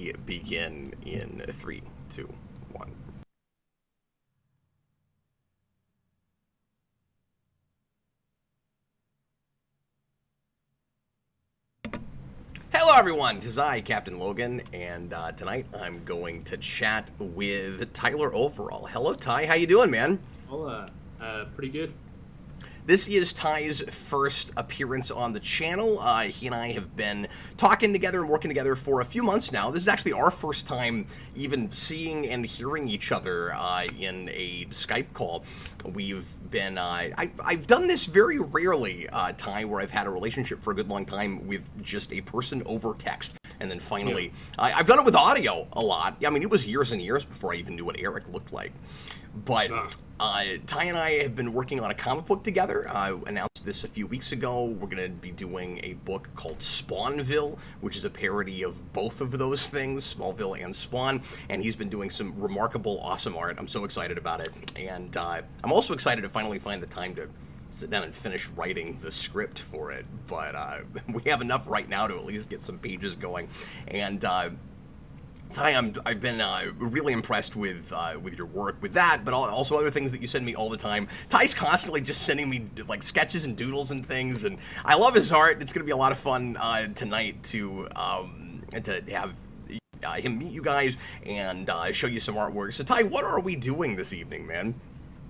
we begin in 3, 2, 1. Hello everyone, it is I, Captain Logan, and tonight I'm going to chat with Tyler Overall. Hello Ty, how you doing, man? Well, pretty good. This is Ty's first appearance on the channel. He and I have been talking together and working together for a few months now. This is actually our first time even seeing and hearing each other in a Skype call. We've been, I've done this very rarely, Ty, where I've had a relationship for a good long time with just a person over text. And then finally, I've done it with audio a lot. I mean, it was years and years before I even knew what Eric looked like. But Ty and I have been working on a comic book together. I announced this a few weeks ago. We're going to be doing a book called Spawnville, which is a parody of both of those things, Smallville and Spawn. And he's been doing some remarkable, awesome art. I'm so excited about it. And I'm also excited to finally find the time to sit down and finish writing the script for it. But we have enough right now to at least get some pages going. And Ty, I've been really impressed with your work with that, but also other things that you send me all the time. Ty's constantly just sending me like sketches and doodles and things, and I love his art. It's going to be a lot of fun tonight to have him meet you guys and show you some artwork. So Ty, what are we doing this evening, man?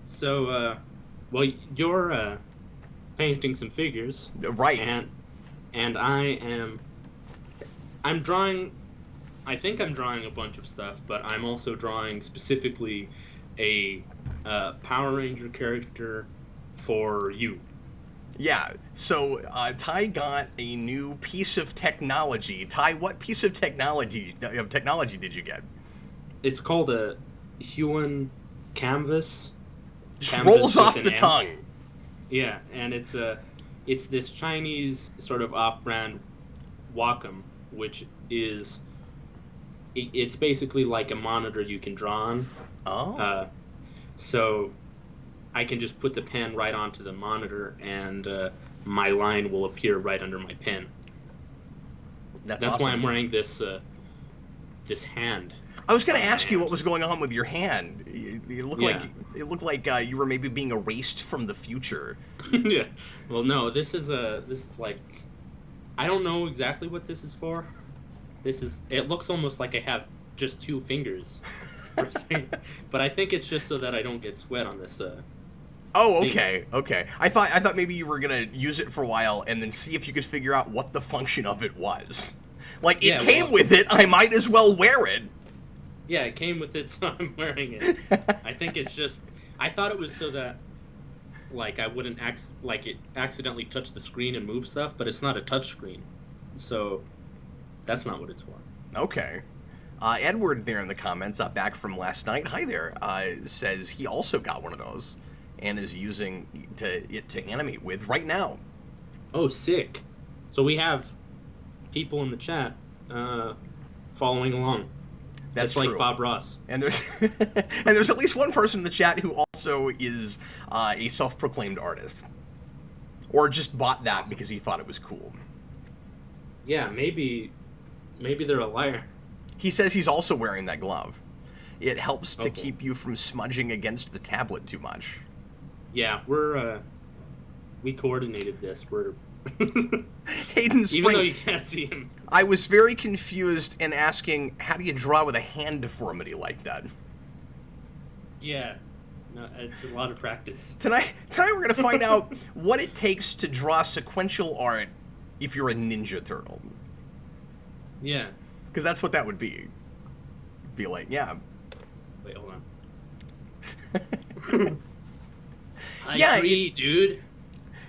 So, well, you're painting some figures, right? And I'm drawing. I think I'm drawing a bunch of stuff, but I'm also drawing specifically a Power Ranger character for you. Yeah, so Ty got a new piece of technology. Ty, what piece of technology did you get? It's called a Huon canvas. Just rolls off the tongue. Yeah, and it's this Chinese sort of off-brand Wacom, which is... It's basically like a monitor you can draw on. Oh. So I can just put the pen right onto the monitor, and my line will appear right under my pen. That's awesome. Why I'm wearing this hand. I was going to ask you what was going on with your hand. It looked like you were maybe being erased from the future. Yeah. Well, no. This is like, I don't know exactly what this is for. It looks almost like I have just 2 fingers. But I think it's just so that I don't get sweat on this. Oh, okay, okay. I thought maybe you were gonna use it for a while and then see if you could figure out what the function of it was. Like, it came with it, I might as well wear it. Yeah, it came with it, so I'm wearing it. I think it's just... I thought it was so that, like, I wouldn't accidentally touch the screen and move stuff, but it's not a touch screen. So... that's not what it's for. Okay. Edward there in the comments, back from last night, hi there, says he also got one of those and is using it to animate with right now. Oh, sick. So we have people in the chat following along. That's like true. Bob Ross. And there's at least one person in the chat who also is a self-proclaimed artist. Or just bought that because he thought it was cool. Yeah, maybe they're a liar. He says he's also wearing that glove. It helps to keep you from smudging against the tablet too much. Yeah, we coordinated this. We're Hayden Spring, even though you can't see him. I was very confused in asking, how do you draw with a hand deformity like that? Yeah, no, it's a lot of practice. Tonight we're going to find out what it takes to draw sequential art if you're a Ninja Turtle. Yeah. Because that's what that would be. Be like, yeah. Wait, hold on. I agree, dude.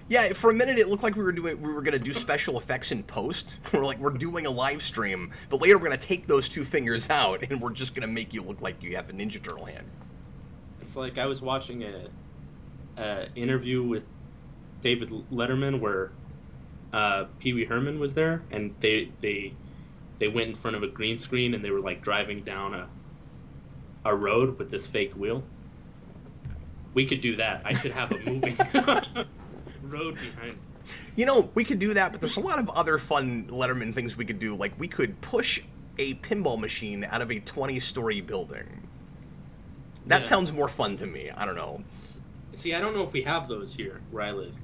Yeah, for a minute it looked like we were gonna do special effects in post. We're doing a live stream, but later we're gonna take those 2 fingers out and we're just gonna make you look like you have a Ninja Turtle hand. It's like I was watching a interview with David Letterman where Pee Wee Herman was there, and they went in front of a green screen and they were like driving down a road with this fake wheel. We could do that. I should have a moving road behind. You know, we could do that, but there's a lot of other fun Letterman things we could do. Like, we could push a pinball machine out of a 20-story building. That sounds more fun to me. I don't know. See, I don't know if we have those here where I live.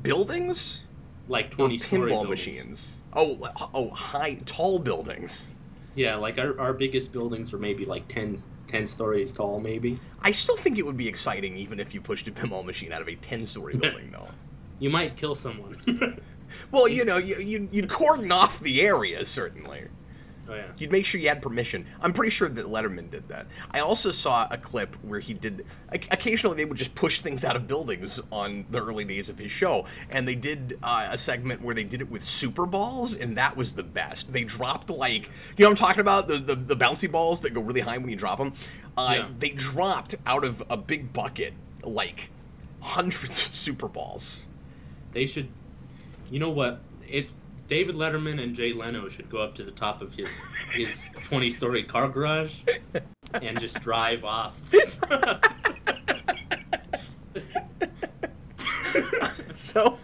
Buildings? Like Or 20-story pinball buildings. machines? Oh, tall buildings. Yeah, like our biggest buildings are maybe like 10 stories tall, maybe. I still think it would be exciting even if you pushed a pinball machine out of a 10-story building, though. You might kill someone. Well, you know, you'd cordon off the area, certainly. Oh, yeah. You'd make sure you had permission. I'm pretty sure that Letterman did that. I also saw a clip where he did... Occasionally, they would just push things out of buildings on the early days of his show. And they did a segment where they did it with super balls, and that was the best. They dropped, like... You know what I'm talking about? The bouncy balls that go really high when you drop them? Yeah. They dropped out of a big bucket, like, hundreds of super balls. They should... You know what? David Letterman and Jay Leno should go up to the top of his 20-story car garage and just drive off. So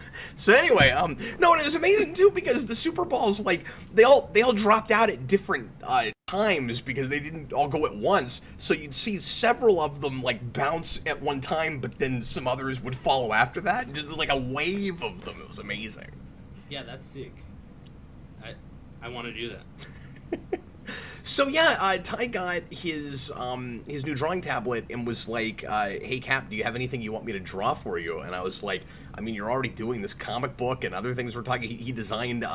anyway, no, it was amazing too because the Super Balls, like, they all dropped out at different times because they didn't all go at once. So you'd see several of them like bounce at one time, but then some others would follow after that. Just like a wave of them. It was amazing. Yeah, that's sick. I want to do that. So yeah, Ty got his new drawing tablet and was like, "Hey Cap, do you have anything you want me to draw for you?" And I was like, "I mean, you're already doing this comic book and other things we're talking." He designed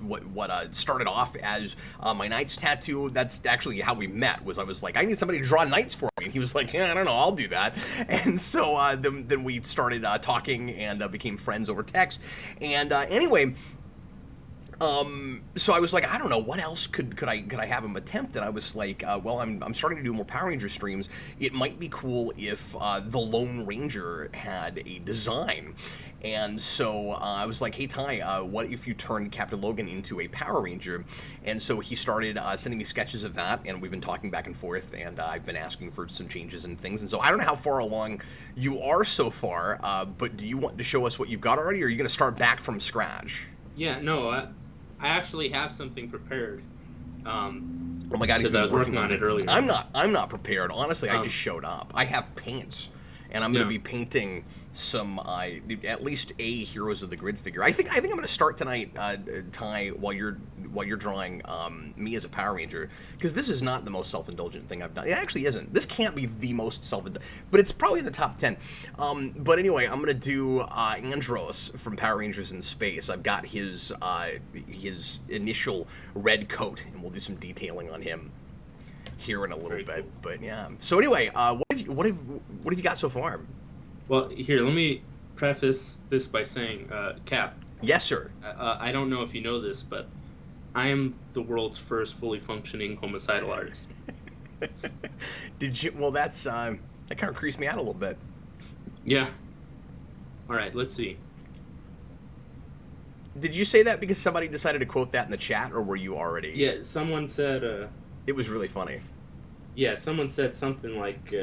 what started off as my Knights tattoo. That's actually how we met. I was like, "I need somebody to draw Knights for me," and he was like, "Yeah, I don't know, I'll do that." And so then we started talking and became friends over text. And anyway. So I was like, I don't know, what else could I have him attempt? And I was like, well, I'm starting to do more Power Ranger streams. It might be cool if the Lone Ranger had a design. And so I was like, hey Ty, what if you turned Captain Logan into a Power Ranger? And so he started sending me sketches of that, and we've been talking back and forth, and I've been asking for some changes and things. And so I don't know how far along you are so far, but do you want to show us what you've got already, or are you going to start back from scratch? Yeah, no, I actually have something prepared. Oh my god, he's I was working on it earlier. I'm not prepared. Honestly, I just showed up. I have paints, and I'm going to be painting some at least a Heroes of the Grid figure. I think I'm going to start tonight, Ty, while you're drawing me as a Power Ranger, because this is not the most self-indulgent thing I've done. It actually isn't. This can't be the most self-indulgent, but it's probably in the top 10. But anyway, I'm going to do Andros from Power Rangers in Space. I've got his initial red coat, and we'll do some detailing on him here in a little bit. Cool. But yeah. So anyway, what have you got so far? Well, here, let me preface this by saying, Cap. Yes, sir. I don't know if you know this, but I am the world's first fully functioning homicidal artist. Did you? Well, that kind of creased me out a little bit. Yeah. All right, let's see. Did you say that because somebody decided to quote that in the chat, or were you already? Yeah, someone said... It was really funny. Yeah, someone said something like,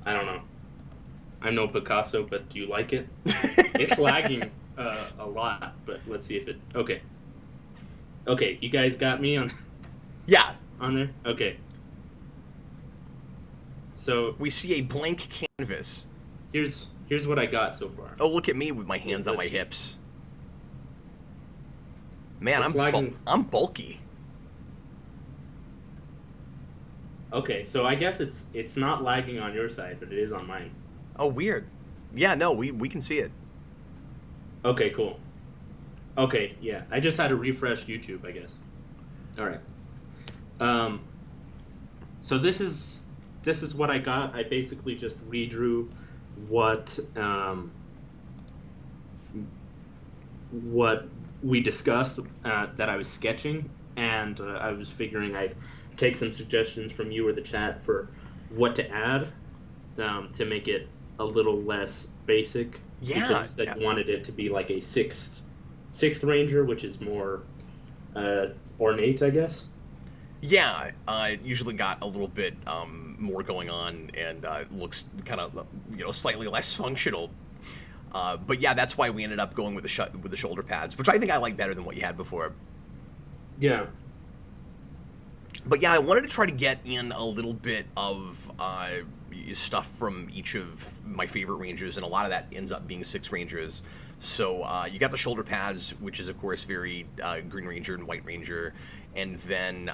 I don't know. I'm no Picasso, but do you like it? It's lagging a lot, but let's see if it... Okay. Okay, you guys got me on... Yeah. On there? Okay. So... We see a blank canvas. Here's what I got so far. Oh, look at me with my hands on my hips. Man, I'm bulky. Okay, so I guess it's not lagging on your side, but it is on mine. Oh, weird. Yeah, no, we can see it. Okay, cool. Okay, yeah. I just had to refresh YouTube, I guess. All right. So this is what I got. I basically just redrew what we discussed that I was sketching, and I was figuring I'd take some suggestions from you or the chat for what to add to make it a little less basic. Yeah. Because you said you wanted it to be like a sixth Ranger, which is more ornate, I guess. Yeah, usually got a little bit more going on and looks kind of slightly less functional. But yeah, that's why we ended up going with the shoulder pads, which I think I like better than what you had before. Yeah. But yeah, I wanted to try to get in a little bit of stuff from each of my favorite rangers, and a lot of that ends up being six rangers. So you got the shoulder pads, which is of course very Green Ranger and White Ranger, and then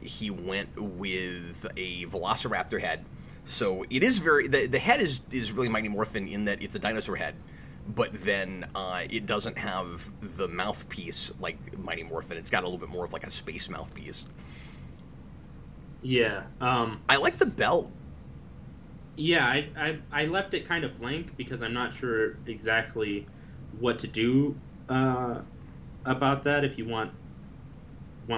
he went with a Velociraptor head. So it is very the head is really Mighty Morphin in that it's a dinosaur head, but then it doesn't have the mouthpiece like Mighty Morphin. It's got a little bit more of like a space mouthpiece. Yeah. I like the belt. Yeah, I left it kind of blank because I'm not sure exactly what to do about that. If you want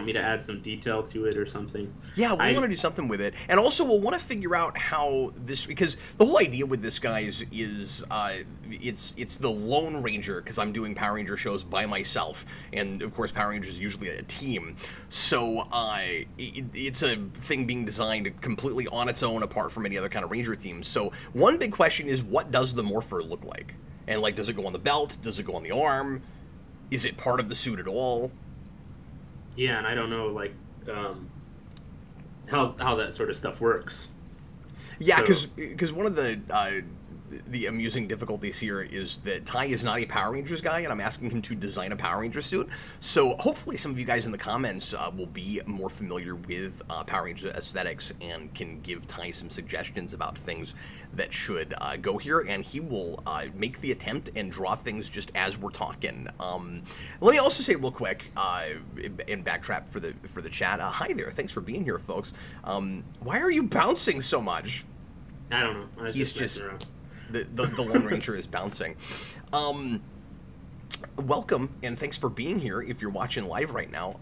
me to add some detail to it or something. Yeah, we want to do something with it, and also we'll want to figure out how this, because the whole idea with this, guys, is it's the Lone Ranger, because I'm doing Power Ranger shows by myself, and of course Power Rangers is usually a team, so it's a thing being designed completely on its own, apart from any other kind of Ranger teams. So one big question is, what does the Morpher look like? And like, does it go on the belt? Does it go on the arm? Is it part of the suit at all? Yeah, and I don't know, like, how that sort of stuff works. Yeah, because one of the amusing difficulties here is that Ty is not a Power Rangers guy, and I'm asking him to design a Power Ranger suit. So hopefully some of you guys in the comments will be more familiar with Power Ranger aesthetics and can give Ty some suggestions about things that should go here, and he will make the attempt and draw things just as we're talking. Let me also say real quick, and backtrack for the chat. Hi there, thanks for being here, folks. Why are you bouncing so much? I don't know. He's just the Lone Ranger is bouncing. Welcome, and thanks for being here if you're watching live right now.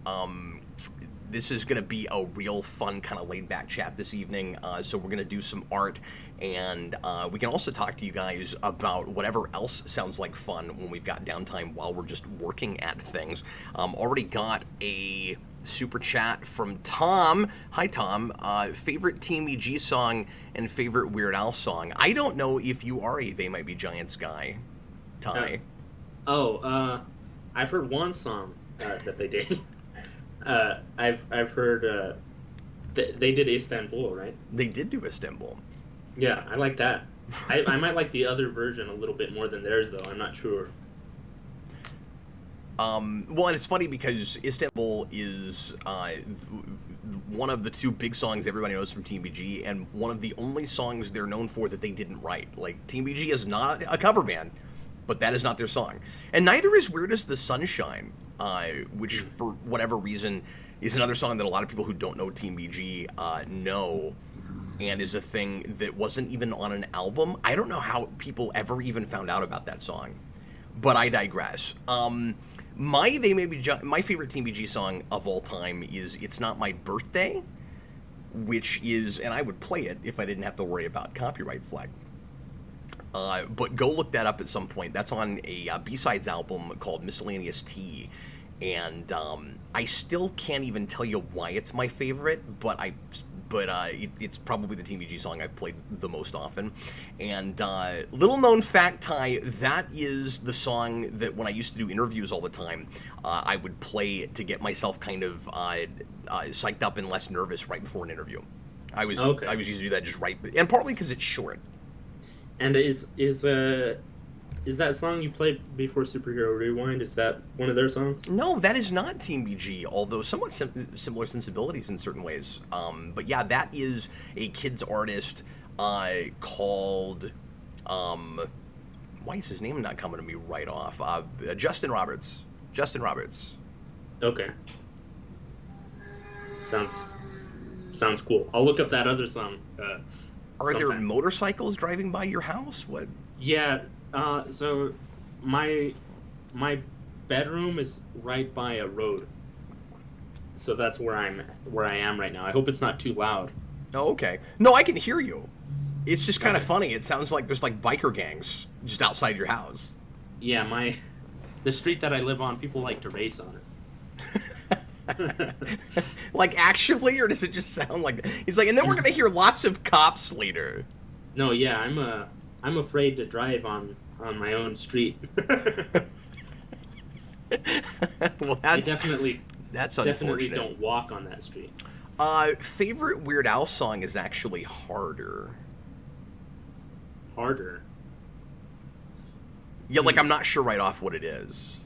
This is going to be a real fun kind of laid-back chat this evening, so we're going to do some art, and we can also talk to you guys about whatever else sounds like fun when we've got downtime while we're just working at things. Already got a super chat from Tom. Hi, Tom. Favorite Team EG song and favorite Weird Al song? I don't know if you are a They Might Be Giants guy, Ty. I've heard one song that they did. I've heard they did Istanbul, right? They did do Istanbul. Yeah, I like that. I might like the other version a little bit more than theirs, though. I'm not sure. Well, and it's funny because Istanbul is one of the two big songs everybody knows from Team BG, and one of the only songs they're known for that they didn't write. Like, Team BG is not a cover band, but that is not their song. And neither is Weird as the Sunshine, which, for whatever reason, is another song that a lot of people who don't know Team BG know, and is a thing that wasn't even on an album. I don't know how people ever even found out about that song, but I digress. My favorite Team BG song of all time is "It's Not My Birthday," which is, and I would play it if I didn't have to worry about copyright flag. But go look that up at some point. That's on a B-sides album called Miscellaneous Tea, and I still can't even tell you why it's my favorite, but it's probably the Team BG song I've played the most often. And little known fact, Ty, that is the song that when I used to do interviews all the time, I would play to get myself kind of psyched up and less nervous right before an interview. I was used to do that just right, and partly because it's short. And is that song you played before Superhero Rewind, is that one of their songs? No, that is not Team BG, although somewhat similar sensibilities in certain ways. But yeah, that is a kids artist called, why is his name not coming to me right off? Justin Roberts. Justin Roberts. Okay. Sounds cool. I'll look up that other song. Are there motorcycles driving by your house? What? Yeah. So my bedroom is right by a road, so that's where I am right now. I hope it's not too loud. Oh, okay. No, I can hear you. It's just kind of funny. It sounds like there's like biker gangs just outside your house. Yeah, the street that I live on, people like to race on it. Like, actually, or does it just sound like he's like? And then we're gonna hear lots of cops later. No, yeah, I'm afraid to drive on my own street. Well, I definitely That's definitely unfortunate. don't walk on that street. Favorite Weird Al song is actually Harder. Harder. Yeah, like I'm not sure right off what it is.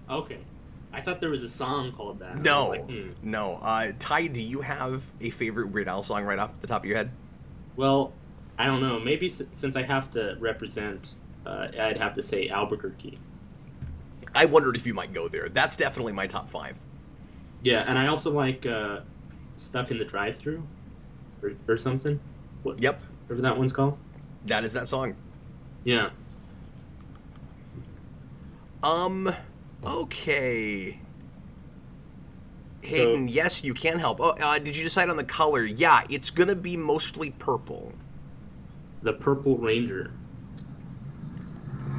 Okay. I thought there was a song called that. No, I was like, no. Ty, do you have a favorite Weird Al song right off the top of your head? Well, I don't know. Maybe since I have to represent, I'd have to say Albuquerque. I wondered if you might go there. That's definitely my top 5. Yeah, and I also like Stuck in the Drive-Thru or something. Yep. Whatever that one's called. That is that song. Yeah. Okay. Hayden, yes, you can help. Oh, did you decide on the color? Yeah, it's gonna be mostly purple. The Purple Ranger.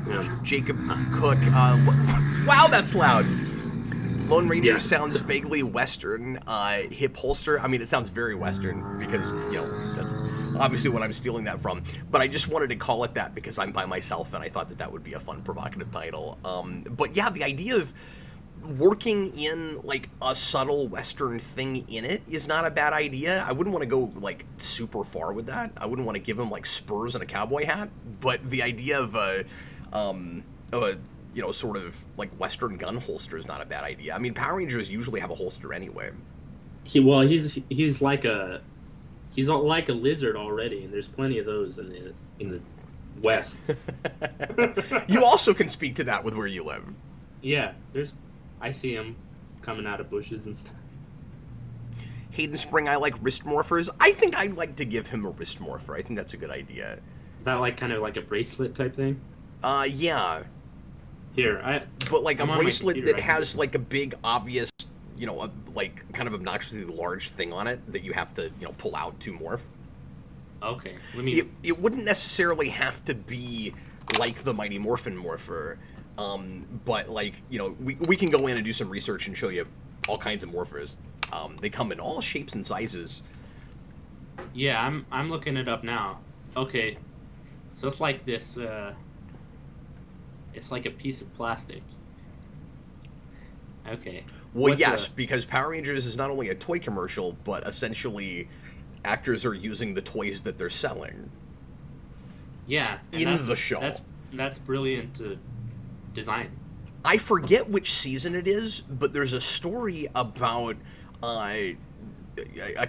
Yeah. Jacob Cook. Wow, that's loud. Lone Ranger Yeah. sounds vaguely Western. Hip holster. I mean, it sounds very Western because, that's obviously what I'm stealing that from. But I just wanted to call it that because I'm by myself and I thought that would be a fun, provocative title. But yeah, the idea of working in like a subtle Western thing in it is not a bad idea. I wouldn't want to go like super far with that. I wouldn't want to give him like spurs and a cowboy hat. But the idea of a sort of like Western gun holster is not a bad idea. I mean, Power Rangers usually have a holster anyway. He's like a lizard already, and there's plenty of those in the West. You also can speak to that with where you live. Yeah, I see him coming out of bushes and stuff. Hayden Spring, I like wrist morphers. I think I'd like to give him a wrist morpher. I think that's a good idea. Is that like kind of like a bracelet type thing? Yeah. Here, but like I'm a on my bracelet computer, that has like a big obvious, like kind of obnoxiously large thing on it that you have to, pull out to morph. Okay, let me. It wouldn't necessarily have to be like the Mighty Morphin Morpher, but like we can go in and do some research and show you all kinds of morphers. They come in all shapes and sizes. Yeah, I'm looking it up now. Okay, so it's like this. It's like a piece of plastic. Okay. Well, yes, because Power Rangers is not only a toy commercial, but essentially actors are using the toys that they're selling. Yeah. In the show. That's brilliant design. I forget which season it is, but there's a story about a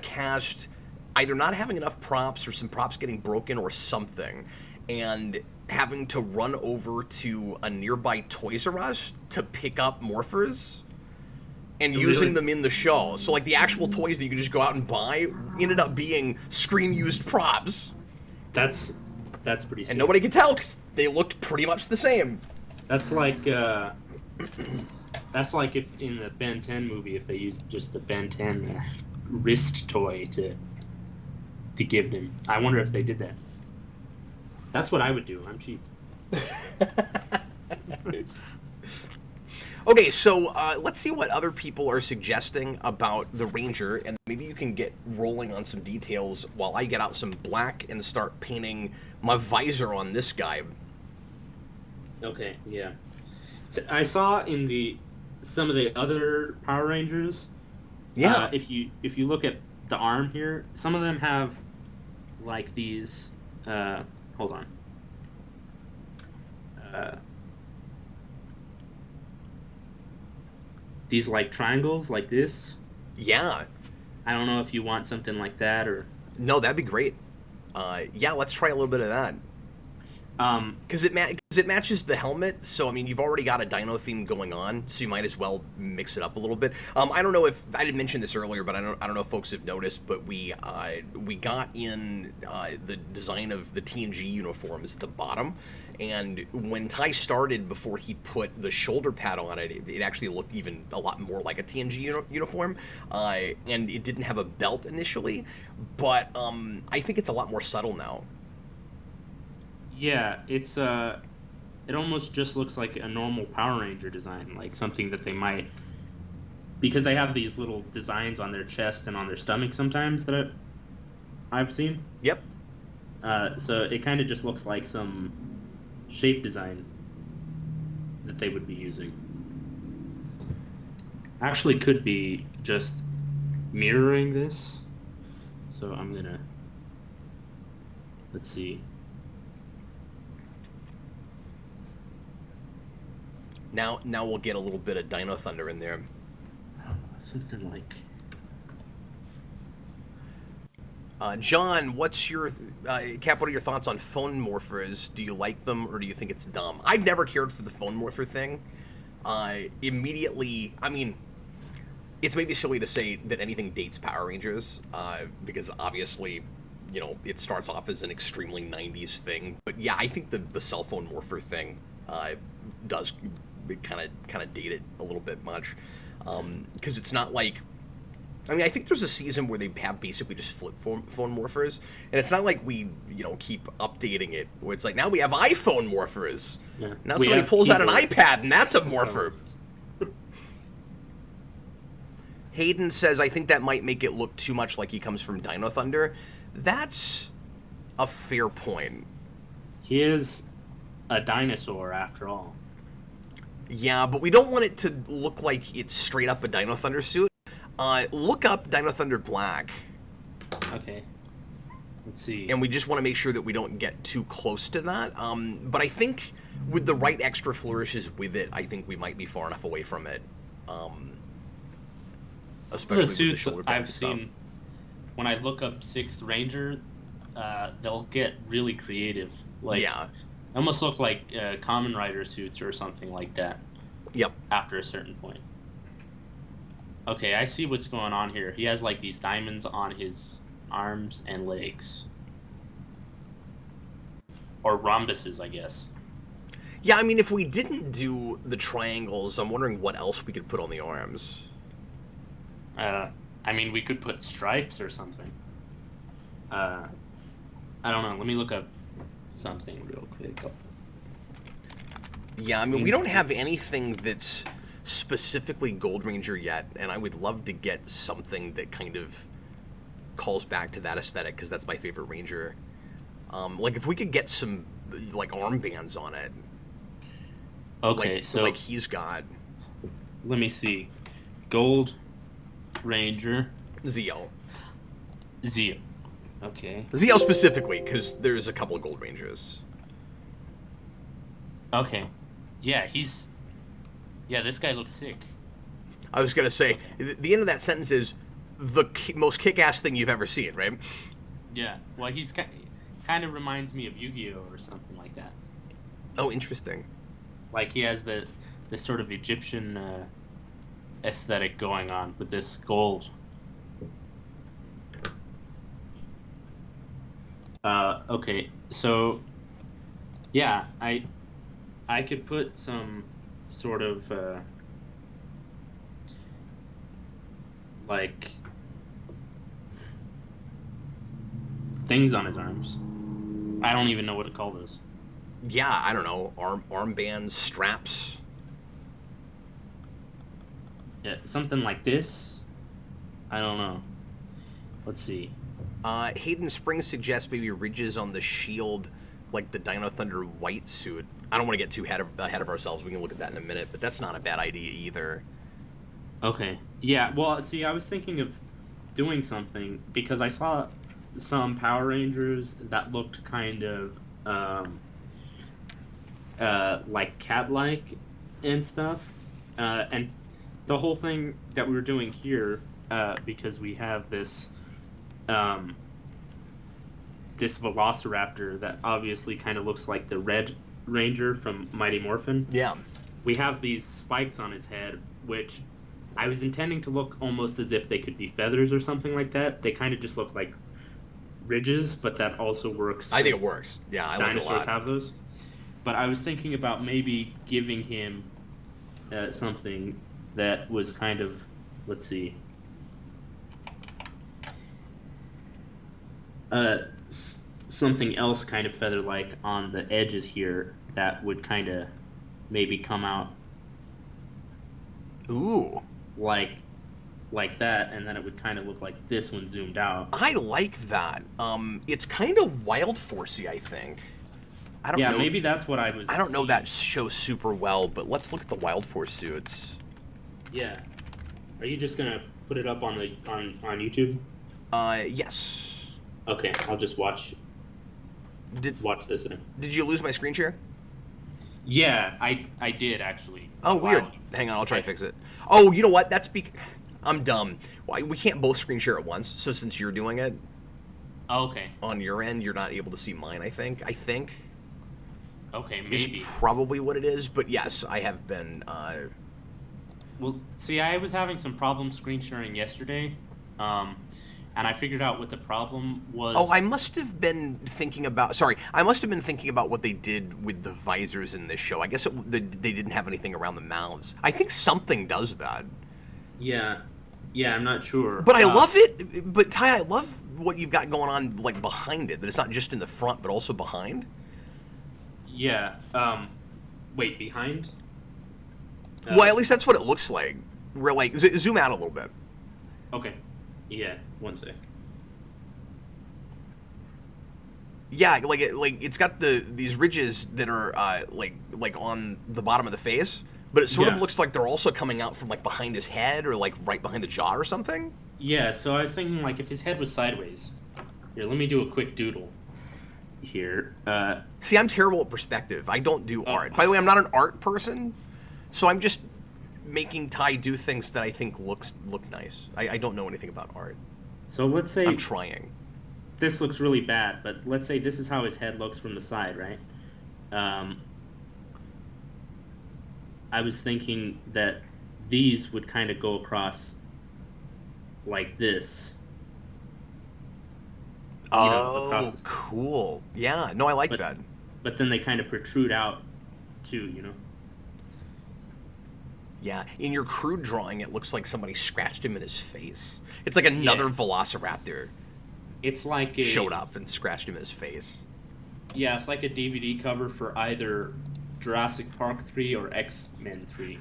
cast either not having enough props or some props getting broken or something, and having to run over to a nearby Toys R Us to pick up morphers and using them in the show. So like the actual toys that you could just go out and buy ended up being screen-used props. That's pretty sick. And nobody could tell because they looked pretty much the same. That's like if in the Ben 10 movie, if they used just the Ben 10 wrist toy to give them. I wonder if they did that. That's what I would do. I'm cheap. Okay, so let's see what other people are suggesting about the Ranger, and maybe you can get rolling on some details while I get out some black and start painting my visor on this guy. Okay, yeah. So I saw in some of the other Power Rangers. Yeah. If you look at the arm here, some of them have like these. Hold on. These like triangles like this. Yeah. I don't know if you want something like that or. No, that'd be great. Yeah, let's try a little bit of that. Because it matches the helmet, so I mean you've already got a dino theme going on, so you might as well mix it up a little bit. I don't know if I didn't mention this earlier, but I don't know if folks have noticed, but we got in the design of the TNG uniforms at the bottom, and when Ty started, before he put the shoulder pad on it, it actually looked even a lot more like a TNG uniform, and it didn't have a belt initially, but I think it's a lot more subtle now. Yeah, it's it almost just looks like a normal Power Ranger design, like something that they might, because they have these little designs on their chest and on their stomach sometimes that I've seen. Yep. So it kind of just looks like some shape design that they would be using. actually could be just mirroring this. So I'm gonna, let's see. Now we'll get a little bit of Dino Thunder in there. Something like. John, what's your Cap? What are your thoughts on phone morphers? Do you like them, or do you think it's dumb? I've never cared for the phone morpher thing. Immediately, I mean, it's maybe silly to say that anything dates Power Rangers, because obviously, you know, it starts off as an extremely '90s thing. But yeah, I think the cell phone morpher thing does kind of date it a little bit much, because it's not like. I mean, I think there's a season where they have basically just flip phone morphers, and it's not like we, you know, keep updating it, where it's like, now we have iPhone morphers. Yeah. Now somebody pulls out an iPad, and that's a morpher. Hayden says, I think that might make it look too much like he comes from Dino Thunder. That's a fair point. He is a dinosaur, after all. Yeah, but we don't want it to look like it's straight up a Dino Thunder suit. Look up Dino Thunder Black. Okay. Let's see. And we just want to make sure that we don't get too close to that. But I think with the right extra flourishes with it, I think we might be far enough away from it. Especially the suits with the shoulder I've pads seen, when I look up 6th Ranger, they'll get really creative. Like, yeah. Almost look like Kamen Rider suits or something like that. Yep. After a certain point. Okay, I see what's going on here. He has like these diamonds on his arms and legs. Or rhombuses, I guess. Yeah, I mean, if we didn't do the triangles, I'm wondering what else we could put on the arms. I mean, we could put stripes or something. I don't know. Let me look up something real quick. Yeah, I mean, we don't have anything that's specifically Gold Ranger yet, and I would love to get something that kind of calls back to that aesthetic, because that's my favorite Ranger. Like, if we could get some, like, armbands on it. Okay, like, so... like he's got. Let me see. Gold Ranger. Zeo. Zeo. Okay. Zeo specifically, because there's a couple of Gold Rangers. Okay. Yeah, Yeah, this guy looks sick. I was going to say, the end of that sentence is the most kick-ass thing you've ever seen, right? Yeah. Well, he's kind of reminds me of Yu-Gi-Oh! Or something like that. Oh, interesting. Like, he has this sort of Egyptian aesthetic going on with this gold. Okay, so... Yeah, I could put some sort of like things on his arms. I don't even know what to call those. Yeah, I don't know. Armbands, straps. Yeah, something like this. I don't know. Let's see. Hayden Springs suggests maybe ridges on the shield, like the Dino Thunder white suit. I don't want to get too ahead of ourselves. We can look at that in a minute, but that's not a bad idea either. Okay. Yeah, well, see, I was thinking of doing something, because I saw some Power Rangers that looked kind of like cat-like and stuff. And the whole thing that we were doing here, because we have this this Velociraptor that obviously kind of looks like the Red Ranger from Mighty Morphin. Yeah. We have these spikes on his head, which I was intending to look almost as if they could be feathers or something like that. They kind of just look like ridges, but that also works. I think it works. Yeah, I like it a lot. Dinosaurs have those. But I was thinking about maybe giving him something that was kind of, let's see, something else kind of feather-like on the edges here that would kind of maybe come out. Ooh. Like that, and then it would kind of look like this when zoomed out. I like that. It's kind of Wild Forcey, I think. I don't know. Yeah, maybe that's what I was. I don't know that show super well, but let's look at the Wild Force suits. Yeah. Are you just gonna put it up on the on YouTube? Yes. Okay, I'll just watch this then. Did you lose my screen share? Yeah, I did actually. Oh, weird. Hang on, I'll try to fix it. Oh, you know what? I'm dumb. Why we can't both screen share at once? So since you're doing it, okay. On your end, you're not able to see mine. I think. Okay, Is maybe. probably what it is. But yes, I have been. Well, see, I was having some problems screen sharing yesterday, and I figured out what the problem was. Oh, I must have been thinking about. Sorry, I must have been thinking about what they did with the visors in this show. I guess they didn't have anything around the mouths. I think something does that. Yeah, I'm not sure. But I love it. But Ty, I love what you've got going on, like behind it. That it's not just in the front, but also behind. Yeah. Wait, behind? Well, at least that's what it looks like. We're like zoom out a little bit. Okay. Yeah. One sec. Yeah, like it's got these ridges that are like on the bottom of the face, but it sort of looks like they're also coming out from like behind his head or like right behind the jaw or something. Yeah. So I was thinking like if his head was sideways. Here, let me do a quick doodle. Here. See, I'm terrible at perspective. I don't do art. By the way, I'm not an art person, so I'm just making Ty do things that I think look nice. I don't know anything about art. So let's say I'm trying. This looks really bad, but let's say this is how his head looks from the side, right? I was thinking that these would kind of go across like this. Oh, cool. Yeah, no, I like that. But then they kind of protrude out too, Yeah, in your crude drawing, it looks like somebody scratched him in his face. It's like another Velociraptor. It's like showed up and scratched him in his face. Yeah, it's like a DVD cover for either Jurassic Park 3 or X-Men 3.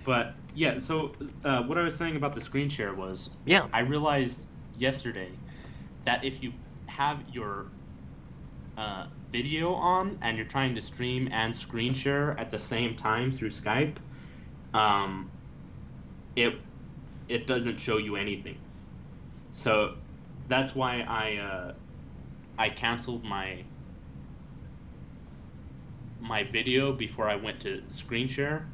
But yeah, so what I was saying about the screen share was, I realized yesterday that if you have your video on and you're trying to stream and screen share at the same time through Skype, it doesn't show you anything. So that's why I canceled my video before I went to screen share,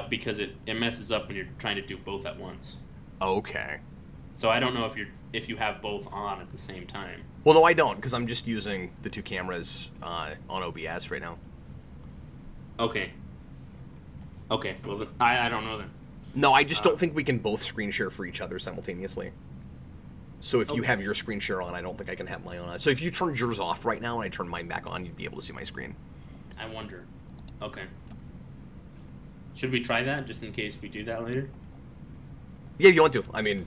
because it messes up when you're trying to do both at once. Okay. So I don't know if you have both on at the same time. Well, no, I don't, because I'm just using the two cameras on OBS right now. Okay. Okay. Well, then, I don't know then. No, I just don't think we can both screen share for each other simultaneously. So if you have your screen share on, I don't think I can have mine on. So if you turned yours off right now and I turned mine back on, you'd be able to see my screen. I wonder. Okay. Should we try that just in case we do that later? Yeah, if you want to. I mean,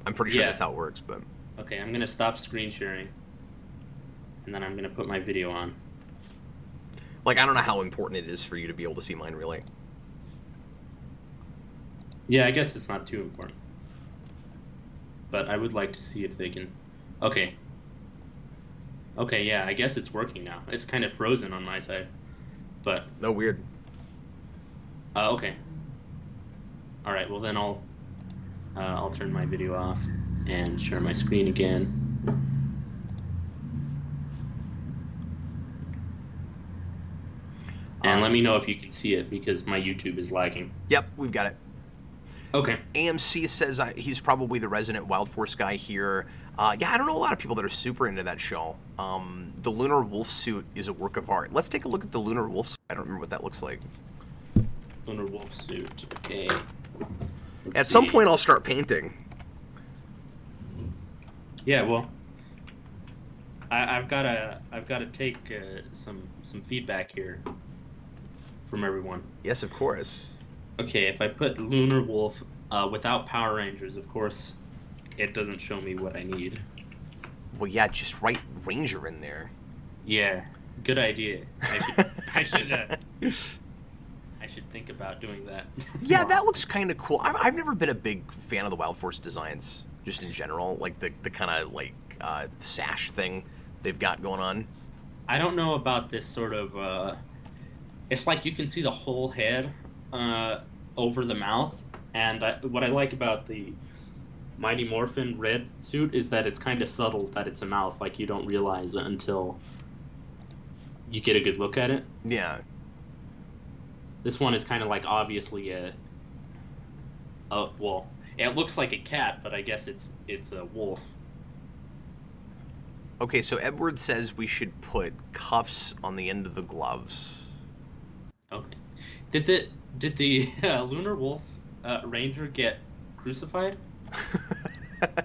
I'm pretty sure that's how it works, but... Okay, I'm going to stop screen sharing. And then I'm going to put my video on. Like, I don't know how important it is for you to be able to see mine, really. Yeah, I guess it's not too important. But I would like to see if they can... Okay. Okay, yeah, I guess it's working now. It's kind of frozen on my side. But... No, weird. Okay. Alright, well then I'll turn my video off and share my screen again. And let me know if you can see it, because my YouTube is lagging. Yep, we've got it. Okay. AMC says he's probably the resident Wild Force guy here. Yeah, I don't know a lot of people that are super into that show. The Lunar Wolf suit is a work of art. Let's take a look at the Lunar Wolf suit. I don't remember what that looks like. Lunar Wolf suit. Okay. At some point, I'll start painting. Yeah, well, I've got to take some feedback here from everyone. Yes, of course. Okay, if I put Lunar Wolf without Power Rangers, of course, it doesn't show me what I need. Well, yeah, just write Ranger in there. Yeah, good idea. I should think about doing that. Yeah, that looks kind of cool. I've never been a big fan of the Wild Force designs, just in general, like the kind of like sash thing they've got going on. I don't know about this sort of it's like you can see the whole head over the mouth. And what I like about the Mighty Morphin red suit is that it's kind of subtle that it's a mouth. Like, you don't realize it until you get a good look at it. Yeah. This one is kind of like obviously well, it looks like a cat, but I guess it's a wolf. Okay, so Edward says we should put cuffs on the end of the gloves. Okay. Did the Lunar Wolf Ranger get crucified?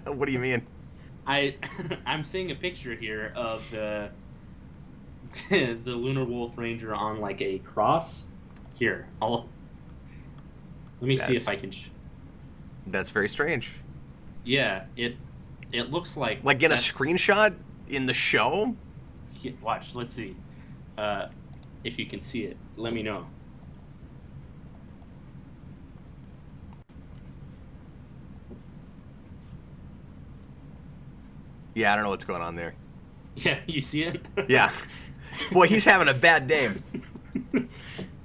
What do you mean? I'm seeing a picture here of the the Lunar Wolf Ranger on like a cross. Here, let me see if I can. That's very strange. Yeah, it looks like in a screenshot in the show. Watch, let's see. If you can see it, let me know. Yeah, I don't know what's going on there. Yeah, you see it? Yeah. Boy, he's having a bad day.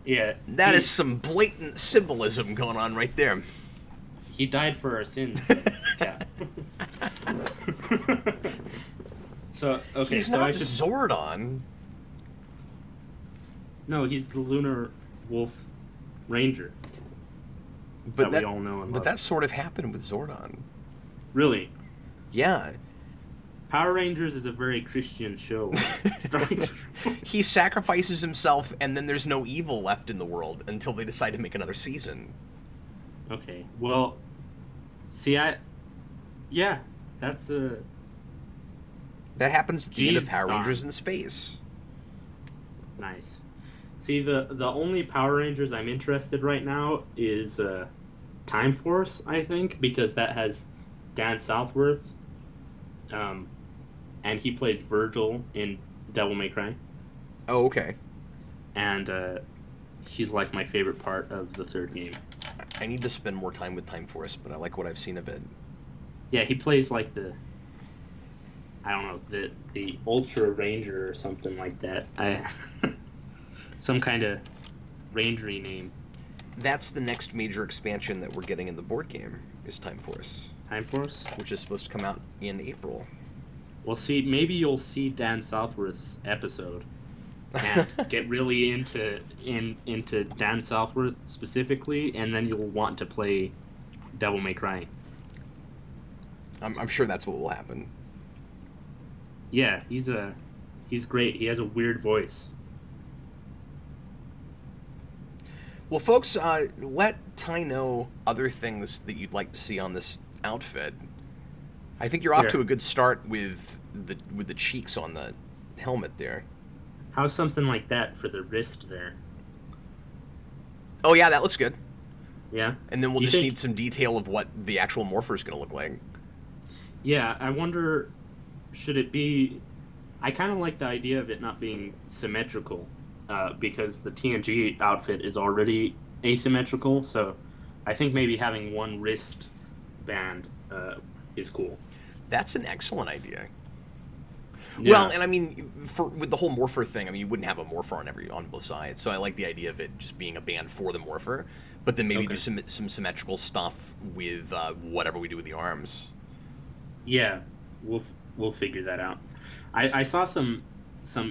Yeah. That is some blatant symbolism going on right there. He died for our sins. Yeah. So, okay, he's so not I should... Zordon. No, he's the Lunar Wolf Ranger. But we all know and love. But that sort of happened with Zordon. Really? Yeah. Power Rangers is a very Christian show. He sacrifices himself, and then there's no evil left in the world until they decide to make another season. Okay, well, see, yeah, that's a... That happens at the end of Power Rangers in Space. Nice. See, the only Power Rangers I'm interested right now is Time Force, I think, because that has Dan Southworth. And he plays Virgil in Devil May Cry. Oh, okay. And he's like my favorite part of the third game. I need to spend more time with Time Force, but I like what I've seen of it. Yeah, he plays like I don't know, the Ultra Ranger or something like that. Some kind of rangery name. That's the next major expansion that we're getting in the board game, is Time Force. Time Force? Which is supposed to come out in April. Well, see, maybe you'll see Dan Southworth's episode and get really into Dan Southworth specifically, and then you'll want to play Devil May Cry. I'm sure that's what will happen. Yeah, he's great. He has a weird voice. Well, folks, let Ty know other things that you'd like to see on this outfit. I think you're off to a good start with the cheeks on the helmet there. How's something like that for the wrist there? Oh yeah, that looks good. Yeah. And then we'll just need some detail of what the actual morpher is going to look like. Yeah, I wonder, should it be... I kind of like the idea of it not being symmetrical, because the TNG outfit is already asymmetrical, so I think maybe having one wrist band is cool. That's an excellent idea. Yeah. Well, and I mean, with the whole morpher thing, I mean, you wouldn't have a morpher on both sides, so I like the idea of it just being a band for the morpher, but then maybe do some symmetrical stuff with whatever we do with the arms. Yeah, we'll figure that out. I saw some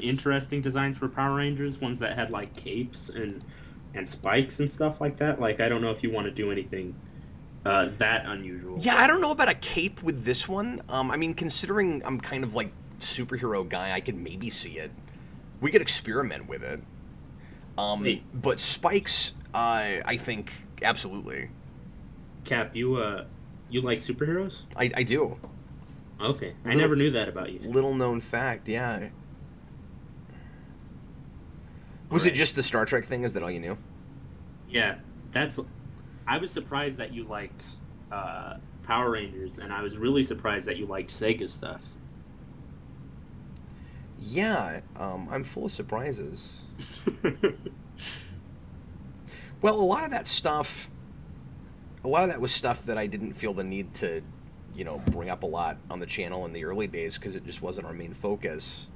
interesting designs for Power Rangers, ones that had like capes and spikes and stuff like that. Like, I don't know if you want to do anything that unusual. Yeah, I don't know about a cape with this one. I mean, considering I'm kind of like superhero guy, I could maybe see it. We could experiment with it. But spikes, I think absolutely. Cap, you like superheroes? I do. Okay, I never knew that about you. Little known fact, yeah. Was it just the Star Trek thing? Is that all you knew? Yeah, I was surprised that you liked Power Rangers, and I was really surprised that you liked Sega stuff. Yeah, I'm full of surprises. Well, a lot of that was stuff that I didn't feel the need to, bring up a lot on the channel in the early days because it just wasn't our main focus.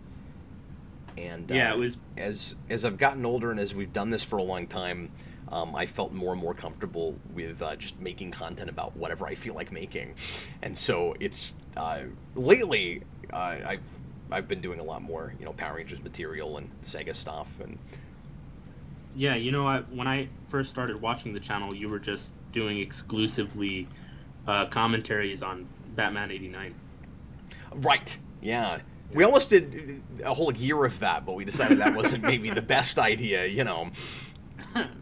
And Yeah, it was. as I've gotten older and as we've done this for a long time, I felt more and more comfortable with just making content about whatever I feel like making. And so it's lately I've been doing a lot more, Power Rangers material and Sega stuff. And Yeah, when I first started watching the channel, you were just doing exclusively commentaries on Batman '89. right, yeah. We almost did a whole year of that, but we decided that wasn't maybe the best idea,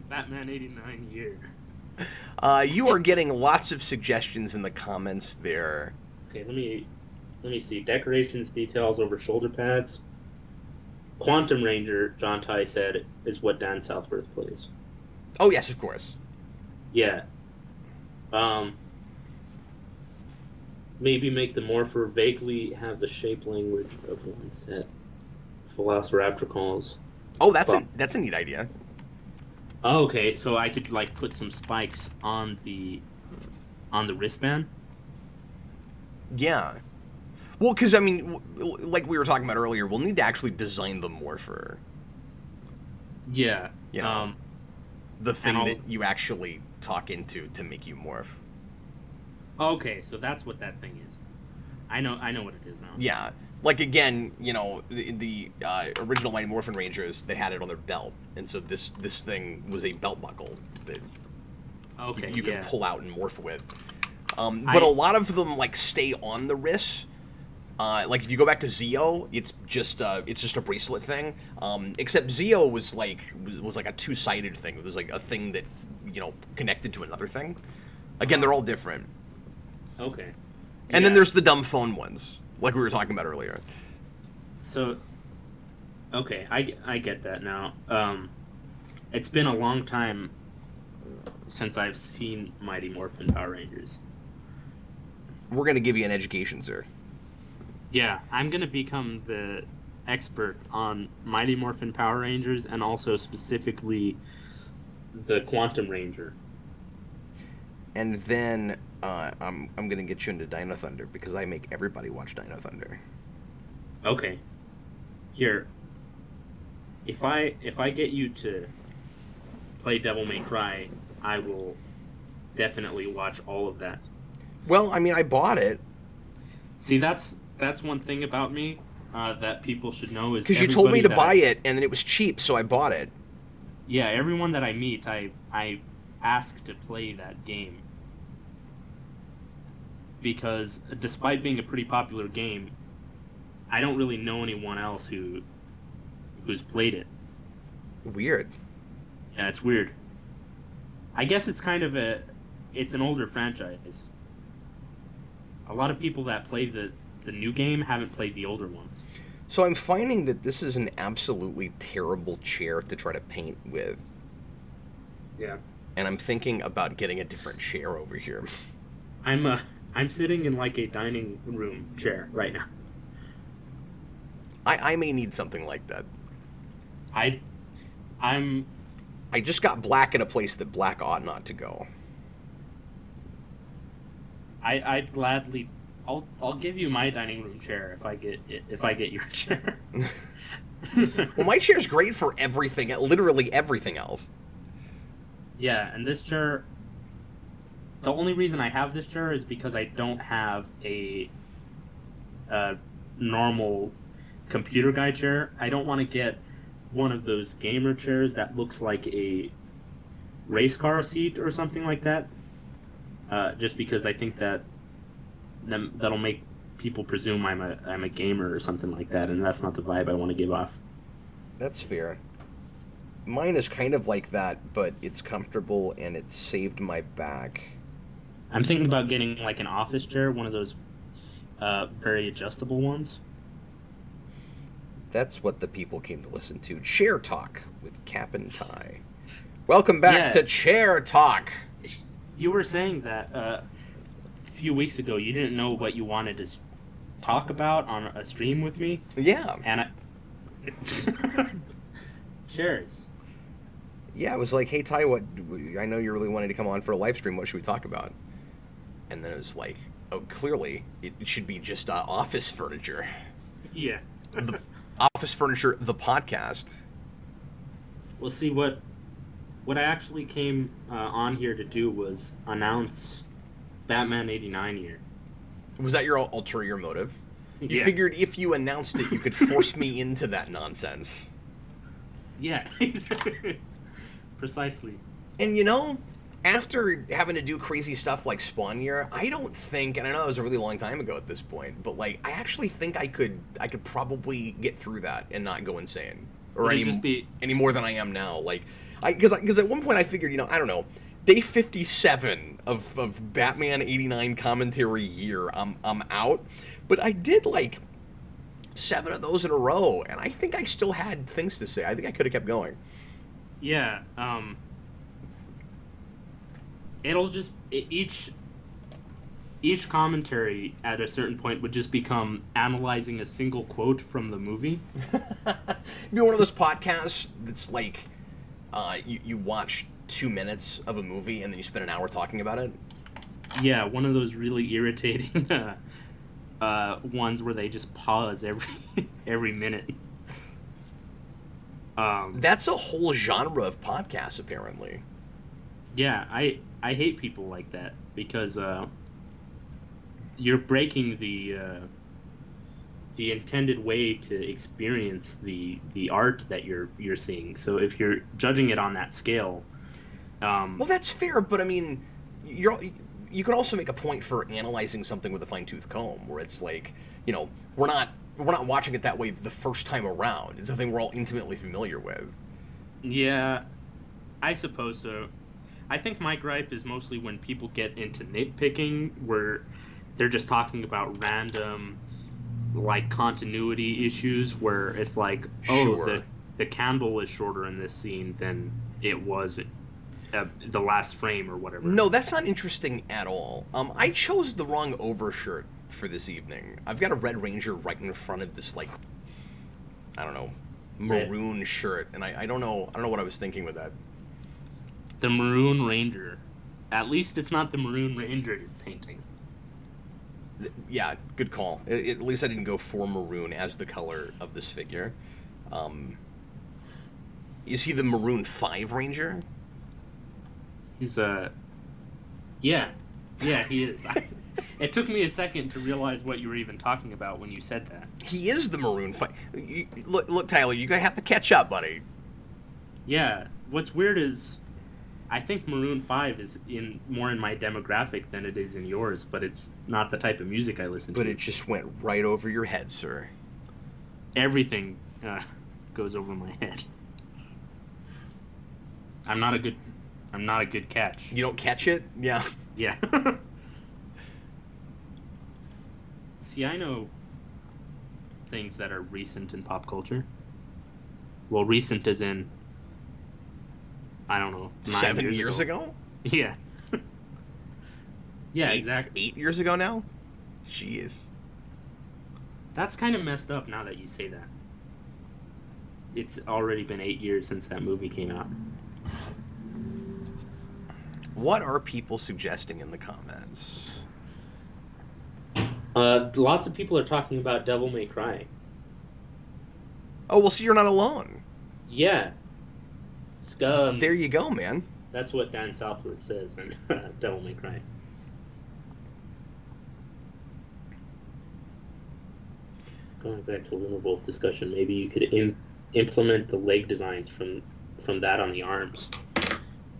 Batman '89 year. You are getting lots of suggestions in the comments there. Okay, let me see. Decorations, details over shoulder pads. Quantum Ranger, John Ty said, is what Dan Southworth plays. Oh yes, of course. Yeah. Maybe make the Morpher vaguely have the shape language of one set. Velociraptor calls. Oh, that's a neat idea. Oh, okay, so I could put some spikes on the wristband. Yeah. Well, because I mean, like we were talking about earlier, we'll need to actually design the Morpher. Yeah. The thing that you actually talk into to make you morph. Okay, so that's what that thing is. I know what it is now. Yeah. Like, again, the original Mighty Morphin Rangers, they had it on their belt. And so this thing was a belt buckle that you could pull out and morph with. But a lot of them, stay on the wrist. If you go back to Zeo, it's just a bracelet thing. Except Zeo was like a two-sided thing. It was like a thing that, connected to another thing. Again, they're all different. Okay. And then there's the dumb phone ones, like we were talking about earlier. So, okay, I get that now. It's been a long time since I've seen Mighty Morphin Power Rangers. We're going to give you an education, sir. Yeah, I'm going to become the expert on Mighty Morphin Power Rangers and also specifically the Quantum Ranger. And then I'm going to get you into Dino Thunder because I make everybody watch Dino Thunder. Okay. Here. If I get you to play Devil May Cry, I will definitely watch all of that. Well, I mean, I bought it. See, that's one thing about me that people should know is because you told me to buy it and then it was cheap, so I bought it. Yeah, everyone that I meet, I ask to play that game because despite being a pretty popular game, I don't really know anyone else who's played it. Weird. Yeah, it's weird. I guess it's kind of it's an older franchise. A lot of people that play the new game haven't played the older ones. So I'm finding that this is an absolutely terrible chair to try to paint with. Yeah. And I'm thinking about getting a different chair over here. I'm sitting in a dining room chair right now. I may need something like that. I just got black in a place that black ought not to go. I'd gladly I'll give you my dining room chair if I get your chair. Well, my chair's great for everything, literally everything else. Yeah, and this chair, the only reason I have this chair is because I don't have a normal computer guy chair. I don't want to get one of those gamer chairs that looks like a race car seat or something like that. Just because I think that'll make people presume I'm a gamer or something like that, and that's not the vibe I want to give off. That's fair. Mine is kind of like that, but it's comfortable and it saved my back. I'm thinking about getting an office chair, one of those very adjustable ones. That's what the people came to listen to. Chair Talk with Cap and Ty. Welcome back to Chair Talk. You were saying that a few weeks ago you didn't know what you wanted to talk about on a stream with me. Yeah. And chairs. Yeah, I was like, hey, Ty, I know you really wanted to come on for a live stream. What should we talk about? And then it was like, oh, clearly, it should be just office furniture. Yeah. Office Furniture, the podcast. Well, see, what I actually came on here to do was announce Batman '89 year. Was that your ulterior motive? You Yeah. figured if you announced it, you could force me into that nonsense. Yeah, precisely. And you know, after having to do crazy stuff like Spawn Year, I don't think, and I know it was a really long time ago at this point, but like I actually think I could probably get through that and not go insane, or any more than I am now. Like, because at one point I figured, you know, I don't know, day 57 of Batman '89 commentary year, I'm out, but I did like 7 of those in a row, and I think I still had things to say. I think I could have kept going. Yeah. It'll just each commentary at a certain point would just become analyzing a single quote from the movie. Be one of those podcasts that's like you watch 2 minutes of a movie and then you spend an hour talking about it. Yeah, one of those really irritating ones where they just pause every minute. That's a whole genre of podcasts, apparently. Yeah, I hate people like that because you're breaking the intended way to experience the art that you're seeing. So if you're judging it on that scale, well, that's fair, but I mean, you can also make a point for analyzing something with a fine-tooth comb, where it's like, you know, we're not watching it that way the first time around. It's something we're all intimately familiar with. Yeah, I suppose so. I think my gripe is mostly when people get into nitpicking, where they're just talking about random, like, continuity issues, where it's like, Sure. the candle is shorter in this scene than it was the last frame or whatever. No, that's not interesting at all. I chose the wrong overshirt for this evening. I've got a Red Ranger right in front of this, like, I don't know, maroon shirt, and I don't know what I was thinking with that. The Maroon Ranger. At least it's not the Maroon Ranger you're painting. Yeah, good call. At least I didn't go for maroon as the color of this figure. Is he the Maroon 5 Ranger? He's yeah, he is. It took me a second to realize what you were even talking about when you said that. He is the Maroon 5. Look, Tyler, you're gonna have to catch up, buddy. Yeah. What's weird is, I think Maroon 5 is more in my demographic than it is in yours, but it's not the type of music I listen to. But it just went right over your head, sir. Everything goes over my head. I'm not a good catch. You don't catch it? Yeah. Yeah. See, I know things that are recent in pop culture. Well, recent as in, I don't know, 7 years ago? Yeah. Yeah, exactly. 8 years ago now? Jeez. That's kind of messed up now that you say that. It's already been 8 years since that movie came out. What are people suggesting in the comments? Lots of people are talking about Devil May Cry. Oh, well, see, you're not alone. Yeah. Scum. There you go, man. That's what Dan Southworth says in Devil May Cry. Going back to Winterwolf discussion, maybe you could implement the leg designs from that on the arms.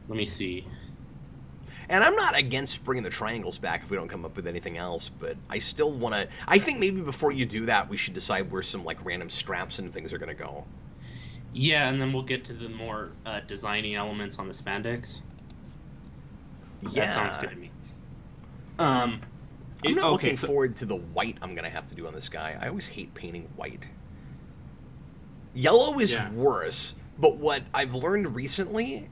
Let me see. And I'm not against bringing the triangles back if we don't come up with anything else, but I still want to... I think maybe before you do that, we should decide where some, like, random straps and things are going to go. Yeah, and then we'll get to the more designy elements on the spandex. Yeah. That sounds good to me. I'm not looking forward to the white I'm going to have to do on this guy. I always hate painting white. Yellow is worse, but what I've learned recently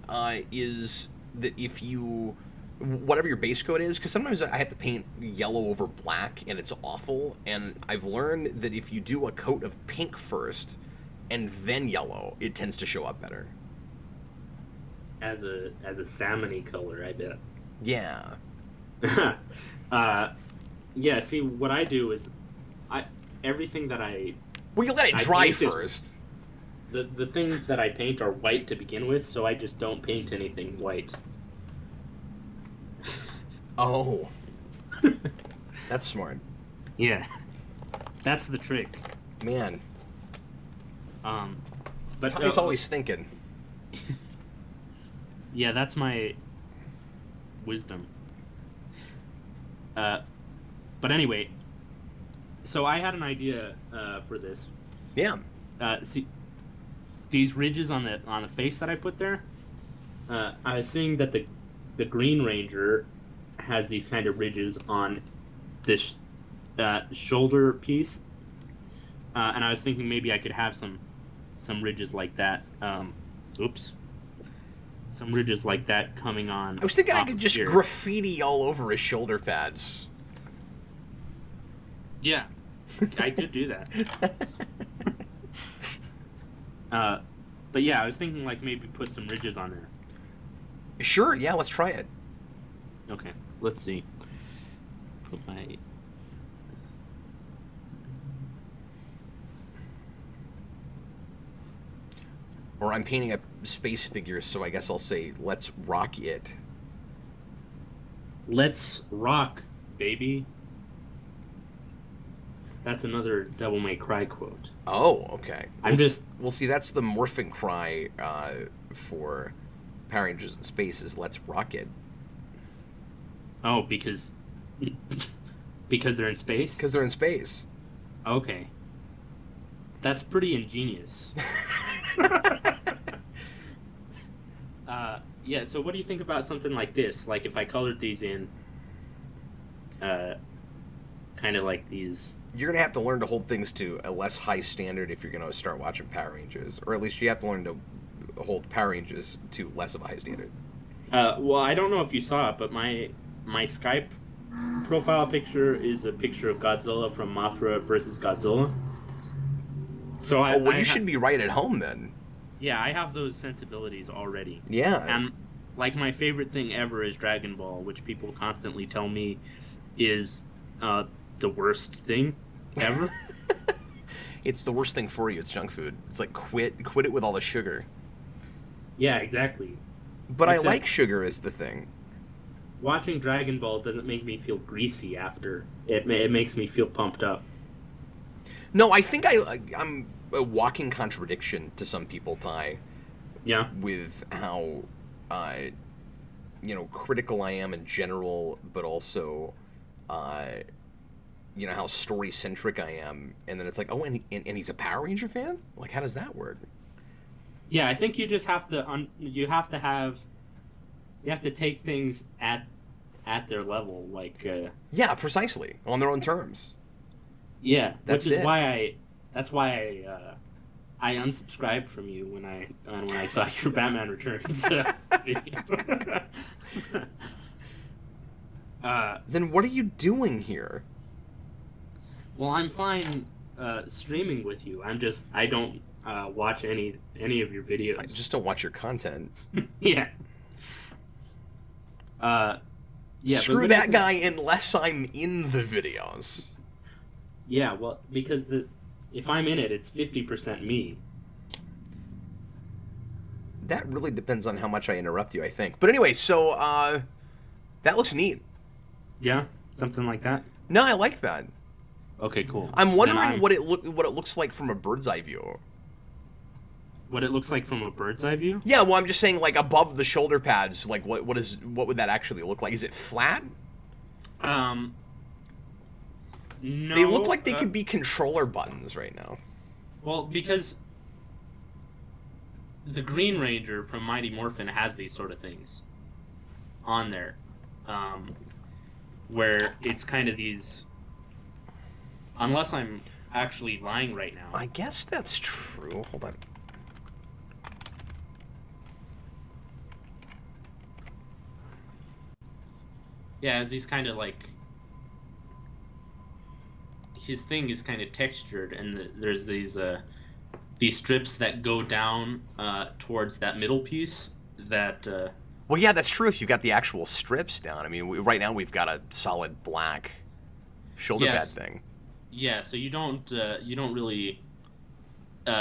is that if you... whatever your base coat is, because sometimes I have to paint yellow over black, and it's awful, and I've learned that if you do a coat of pink first, and then yellow, it tends to show up better. As a salmony color, I bet. Yeah. Yeah, see, what I do is, everything that I Well, you let it I dry paint this- first. The things that I paint are white to begin with, so I just don't paint anything white. Oh. That's smart. Yeah, that's the trick. Man, But Ty's always thinking. yeah, that's my wisdom. But anyway, so I had an idea for this. Yeah. See, these ridges on the face that I put there. I was seeing that the Green Ranger has these kind of ridges on this shoulder piece, and I was thinking maybe I could have some ridges like that. Some ridges like that coming on. I was thinking I top could of just here. graffiti all over his shoulder pads. Yeah, I could do that. But yeah, I was thinking like maybe put some ridges on there. Sure, yeah, let's try it. Okay, let's see. Put my... Or I'm painting a space figure, so I guess I'll say, let's rock it. Let's rock, baby. That's another Devil May Cry quote. Oh, okay. I'm just... Well, see, that's the morphing cry for Power Rangers in Space is let's rock it. Oh, because... because they're in space? Because they're in space. Okay. That's pretty ingenious. Yeah, so what do you think about something like this? Like if I colored these in, kind of like these... You're going to have to learn to hold things to a less high standard if you're going to start watching Power Rangers. Or at least you have to learn to hold Power Rangers to less of a high standard. Well, I don't know if you saw it, but my Skype profile picture is a picture of Godzilla from Mothra versus Godzilla. So you should be right at home then. Yeah, I have those sensibilities already. Yeah. And like my favorite thing ever is Dragon Ball, which people constantly tell me is the worst thing ever. It's the worst thing for you. It's junk food. It's like quit it with all the sugar. Yeah, exactly. But Except I like sugar is the thing. Watching Dragon Ball doesn't make me feel greasy after. It makes me feel pumped up. No, I think I'm a walking contradiction to some people, Ty. Yeah. With how, critical I am in general, but also, how story-centric I am. And then it's like, oh, and he's a Power Ranger fan? Like, how does that work? Yeah, I think you just have to you have to take things at their level, like yeah, precisely, on their own terms. Yeah, That's which is it. that's why I unsubscribed from you when I saw your Batman Returns video. Then what are you doing here? Well, I'm fine streaming with you. I don't watch any of your videos. I just don't watch your content. Yeah. Yeah. Screw that guy unless I'm in the videos. Yeah, well, because if I'm in it, it's 50% me. That really depends on how much I interrupt you, I think. But anyway, so that looks neat. Yeah, something like that. No, I like that. Okay, cool. I'm wondering what it looks like from a bird's eye view. What it looks like from a bird's eye view? Yeah, well, I'm just saying, like above the shoulder pads, like what would that actually look like? Is it flat? No. They look like they could be controller buttons right now. Well, because the Green Ranger from Mighty Morphin has these sort of things on there, where it's kind of these. Unless I'm actually lying right now. I guess that's true. Hold on. Yeah, as these kind of like. His thing is kind of textured, and there's these strips that go down towards that middle piece. That. Well, yeah, that's true. If you've got the actual strips down, I mean, right now we've got a solid black shoulder pad thing. Yeah, so you don't really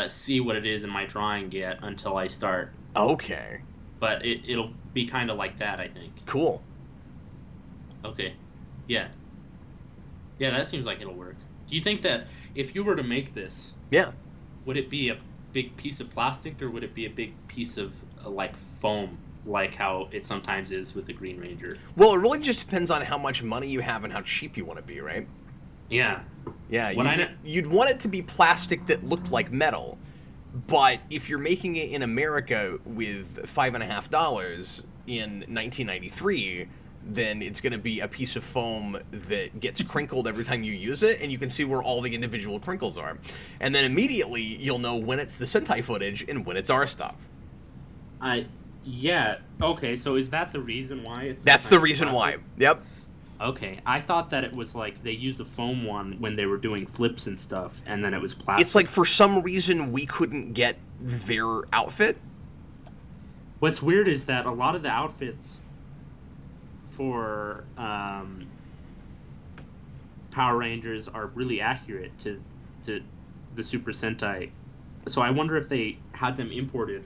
see what it is in my drawing yet until I start. Okay. But it'll be kind of like that, I think. Cool. Okay. Yeah. Yeah, that seems like it'll work. Do you think that if you were to make this, Yeah. would it be a big piece of plastic or would it be a big piece of like foam, like how it sometimes is with the Green Ranger? Well, it really just depends on how much money you have and how cheap you want to be, right? Yeah. Yeah, What you'd want it to be plastic that looked like metal, but if you're making it in America with $5.50 in 1993, then it's going to be a piece of foam that gets crinkled every time you use it, and you can see where all the individual crinkles are. And then immediately you'll know when it's the Sentai footage and when it's our stuff. Yeah. Okay, so is that the reason why it's... That's the reason why. Yep. Okay, I thought that it was like they used a foam one when they were doing flips and stuff, and then it was plastic. It's like for some reason we couldn't get their outfit. What's weird is that a lot of the outfits for Power Rangers are really accurate to the Super Sentai. So I wonder if they had them imported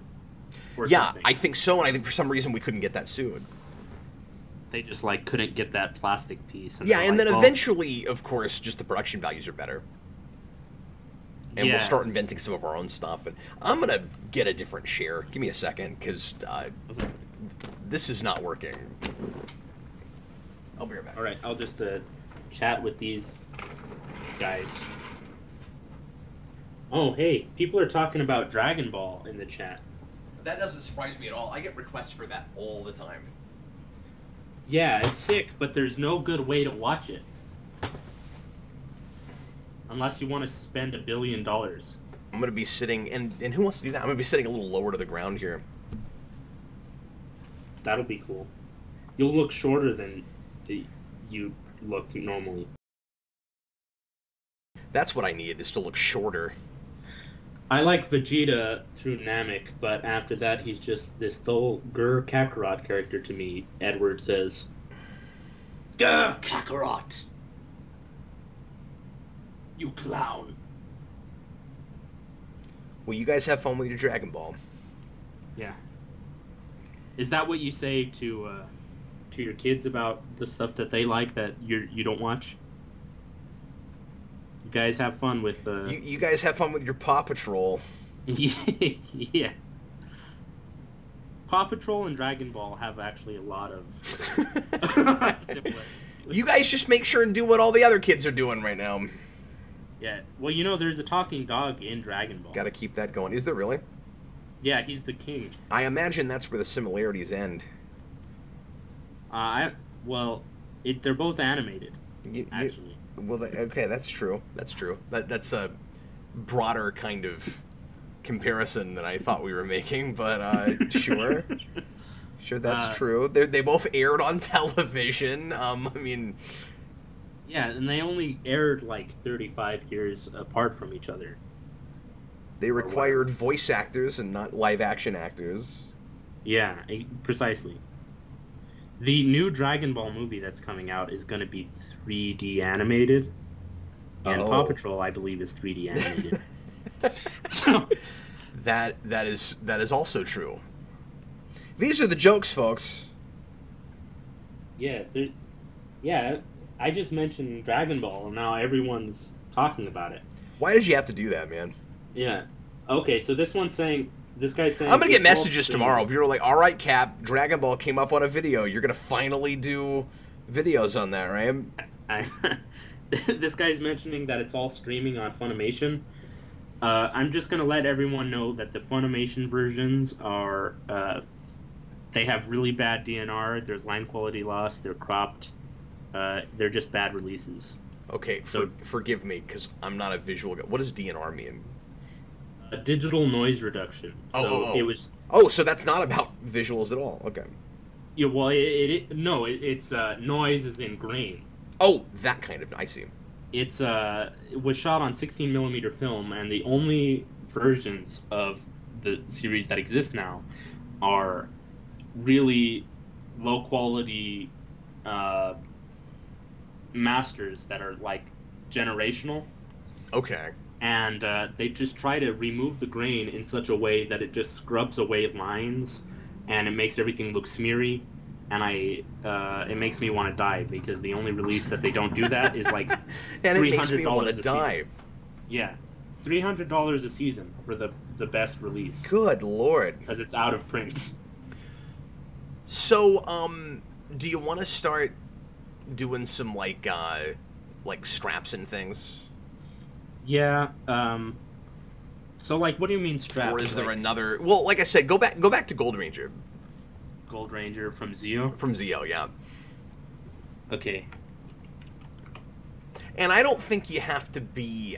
or something. I think so, and I think for some reason we couldn't get that suit. They just like couldn't get that plastic piece. And then eventually, of course, just the production values are better. And we'll start inventing some of our own stuff. And I'm going to get a different share. Give me a second, because this is not working. I'll be right back. All right, I'll just chat with these guys. Oh, hey, people are talking about Dragon Ball in the chat. That doesn't surprise me at all. I get requests for that all the time. Yeah, it's sick, but there's no good way to watch it. Unless you want to spend $1 billion. I'm going to be sitting, and who wants to do that? I'm going to be sitting a little lower to the ground here. That'll be cool. You'll look shorter than you look normally. That's what I need, is to look shorter. I like Vegeta through Namek, but after that he's just this dull Gur Kakarot character to me, Edward says. Gur Kakarot! You clown. Well, you guys have fun with your Dragon Ball. Yeah. Is that what you say to your kids about the stuff that they like that you don't watch? You guys have fun with You guys have fun with your Paw Patrol. Yeah. Paw Patrol and Dragon Ball have actually a lot of similar. You guys just make sure and do what all the other kids are doing right now. Yeah. Well, there's a talking dog in Dragon Ball. Gotta keep that going. Is there really? Yeah, he's the king. I imagine that's where the similarities end. They're both animated, actually. Okay, that's true. That's true. That's a broader kind of comparison than I thought we were making, but sure. Sure, that's true. They both aired on television. Yeah, and they only aired like 35 years apart from each other. They required voice actors and not live-action actors. Yeah, precisely. The new Dragon Ball movie that's coming out is going to be 3D animated, and Paw Patrol, I believe, is 3D animated. So that is also true. These are the jokes, folks. Yeah, I just mentioned Dragon Ball, and now everyone's talking about it. Why did you have to do that, man? Yeah. Okay, so this guy's saying... I'm gonna get messages tomorrow. People are like, all right, Cap, Dragon Ball came up on a video. You're gonna finally do videos on that, right? This guy's mentioning that it's all streaming on Funimation. I'm just gonna let everyone know that the Funimation versions are... they have really bad DNR. There's line quality loss. They're cropped. They're just bad releases. Okay, so forgive me, because I'm not a visual guy. What does DNR mean? A digital noise reduction. It was. Oh, so that's not about visuals at all. Okay. Yeah, well, it's noise is in grain. Oh, that kind of. I see. It was shot on 16mm film, and the only versions of the series that exist now are really low quality masters that are like generational. Okay. and they just try to remove the grain in such a way that it just scrubs away lines, and it makes everything look smeary. And it makes me want to die because the only release that they don't do that is like And it makes me $300 want a to season. die. Yeah, $300 a season for the best release Good lord. because it's out of print. So, do you want to start doing some like straps and things? Yeah. So like, what do you mean straps? Or is there Like another? Well, like I said, go back to Gold Ranger Gold Ranger from Zeo? from Zeo, yeah. Okay. And I don't think you have to be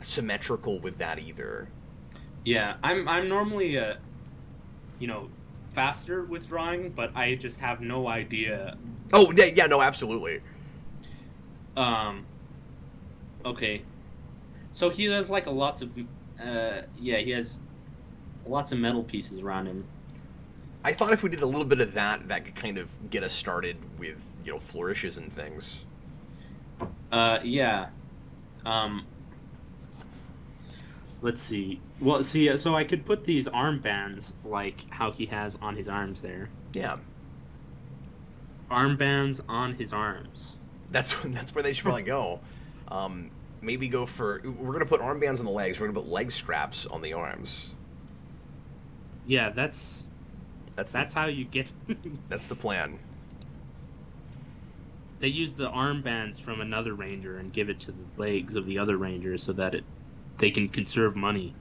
symmetrical with that either. Yeah, I'm normally faster with drawing, but I just have no idea. Oh yeah, no, absolutely. Okay. So he has like he has lots of metal pieces around him. I thought if we did a little bit of that, that could kind of get us started with, flourishes and things. Yeah. Let's see. Well, see, so I could put these armbands like how he has on his arms there. Yeah. Armbands on his arms. That's where they should probably go. Maybe go for... We're going to put armbands on the legs. We're going to put leg straps on the arms. Yeah, that's how you get... That's the plan. They use the armbands from another ranger and give it to the legs of the other ranger so that they can conserve money.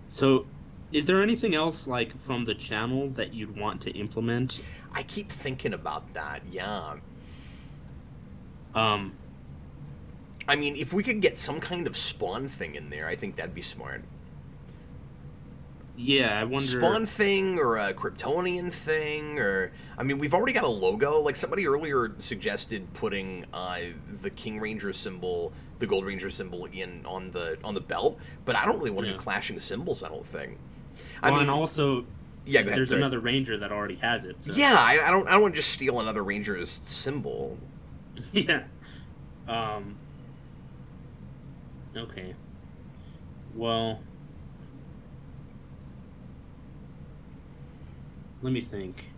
So, is there anything else like from the channel that you'd want to implement? I keep thinking about that, yeah. I mean, if we could get some kind of spawn thing in there, I think that'd be smart. Yeah, I wonder... Spawn thing, or a Kryptonian thing, or... I mean, we've already got a logo. Like, somebody earlier suggested putting the King Ranger symbol, the Gold Ranger symbol, on the belt, but I don't really want to be clashing symbols, I don't think. I mean, and also... Yeah, go ahead. There's sorry. another ranger that already has it. So. Yeah, I don't want to just steal another ranger's symbol. Yeah. Okay. Well, let me think.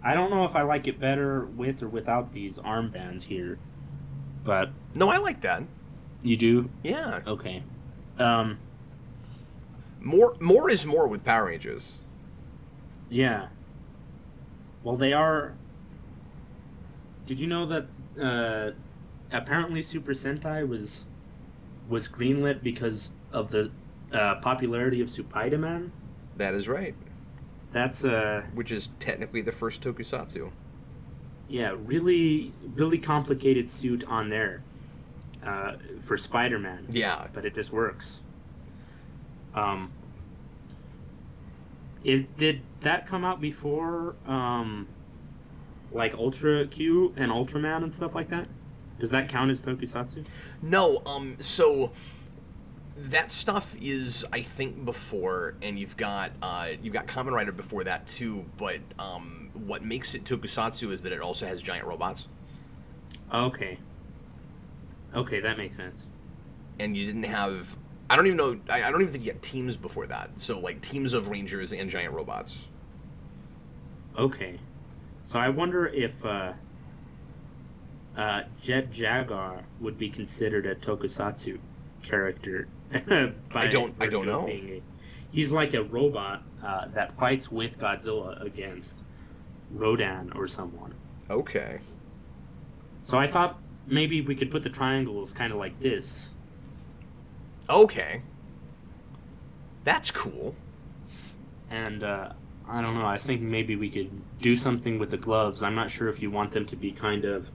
I don't know if I like it better with or without these armbands here, but... No, I like that. You do? Yeah. Okay. More is more with Power Rangers. Yeah. Well, they are... Did you know that apparently Super Sentai was greenlit because of the popularity of Spider-Man? That is right. That's which is technically the first tokusatsu. Yeah, really, really complicated suit on there for Spider-Man. Yeah, but it just works. Did that come out before like Ultra Q and Ultraman and stuff like that? Does that count as tokusatsu? No, so that stuff is, I think, before, and you've got Kamen Rider before that too. But what makes it tokusatsu is that it also has giant robots. Okay. Okay, that makes sense. And you didn't have. I don't even know. I don't even think you had teams before that. So like teams of Rangers and giant robots. Okay. So I wonder if Jet Jaguar would be considered a tokusatsu character. I don't know. He's like a robot that fights with Godzilla against Rodan or someone. Okay. So I thought maybe we could put the triangles kind of like this. Okay. That's cool. And I don't know. I was thinking maybe we could do something with the gloves. I'm not sure if you want them to be kind of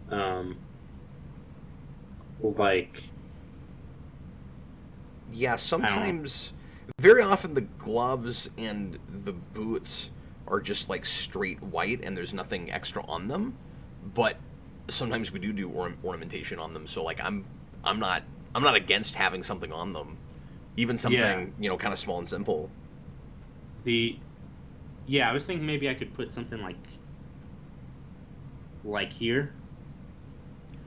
like. Yeah, sometimes, very often the gloves and the boots are just like straight white and there's nothing extra on them. But sometimes we do ornamentation on them. So like I'm not against having something on them, even something kind of small and simple. The Yeah, I was thinking maybe I could put something like here,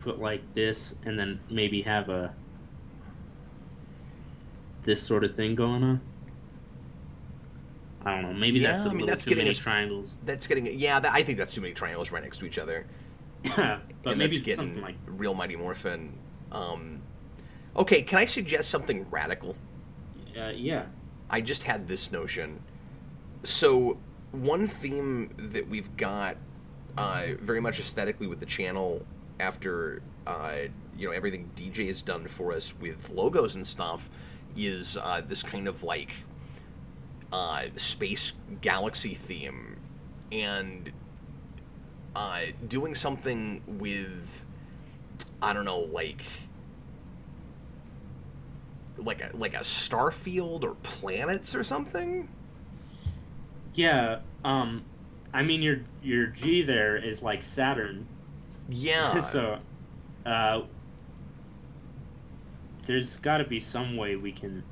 put like this, and then maybe have a this sort of thing going on. I don't know. Maybe that's Yeah, a I mean little that's too getting many us. triangles. That's getting. Yeah, that, I think that's too many triangles right next to each other, But and that's maybe something getting like real Mighty Morphin. Um, okay, can I suggest something radical? yeah. I just had this notion. So, one theme that we've got very much aesthetically with the channel after everything DJ has done for us with logos and stuff is this kind of like space galaxy theme, and doing something with, I don't know, like a star field or planets or something. Yeah. I mean your G there is like Saturn. Yeah, So uh there's got to be some way we can.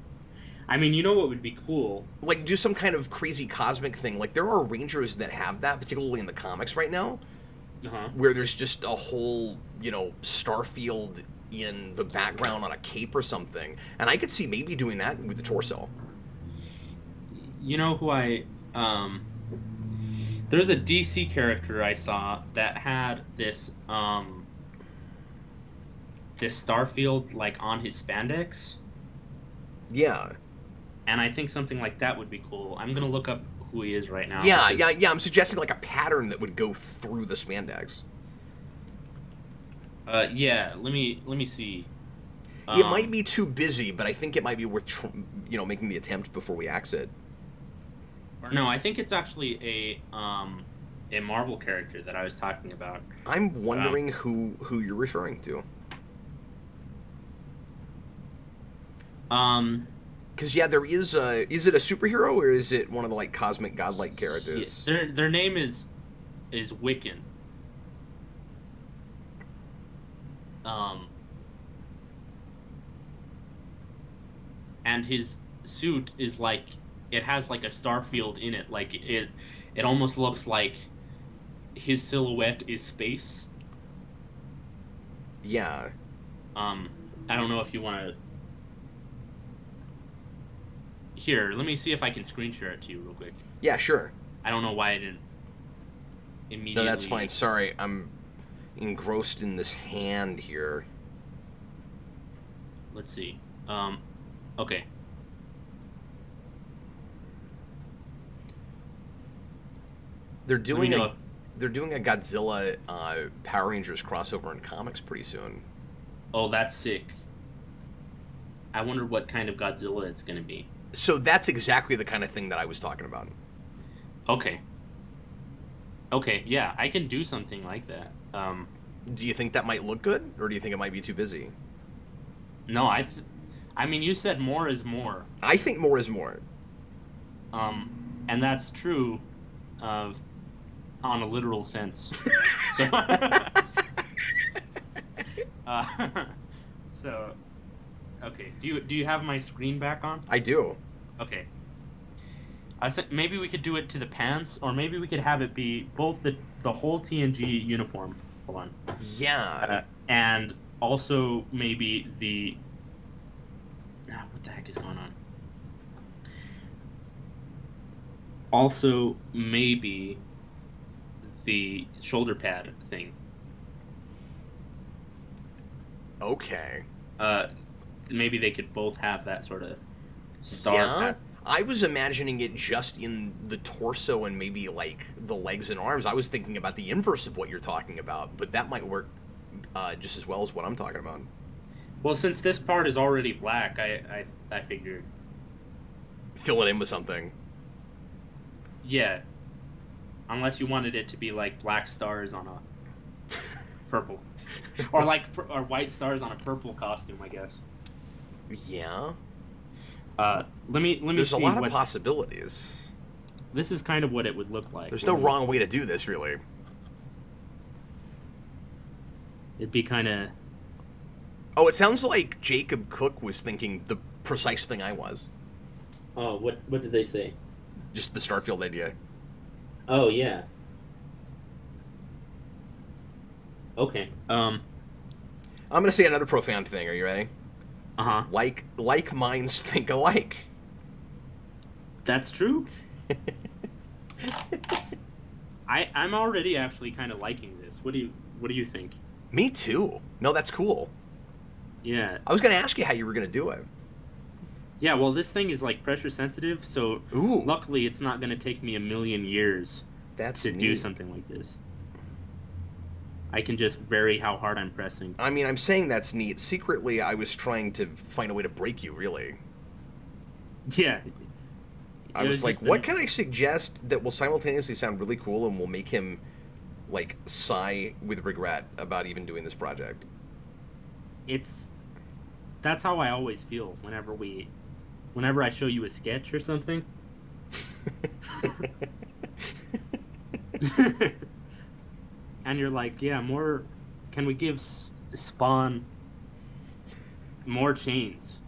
I mean, you know what would be cool? like do some kind of crazy cosmic thing. Like there are Rangers that have that, particularly in the comics right now, Uh-huh. where there's just a whole, star field in the background on a cape or something. And I could see maybe doing that with the torso. You know who I there's a DC character I saw that had this starfield like on his spandex, Yeah. and I think something like that would be cool. I'm gonna look up who he is right now. Yeah, because- yeah. I'm suggesting like a pattern that would go through the spandex. Yeah. Let me see. It might be too busy, but I think it might be worth making the attempt before we exit. Or no, I think it's actually a Marvel character that I was talking about. I'm wondering who you're referring to. Because yeah, there is a. Is it a superhero or is it one of the like cosmic godlike characters? Their name is Wiccan. And his suit is like, it has like a star field in it. Like it almost looks like his silhouette is space. Yeah. I don't know if you want to. Here, let me see if I can screen share it to you real quick. Yeah, sure. I don't know why I didn't immediately. No, that's fine. Sorry, I'm engrossed in this hand here. Let's see. Okay. They're doing know. they're doing a Godzilla Power Rangers crossover in comics pretty soon. Oh, that's sick. I wonder what kind of Godzilla it's going to be. So that's exactly the kind of thing that I was talking about. Okay. Okay, yeah, I can do something like that. Do you think that might look good, or do you think it might be too busy? No, I mean, you said more is more. I think more is more. And that's true, on a literal sense. So, so, okay. Do you have my screen back on? I do. Okay. I think maybe we could do it to the pants, or maybe we could have it be both the whole TNG uniform. Hold on. Yeah. And also maybe the. What the heck is going on? Also, maybe the shoulder pad thing. Okay. Maybe they could both have that sort of star Yeah. pad. I was imagining it just in the torso and maybe like the legs and arms. I was thinking about the inverse of what you're talking about, but that might work just as well as what I'm talking about. Well, since this part is already black, I figured. Fill it in with something. Yeah. Unless you wanted it to be like black stars on a purple, or or white stars on a purple costume, I guess. Yeah. Let me There's see a lot what of possibilities. this is kind of what it would look like. There's no wrong way to do this, really. It'd be kind of. Oh, it sounds like Jacob Cook was thinking the precise thing I was. Oh, what did they say? Just the Starfield idea. Oh yeah. Okay. I'm gonna say another profound thing. Are you ready? Uh-huh. Like minds think alike. That's true. I'm already actually kind of liking this. What do you think? Me too. No, that's cool. Yeah. I was gonna ask you how you were gonna do it. Yeah, well, this thing is like pressure sensitive, so Ooh, luckily it's not going to take me a million years that's to neat. do something like this. I can just vary how hard I'm pressing. I mean, I'm saying that's neat. Secretly, I was trying to find a way to break you, really. Yeah. I was like, what can I suggest that will simultaneously sound really cool and will make him, like, sigh with regret about even doing this project? That's how I always feel whenever I show you a sketch or something. And you're like, yeah, can we give Spawn more chains?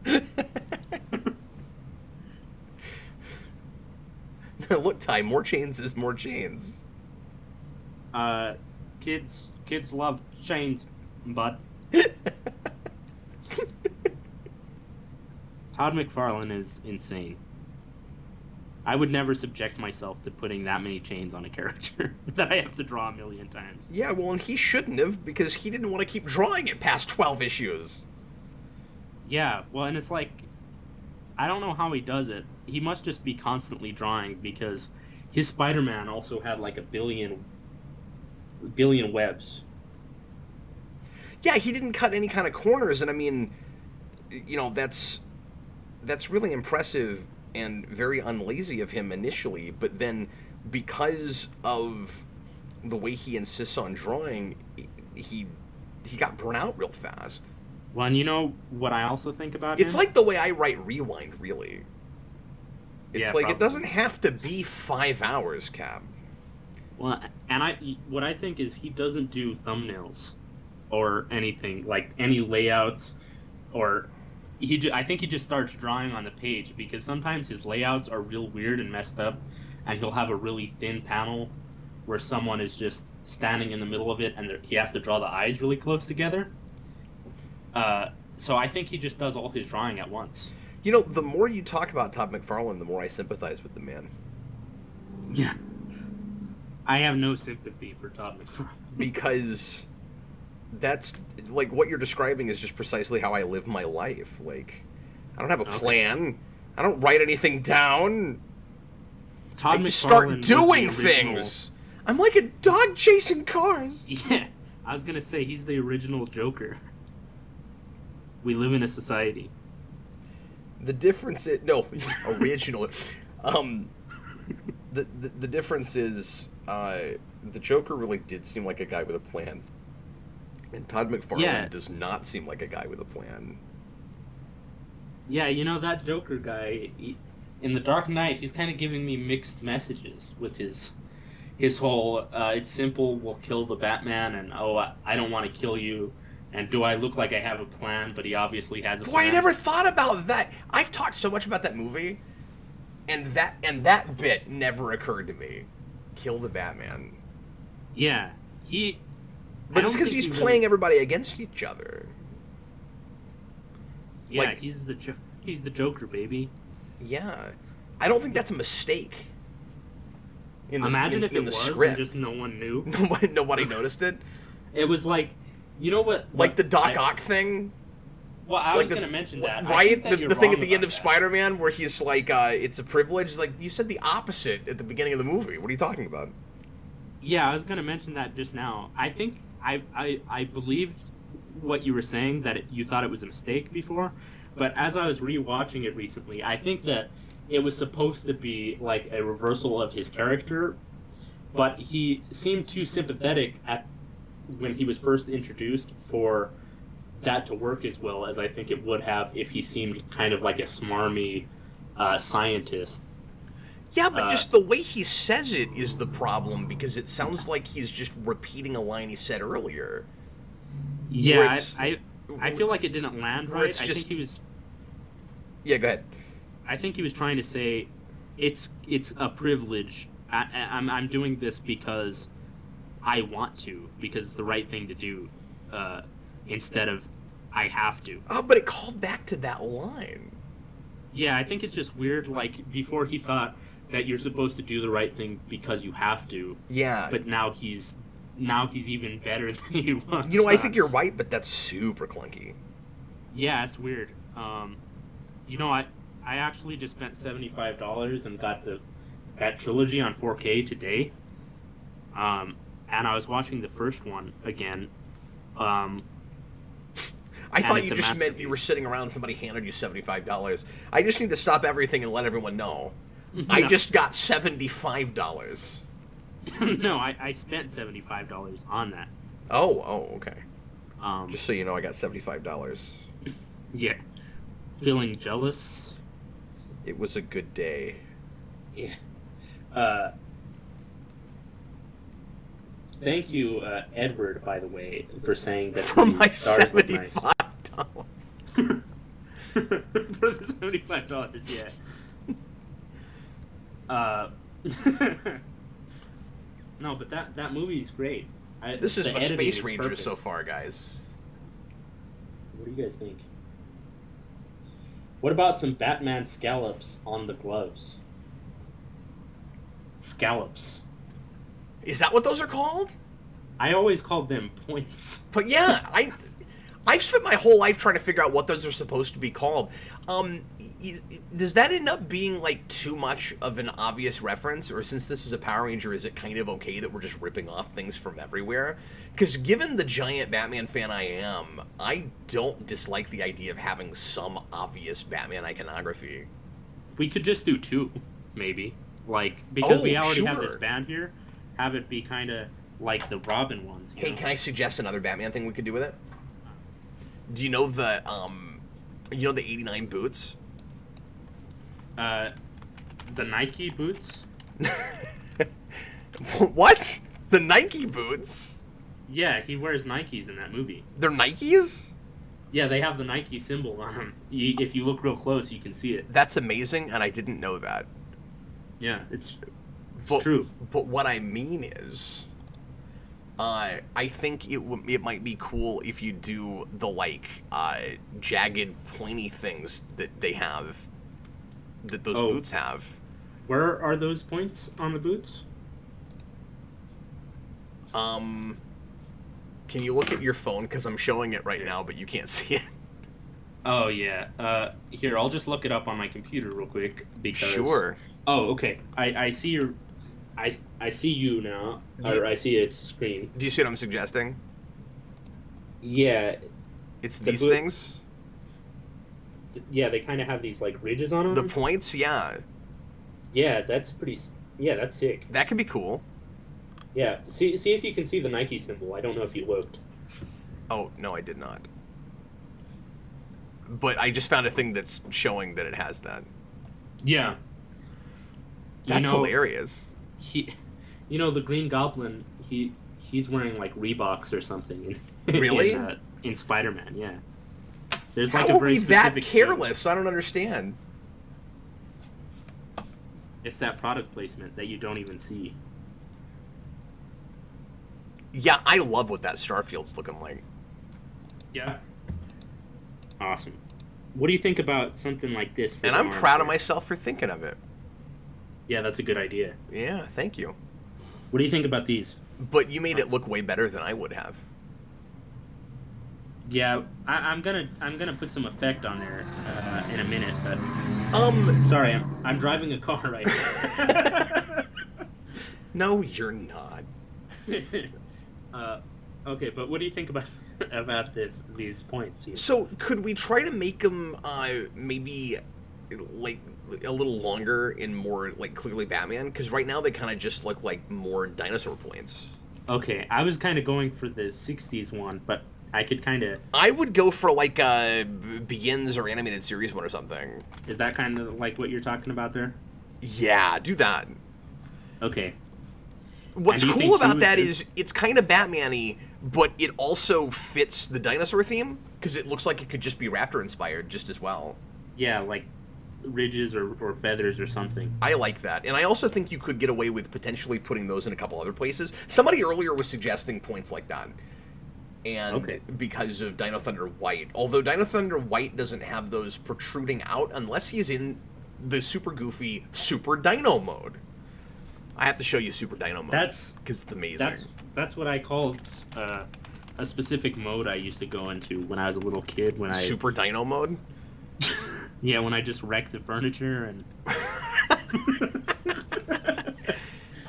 Look, Ty, more chains is more chains. Kids love chains, bud. Todd McFarlane is insane. I would never subject myself to putting that many chains on a character that I have to draw a million times. Yeah, well, and he shouldn't have, because he didn't want to keep drawing it past 12 issues. Yeah, well, and it's like, I don't know how he does it. He must just be constantly drawing, because his Spider-Man also had like a billion webs. Yeah, he didn't cut any kind of corners, and I mean, you know, that's really impressive and very unlazy of him initially, but then because of the way he insists on drawing, he got burnt out real fast. Well, and you know what I also think about It's him? like the way I write Rewind, really. It's Yeah, like probably. it doesn't have to be 5 hours, Cap. Well, and what I think is he doesn't do thumbnails or anything, like any layouts, or I think he just starts drawing on the page, because sometimes his layouts are real weird and messed up, and he'll have a really thin panel where someone is just standing in the middle of it, and he has to draw the eyes really close together. So I think he just does all his drawing at once. You know, the more you talk about Todd McFarlane, the more I sympathize with the man. Yeah. I have no sympathy for Todd McFarlane. Because that's, like, what you're describing is just precisely how I live my life. Like, I don't have a plan. I don't write anything down. Todd I McFarlane just start was doing the original... things. I'm like a dog chasing cars. Yeah, I was gonna say he's the original Joker. We live in a society. The difference is original. The difference is the Joker really did seem like a guy with a plan, and Todd McFarlane does not seem like a guy with a plan. Yeah, you know, that Joker guy in The Dark Knight, he's kind of giving me mixed messages with his whole it's simple, we'll kill the Batman, and I don't want to kill you. And do I look like I have a plan? But he obviously has a plan. Boy, I never thought about that. I've talked so much about that movie, and that bit never occurred to me. Kill the Batman. Yeah, But it's because he's playing everybody against each other. Yeah, like, he's the Joker, baby. Yeah, I don't think that's a mistake. Imagine if it was and just no one knew. Nobody noticed it. It was like, you know what? Like the Doc Ock thing. Well, I was going to mention that. Right? The thing at the end of Spider-Man where he's like, it's a privilege. It's like, you said the opposite at the beginning of the movie. What are you talking about? Yeah, I was going to mention that just now. I think I believed what you were saying, that you thought it was a mistake before. But as I was rewatching it recently, I think that it was supposed to be like a reversal of his character. But he seemed too sympathetic when he was first introduced for that to work as well as I think it would have if he seemed kind of like a smarmy scientist. Yeah, but just the way he says it is the problem, because it sounds like he's just repeating a line he said earlier. Yeah, I feel like it didn't land right. I think he was... Yeah, go ahead. I think he was trying to say it's a privilege. I'm doing this because I want to, because it's the right thing to do, instead of I have to. Oh, but it called back to that line. Yeah, I think it's just weird. Like, before he thought that you're supposed to do the right thing because you have to. Yeah. But now he's even better than he was. You know, I think you're right, but that's super clunky. Yeah, it's weird. You know, I actually just spent $75 and got that trilogy on 4K today. And I was watching the first one again. I thought you just meant you were sitting around and somebody handed you $75. I just need to stop everything and let everyone know. I just got $75. No, I spent $75 on that. Oh, okay. Just so you know, I got $75. Yeah. Feeling jealous? It was a good day. Yeah. Thank you, Edward, by the way, for saying that for my stars look $75. nice. For the $75, yeah. No, but that movie's great. This is the my editing Space is Ranger perfect. so far, guys. What do you guys think? What about some Batman scallops on the gloves? Scallops. Is that what those are called? I always called them points. But yeah, I've spent my whole life trying to figure out what those are supposed to be called. Does that end up being like too much of an obvious reference, or since this is a Power Ranger, is it kind of okay that we're just ripping off things from everywhere? Because given the giant Batman fan I am, I don't dislike the idea of having some obvious Batman iconography. We could just do two, maybe. Like, because we already have sure. this band here, have it be kind of like the Robin ones. Hey, can I suggest another Batman thing we could do with it? Do you know the 89 boots? The Nike boots? What? The Nike boots? Yeah, he wears Nikes in that movie. They're Nikes? Yeah, they have the Nike symbol on them. If you look real close, you can see it. That's amazing, and I didn't know that. Yeah, it's But, true. But what I mean is, I think it might be cool if you do the jagged, pointy things that they have, that those boots have. Where are those points on the boots? Can you look at your phone? Because I'm showing it right now, but you can't see it. Oh yeah. Here, I'll just look it up on my computer real quick because. Sure. Oh, okay. I see your. I see you now, or I see its screen. Do you see what I'm suggesting? Yeah. It's these things? Yeah, they kind of have these, like, ridges on them. The points? Yeah. Yeah, that's pretty... Yeah, that's sick. That could be cool. Yeah, see if you can see the Nike symbol. I don't know if you looked. Oh, no, I did not. But I just found a thing that's showing that it has that. Yeah. That's hilarious. The Green Goblin, he's wearing like Reeboks or something. Really? In Spider-Man, yeah. There's How like a are very we that specific careless? I don't understand. It's that product placement that you don't even see. Yeah, I love what that Starfield's looking like. Yeah. Awesome. What do you think about something like this? And I'm proud of myself for thinking of it. Yeah, that's a good idea. Yeah, thank you. What do you think about these? But you made it look way better than I would have. Yeah, I'm gonna put some effect on there in a minute, but sorry, I'm driving a car right now. No, you're not. Okay, but what do you think about these points here? So could we try to make them maybe like a little longer and more like clearly Batman? Because right now they kind of just look like more dinosaur points. Okay, I was kind of going for the '60s one, but I could kind of... I would go for like a Begins or animated series one or something. Is that kind of like what you're talking about there? Yeah, do that. Okay. What's cool about that is it's kind of Batman-y, but it also fits the dinosaur theme because it looks like it could just be Raptor inspired just as well. Yeah, like ridges or feathers or something. I like that. And I also think you could get away with potentially putting those in a couple other places. Somebody earlier was suggesting points like that. And Okay. because of Dino Thunder White. Although Dino Thunder White doesn't have those protruding out unless he's in the super goofy Super Dino mode. I have to show you Super Dino mode. Because it's amazing. That's what I called a specific mode I used to go into when I was a little kid. Super Dino mode? Yeah, when I just wrecked the furniture and...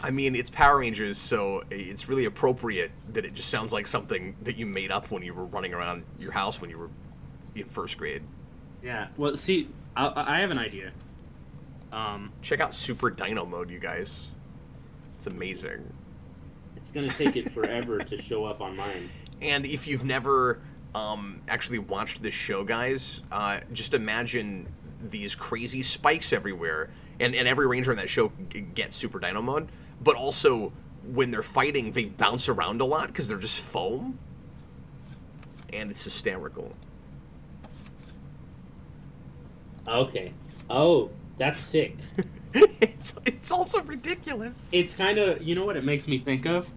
I mean, it's Power Rangers, so it's really appropriate that it just sounds like something that you made up when you were running around your house when you were in first grade. Yeah, well, see, I have an idea. Check out Super Dino mode, you guys. It's amazing. It's going to take it forever to show up on mine. And if you've never actually watched this show, guys, just imagine these crazy spikes everywhere. And every ranger in that show gets Super Dino mode. But also, when they're fighting, they bounce around a lot because they're just foam. And it's hysterical. Okay. Oh, that's sick. It's also ridiculous. It's kind of, you know what it makes me think of?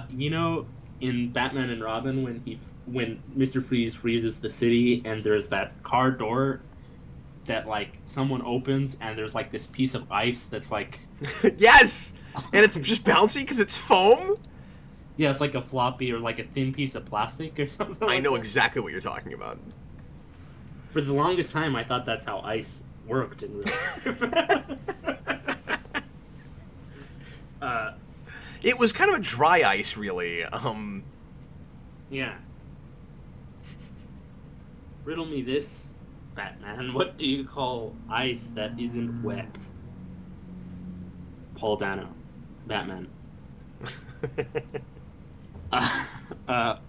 You know, in Batman and Robin, when Mr. Freeze freezes the city and there's that car door that, like, someone opens and there's, like, this piece of ice that's, like... Yes! And it's just bouncy because it's foam? Yeah, it's like a floppy or, like, a thin piece of plastic or something. I know exactly what you're talking about. For the longest time, I thought that's how ice worked in real life. It was kind of a dry ice, really. Yeah. Riddle me this, Batman. What do you call ice that isn't wet? Paul Dano, Batman.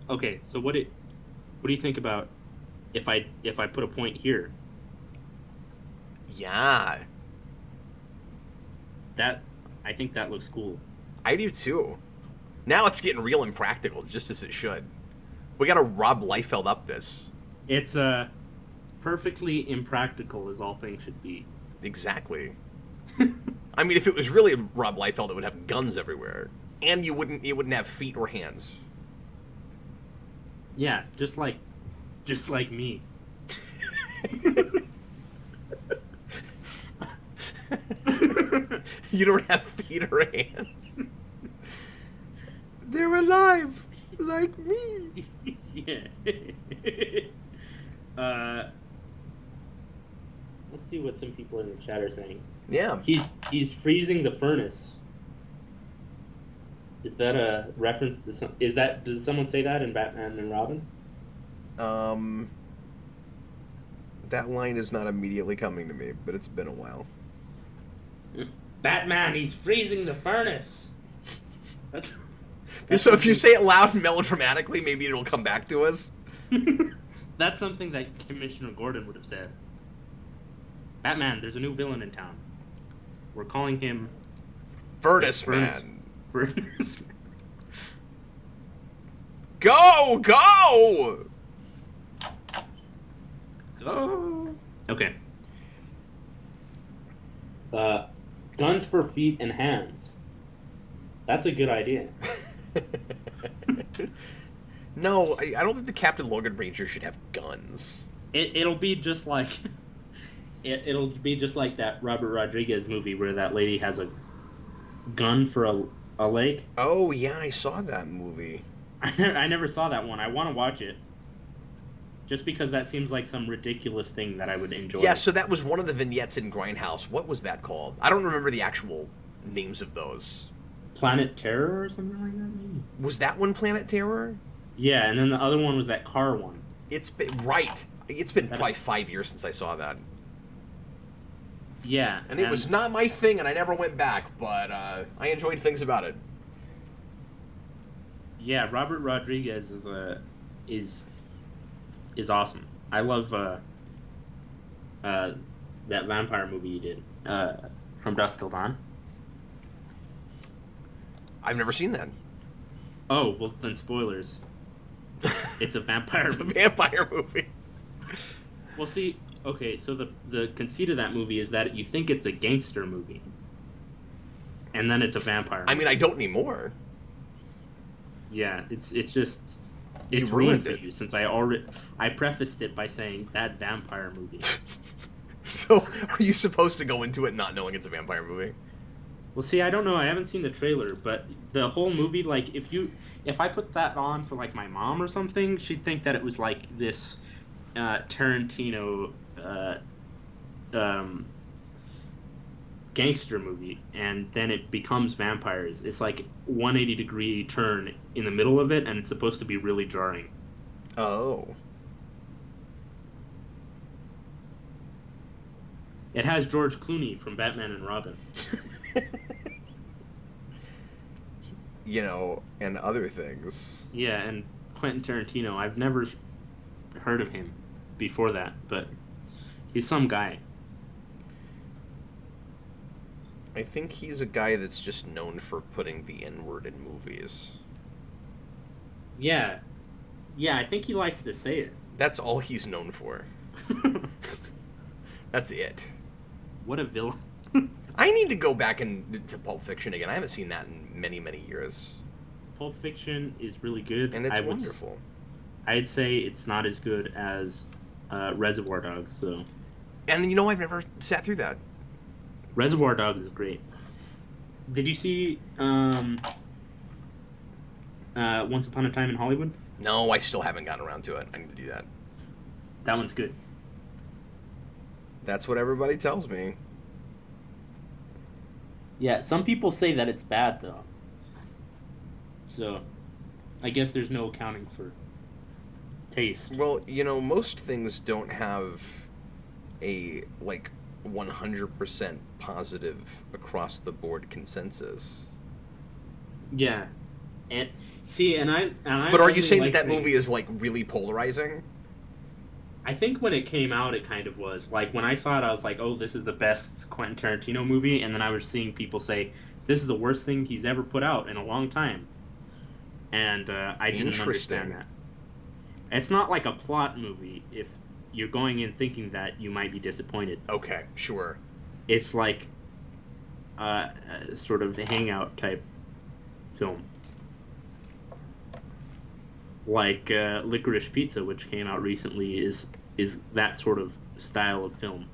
Okay, so what do you think about if I put a point here? Yeah. I think that looks cool. I do too. Now it's getting real impractical, just as it should. We gotta Rob Liefeld up this. It's perfectly impractical, as all things should be. Exactly. I mean, if it was really Rob Liefeld, it would have guns everywhere, and it wouldn't have feet or hands. Yeah, just like me. You don't have feet or hands. They're alive, like me. Yeah. Let's see what some people in the chat are saying. Yeah. He's freezing the furnace. Is that a reference to some? Does someone say that in Batman and Robin? That line is not immediately coming to me, but it's been a while. Batman, he's freezing the furnace. That's So if you say it loud and melodramatically, maybe it'll come back to us. That's something that Commissioner Gordon would have said. Batman, there's a new villain in town. We're calling him Furnace Man. Furnace. Go! Go! Go! Okay. Guns for feet and hands. That's a good idea. No, I don't think the Captain Logan Ranger should have guns. It'll be just like it'll be just like that Robert Rodriguez movie where that lady has a gun for a leg. Oh yeah, I saw that movie. I never saw that one. I want to watch it. Just because that seems like some ridiculous thing that I would enjoy. Yeah, so that was one of the vignettes in Grindhouse. What was that called? I don't remember the actual names of those. Planet Terror or something like that, maybe? Was that one Planet Terror? Yeah, and then the other one was that car one. It's been probably 5 years since I saw that. Yeah. And it was not my thing, and I never went back, but I enjoyed things about it. Yeah, Robert Rodriguez is awesome. I love that vampire movie he did, From Dusk Till Dawn. I've never seen that. Oh, well then spoilers. It's a vampire It's a vampire movie. Well, see, Okay, so the conceit of that movie is that you think it's a gangster movie, and then it's a vampire movie. I mean, I don't need more. Yeah, it's just You it's ruined ruined for it. you since I prefaced it by saying that vampire movie. So, are you supposed to go into it not knowing it's a vampire movie? Well, see, I don't know. I haven't seen the trailer, but the whole movie, like, if I put that on for like my mom or something, she'd think that it was like this Tarantino um, gangster movie, and then it becomes vampires. It's like 180-degree turn in the middle of it, and it's supposed to be really jarring. Oh. It has George Clooney from Batman and Robin. You know, and other things. Yeah, and Quentin Tarantino. I've never heard of him before that, but he's some guy. I think he's a guy that's just known for putting the N-word in movies. Yeah. Yeah, I think he likes to say it. That's all he's known for. That's it. What a villain. I need to go back to Pulp Fiction again. I haven't seen that in many, many years. Pulp Fiction is really good. And it's wonderful. I'd say it's not as good as Reservoir Dogs, though. And you know, I've never sat through that. Reservoir Dogs is great. Did you see Once Upon a Time in Hollywood? No, I still haven't gotten around to it. I need to do that. That one's good. That's what everybody tells me. Yeah, some people say that it's bad, though. So, I guess there's no accounting for taste. Well, you know, most things don't have a, like, 100% positive across the board consensus. Yeah. And see, and I But are you only saying like that things- movie is, like, really polarizing? I think when it came out, it kind of was. Like, when I saw it, I was like, oh, this is the best Quentin Tarantino movie. And then I was seeing people say, this is the worst thing he's ever put out in a long time. And I didn't understand that. It's not like a plot movie. If you're going in thinking that, you might be disappointed. Okay, sure. It's like a sort of hangout type film. Like Licorice Pizza, which came out recently, is that sort of style of film.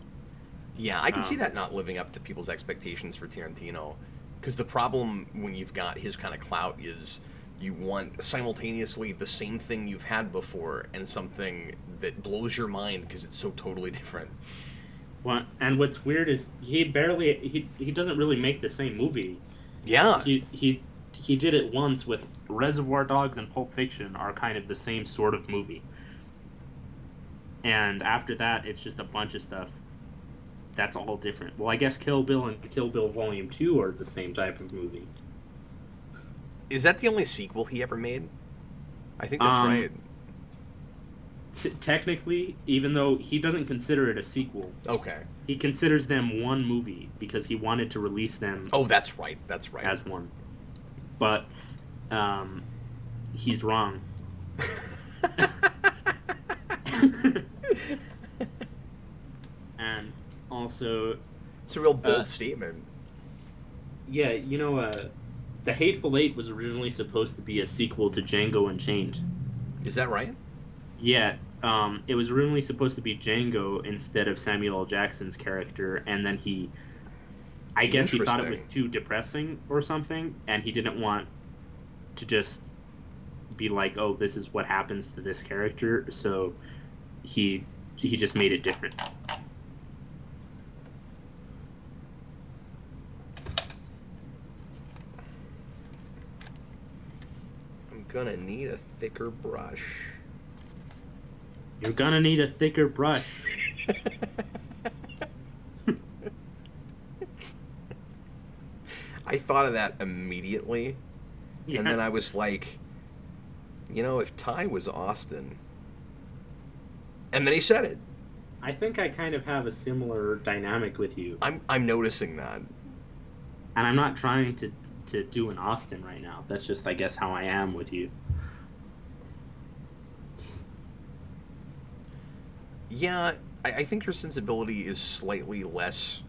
Yeah, I can see that not living up to people's expectations for Tarantino. Because the problem when you've got his kind of clout is you want simultaneously the same thing you've had before and something that blows your mind because it's so totally different. Well, and what's weird is he doesn't really make the same movie. Yeah. He did it once with Reservoir Dogs and Pulp Fiction are kind of the same sort of movie. And after that, it's just a bunch of stuff that's all different. Well, I guess Kill Bill and Kill Bill Volume 2 are the same type of movie. Is that the only sequel he ever made? I think that's right. Technically, even though he doesn't consider it a sequel. Okay. He considers them one movie because he wanted to release them. Oh, that's right. That's right. As one. But he's wrong. And also, it's a real bold statement. Yeah, you know, The Hateful Eight was originally supposed to be a sequel to Django Unchained. Is that right? Yeah, it was originally supposed to be Django instead of Samuel L. Jackson's character, and then I guess he thought it was too depressing or something, and he didn't want to just be like, oh, this is what happens to this character, so he just made it different. I'm gonna need a thicker brush. You're gonna need a thicker brush. I thought of that immediately, and then I was like, you know, if Ty was Austin, and then he said it. I think I kind of have a similar dynamic with you. I'm noticing that. And I'm not trying to do an Austin right now. That's just, I guess, how I am with you. Yeah, I think your sensibility is slightly less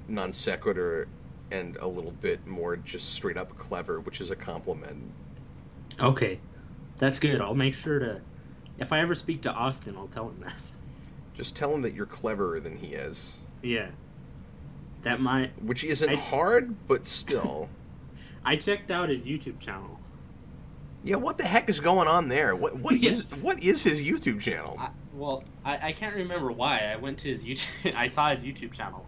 non sequitur and a little bit more just straight up clever, which is a compliment. Okay, that's good. I'll make sure to. If I ever speak to Austin, I'll tell him that. Just tell him that you're cleverer than he is. Yeah, that might. Which isn't hard, but still. I checked out his YouTube channel. Yeah, what the heck is going on there? What is his YouTube channel? I can't remember why. I went to his YouTube. I saw his YouTube channel.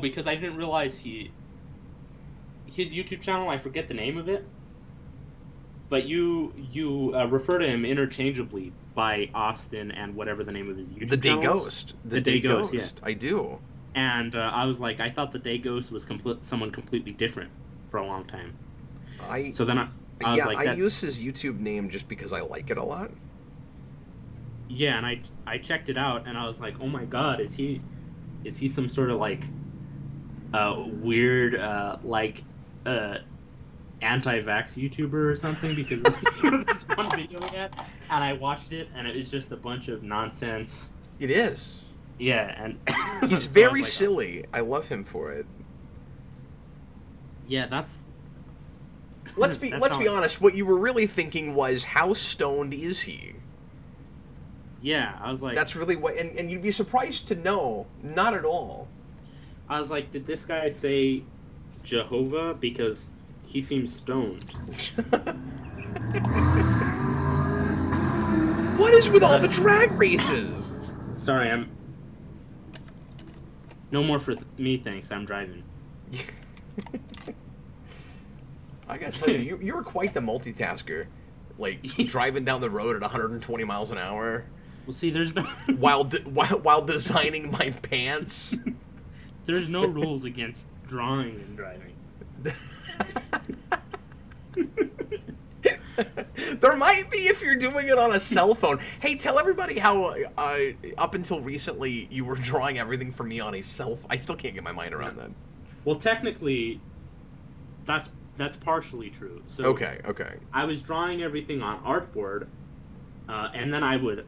Because I didn't realize his YouTube channel. I forget the name of it. But you refer to him interchangeably by Austin and whatever the name of his YouTube channel is. The Day Ghost. Yeah. I do. And I was like, I thought the Day Ghost was someone completely different for a long time. I was like, I use his YouTube name just because I like it a lot. Yeah, and I checked it out, and I was like, oh my god, is he some sort of like weird anti-vax YouTuber or something? Because this one video he had, and I watched it, and it was just a bunch of nonsense. It is. Yeah, and he's very silly. I love him for it. Yeah, that's. Let's be honest. What you were really thinking was, how stoned is he? Yeah, I was like. That's really what, and you'd be surprised to know, not at all. I was like, did this guy say Jehovah? Because he seems stoned. What is with all the drag races? Sorry, no more for me, thanks. I'm driving. I gotta tell you, you're quite the multitasker. Like, driving down the road at 120 miles an hour. Well, see, there's no... while designing my pants. There's no rules against drawing and driving. There might be if you're doing it on a cell phone. Hey, tell everybody how up until recently you were drawing everything for me on a cell phone. I still can't get my mind around that. Well, technically, that's partially true. So okay. I was drawing everything on artboard, and then I would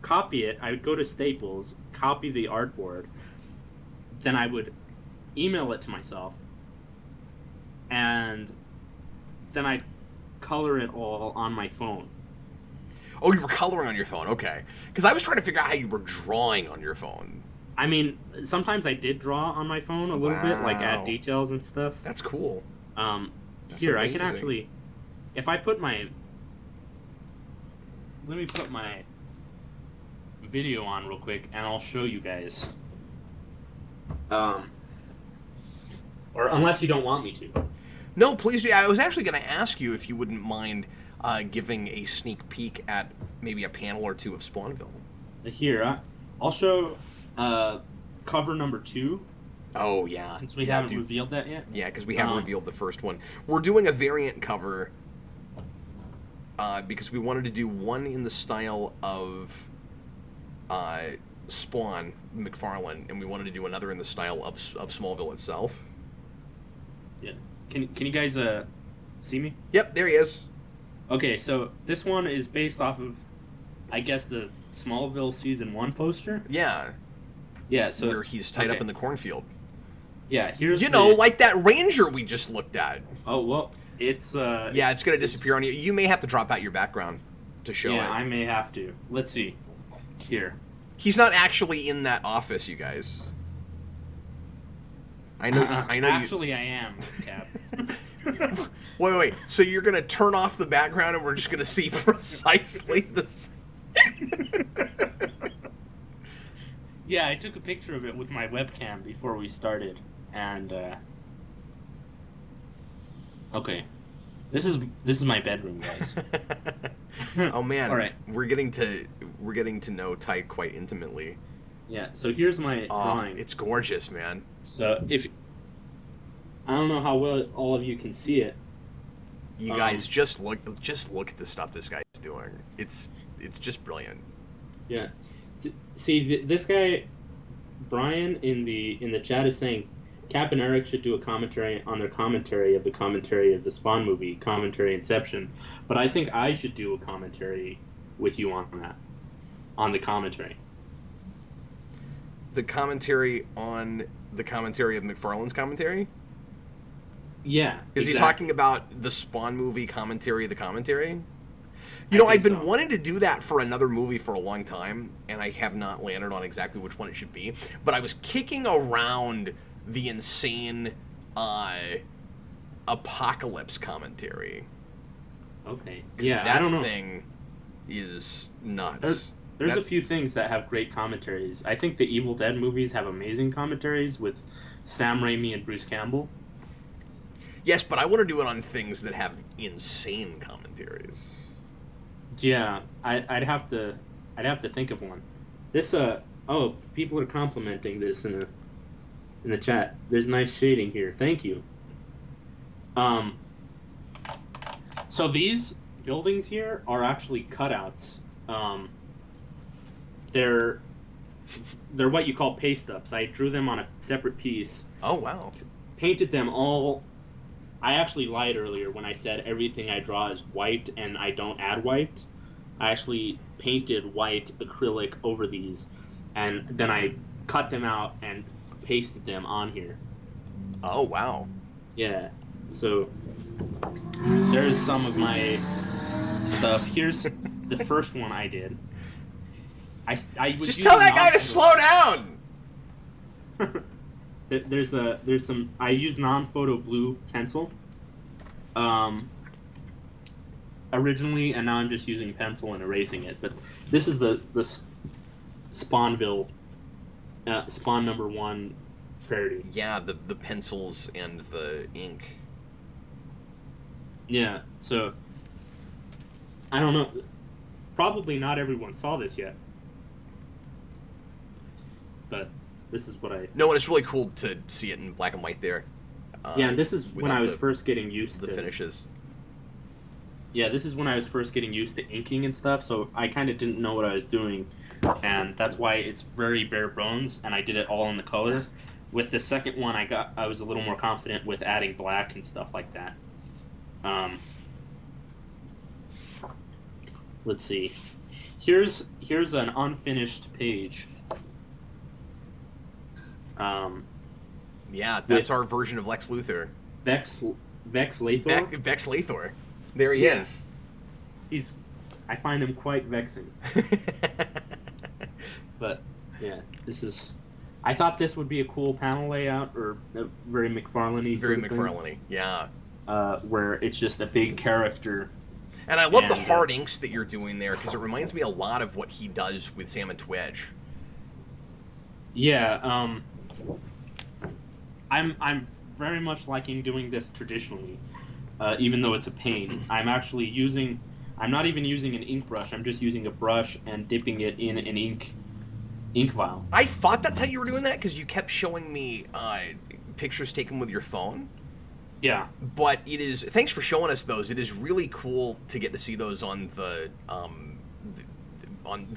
copy it. I would go to Staples, copy the artboard, then I would email it to myself, and then I'd color it all on my phone. Oh, you were coloring on your phone, okay. Because I was trying to figure out how you were drawing on your phone. I mean, sometimes I did draw on my phone a little bit, like add details and stuff. That's cool. Here, amazing. I can actually, if I put my, let me put my video on real quick, and I'll show you guys. Or unless you don't want me to. No, please do. I was actually going to ask you if you wouldn't mind giving a sneak peek at maybe a panel or two of Spawnville. Here, I'll show cover number 2. Oh, yeah. Since we haven't revealed that yet. Yeah, because we haven't revealed the first one. We're doing a variant cover because we wanted to do one in the style of Spawn, McFarlane, and we wanted to do another in the style of Smallville itself. Yeah. Can you guys see me? Yep, there he is. Okay, so this one is based off of, I guess, the Smallville Season 1 poster? Yeah. Yeah, so... where he's tied up in the cornfield. Yeah, here's like that ranger we just looked at. Oh, well, it's... yeah, it's going to disappear on you. You may have to drop out your background to show it. Yeah, I may have to. Let's see. Here. He's not actually in that office, you guys. I know. Actually, I am, Cap. Wait. So you're gonna turn off the background, and we're just gonna see precisely this. Yeah, I took a picture of it with my webcam before we started, and okay, this is my bedroom, guys. Oh man! All right, we're getting to know Ty quite intimately. Yeah, so here's my drawing. It's gorgeous, man. So if I don't know how well all of you can see it. You guys just look at the stuff this guy's doing. It's just brilliant. Yeah. See, this guy Brian in the chat is saying Cap and Eric should do a commentary on their commentary of the Spawn movie, Commentary Inception. But I think I should do a commentary with you on that. on the commentary. The commentary on the commentary of McFarlane's commentary? Yeah. Is he exactly. talking about the Spawn movie commentary, the commentary? You know, I've been wanting to do that for another movie for a long time, and I have not landed on exactly which one it should be. But I was kicking around the insane apocalypse commentary. Okay. 'Cause Yeah, that I don't know. thing is nuts. There's a few things that have great commentaries. I think the Evil Dead movies have amazing commentaries with Sam Raimi and Bruce Campbell. Yes, but I want to do it on things that have insane commentaries. Yeah, I'd have to think of one. This oh, people are complimenting this in the chat. There's nice shading here. Thank you. So these buildings here are actually cutouts. They're what you call paste ups. I drew them on a separate piece. Oh wow. Painted them all. I actually lied earlier when I said everything I draw is white and I don't add white. I actually painted white acrylic over these, and then I cut them out and pasted them on here. Oh wow. Yeah. So there's some of my stuff. Here's the first one I did. I was Just tell that guy to non-photo. slow down. There's some. I use non-photo blue pencil. Originally, and now I'm just using pencil and erasing it. But this is the Spawnville, Spawn #1 parody. Yeah, the pencils and the ink. Yeah. So I don't know. Probably not everyone saw this yet. But this is what I... No, and it's really cool to see it in black and white there. Yeah, and this is when I was the first getting used to... the finishes. Yeah, this is when I was first getting used to inking and stuff, so I kind of didn't know what I was doing, and that's why it's very bare bones, and I did it all in the color. With the second one, I was a little more confident with adding black and stuff like that. Let's see. Here's an unfinished page. Yeah, that's our version of Lex Luthor. Vex Luthor. Vex Luthor. There he is. I find him quite vexing. But yeah, I thought this would be a cool panel layout, or very McFarlane-y. Very McFarlane-y, yeah. Where it's just a big character. And I love the hard inks that you're doing there, because it reminds me a lot of what he does with Sam and Twedge. Yeah, I'm very much liking doing this traditionally, even though it's a pain. I'm not even using an ink brush. I'm just using a brush and dipping it in an ink vial. I thought that's how you were doing that, because you kept showing me pictures taken with your phone. Yeah. But it is... Thanks for showing us those. It is really cool to get to see those on the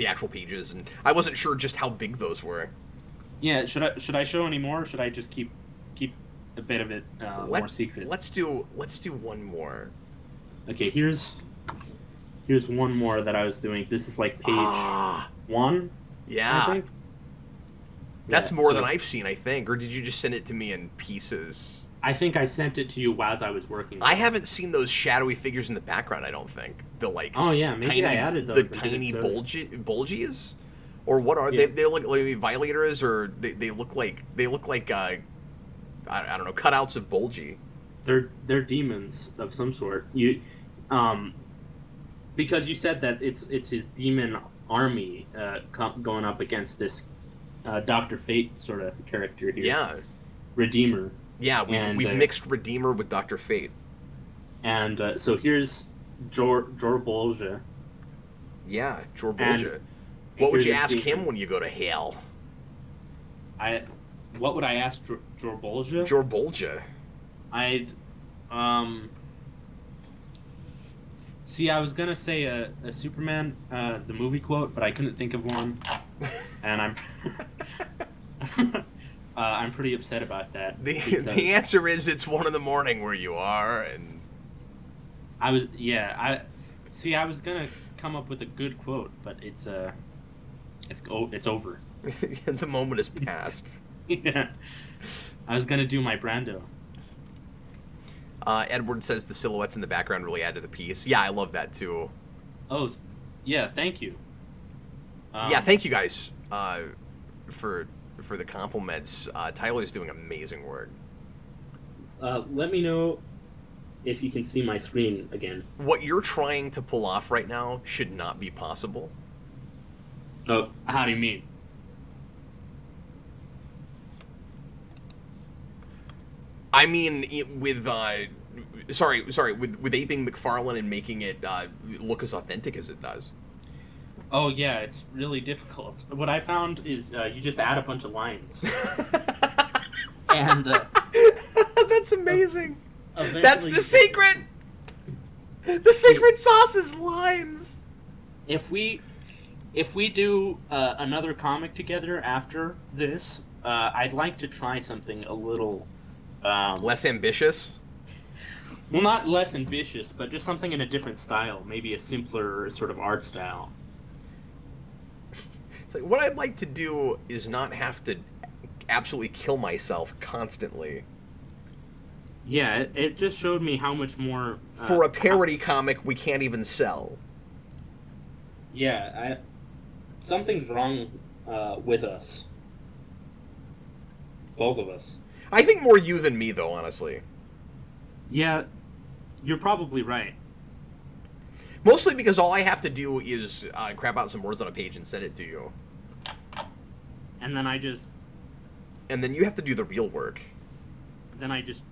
actual pages, and I wasn't sure just how big those were. Yeah. Should I show any more, or should I just keep a bit of it more secret? Let's do one more. Okay. Here's one more that I was doing. This is like page 1. Yeah. I think. That's more than I've seen, I think. Or did you just send it to me in pieces? I think I sent it to you as I was working. I haven't seen those shadowy figures in the background, I don't think. The like oh yeah, maybe tiny, I added those. The tiny bulgies? Or what are they? They look like violators, or they look like I don't know, cutouts of Bulgy. They're demons of some sort. Because you said that it's his demon army going up against this Dr. Fate sort of character here. Yeah. Redeemer. Yeah, we've mixed Redeemer with Dr. Fate. And so here's Jor Bolja. Yeah, Jor Bolja. What would you ask him when you go to hell? What would I ask Jor Bolja? Jor Bolja. I'd see. I was gonna say a Superman the movie quote, but I couldn't think of one, and I'm pretty upset about that. The answer is it's 1 a.m. where you are, and I was gonna come up with a good quote, but it's It's over. The moment has passed. Yeah. I was gonna do my Brando. Edward says the silhouettes in the background really add to the piece. Yeah, I love that too. Oh, yeah. Thank you. Yeah, thank you guys for the compliments. Tyler's doing amazing work. Let me know if you can see my screen again. What you're trying to pull off right now should not be possible. Oh, how do you mean? I mean, with aping McFarlane and making it look as authentic as it does. Oh yeah, it's really difficult. What I found is you just add a bunch of lines, and that's amazing. Eventually That's the secret. The secret sauce is lines. If we do another comic together after this, I'd like to try something a little less ambitious. Well, not less ambitious, but just something in a different style, maybe a simpler sort of art style. It's like, what I'd like to do is not have to absolutely kill myself constantly. Yeah, it just showed me how much more... For a parody comic we can't even sell. Yeah, something's wrong with us. Both of us. I think more you than me, though, honestly. Yeah, you're probably right. Mostly because all I have to do is crap out some words on a page and send it to you. And then I just... And then you have to do the real work. Then I just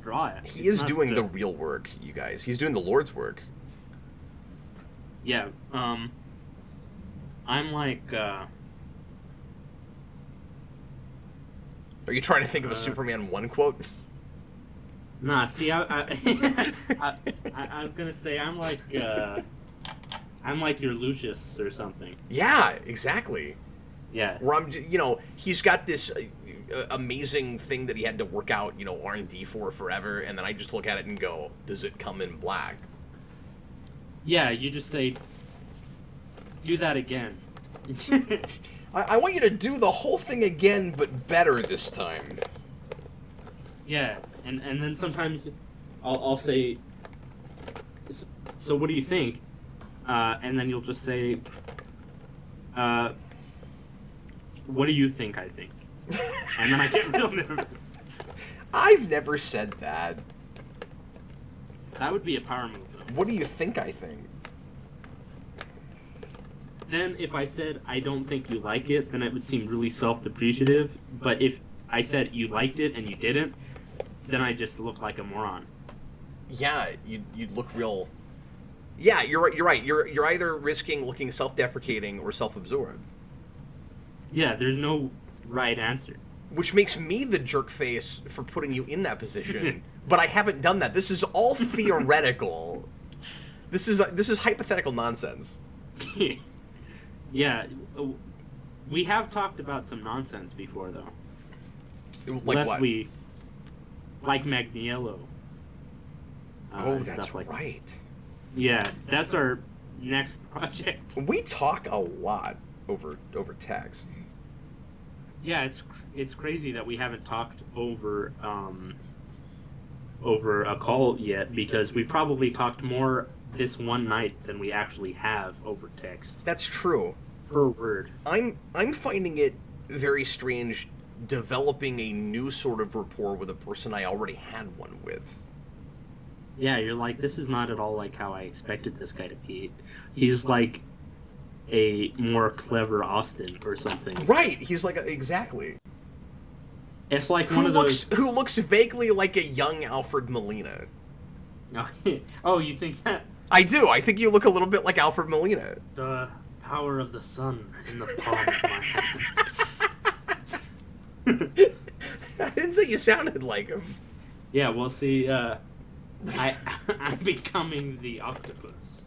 draw it. He is doing the real work, you guys. He's doing the Lord's work. Yeah, I'm like, Are you trying to think of a Superman 1 quote? Nah, see, I was gonna say I'm like your Lucius or something. Yeah, exactly. Yeah. Where he's got this amazing thing that he had to work out, R&D for forever, and then I just look at it and go, does it come in black? Yeah, you just say, do that again. I want you to do the whole thing again, but better this time. Yeah, and then sometimes I'll say, so what do you think? And then you'll just say, what do you think I think? And then I get real nervous. I've never said that. That would be a power move, though. What do you think I think? Then if I said, I don't think you like it, then it would seem really self-depreciative. But if I said you liked it and you didn't, then I just look like a moron. Yeah, you'd look real... Yeah, you're right. You're either risking looking self-deprecating or self-absorbed. Yeah, there's no right answer. Which makes me the jerk face for putting you in that position. But I haven't done that. This is all theoretical. This is hypothetical nonsense. Yeah, we have talked about some nonsense before, though. Like what? Like Magniello. Oh, that's like right. That. Yeah, that's our next project. We talk a lot over text. Yeah, it's crazy that we haven't talked over a call yet, because we probably talked more this one night than we actually have over text. That's true. Per word. I'm finding it very strange developing a new sort of rapport with a person I already had one with. Yeah, you're like, this is not at all like how I expected this guy to be. He's like a more clever Austin or something. Right, he's like exactly. It's like one of those who looks vaguely like a young Alfred Molina. Oh, you think that? I do. I think you look a little bit like Alfred Molina. The power of the sun in the palm of my hand. I didn't say you sounded like him. Yeah, well, see, I'm becoming the octopus.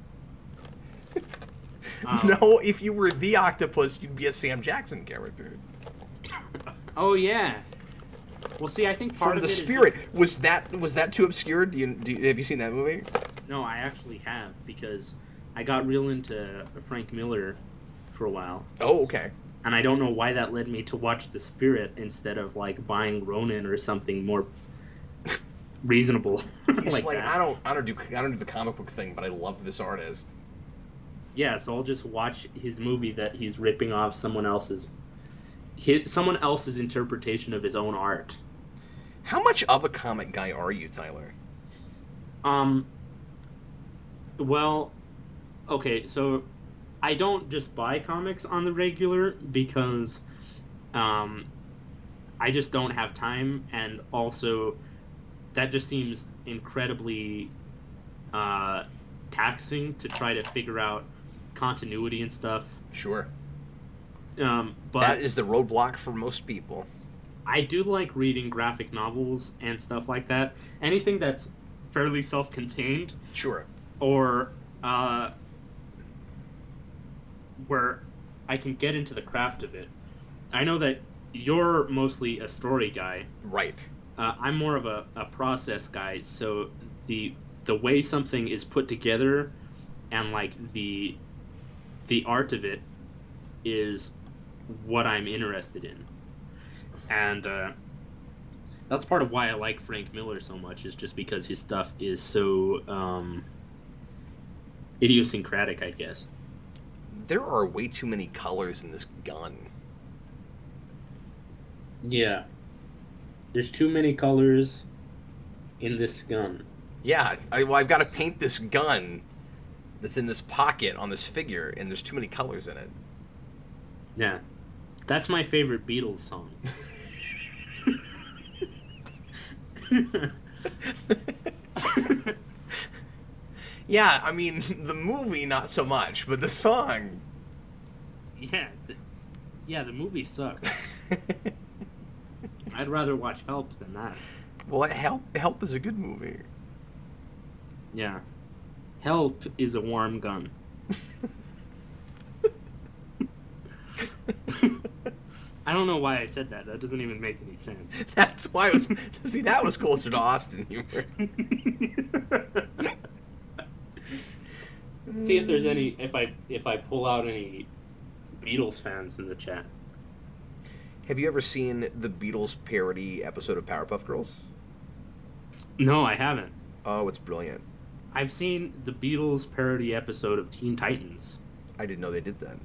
No, if you were the octopus, you'd be a Sam Jackson character. Oh yeah. Well, see, I think part From of the it Spirit is was that too obscure? Have you seen that movie? No, I actually have, because I got real into Frank Miller for a while. Oh, okay. And I don't know why that led me to watch The Spirit instead of like buying Ronin or something more reasonable He's like, that. I don't do the comic book thing, but I love this artist. Yeah, so I'll just watch his movie that he's ripping off someone else's interpretation of his own art. How much of a comic guy are you, Tyler? Well, okay, so I don't just buy comics on the regular because I just don't have time, and also that just seems incredibly taxing to try to figure out continuity and stuff. Sure. But that is the roadblock for most people. I do like reading graphic novels and stuff like that. Anything that's fairly self-contained. Sure. Or where I can get into the craft of it. I know that you're mostly a story guy. Right. I'm more of a process guy, so the way something is put together and like the art of it is what I'm interested in. And that's part of why I like Frank Miller so much, is just because his stuff is so idiosyncratic, I guess. There are way too many colors in this gun. Yeah. There's too many colors in this gun. Yeah, I've got to paint this gun that's in this pocket on this figure, and there's too many colors in it. Yeah. That's my favorite Beatles song. Yeah, I mean, the movie, not so much, but the song... Yeah, the movie sucks. I'd rather watch Help than that. Well, Help is a good movie. Yeah. Help is a warm gun. I don't know why I said that. That doesn't even make any sense. That's why it was... See, that was closer to Austin humor. See if there's any... If I pull out any Beatles fans in the chat. Have you ever seen the Beatles parody episode of Powerpuff Girls? No, I haven't. Oh, it's brilliant. I've seen the Beatles parody episode of Teen Titans. I didn't know they did that.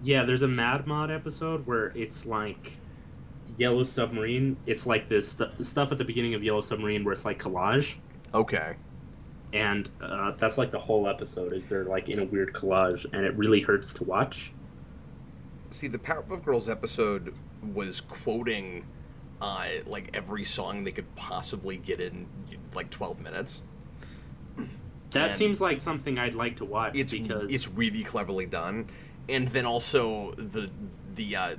Yeah, there's a Mad Mod episode where it's like Yellow Submarine. It's like this stuff at the beginning of Yellow Submarine where it's like collage. Okay. And that's like the whole episode, is they're like in a weird collage, and it really hurts to watch. See, the Powerpuff Girls episode was quoting like every song they could possibly get in like 12 minutes. That seems like something I'd like to watch, because it's really cleverly done. And then also the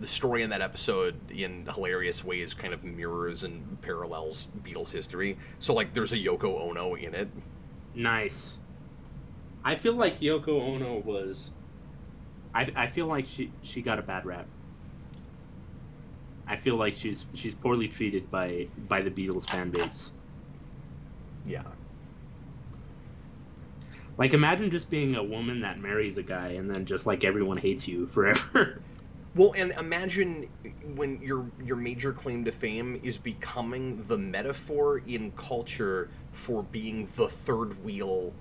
story in that episode in hilarious ways kind of mirrors and parallels Beatles history. So like there's a Yoko Ono in it. Nice. I feel like Yoko Ono was... I feel like she got a bad rap. I feel like she's poorly treated by the Beatles fan base. Yeah. Like, imagine just being a woman that marries a guy and then just, like, everyone hates you forever. Well, and imagine when your major claim to fame is becoming the metaphor in culture for being the third wheel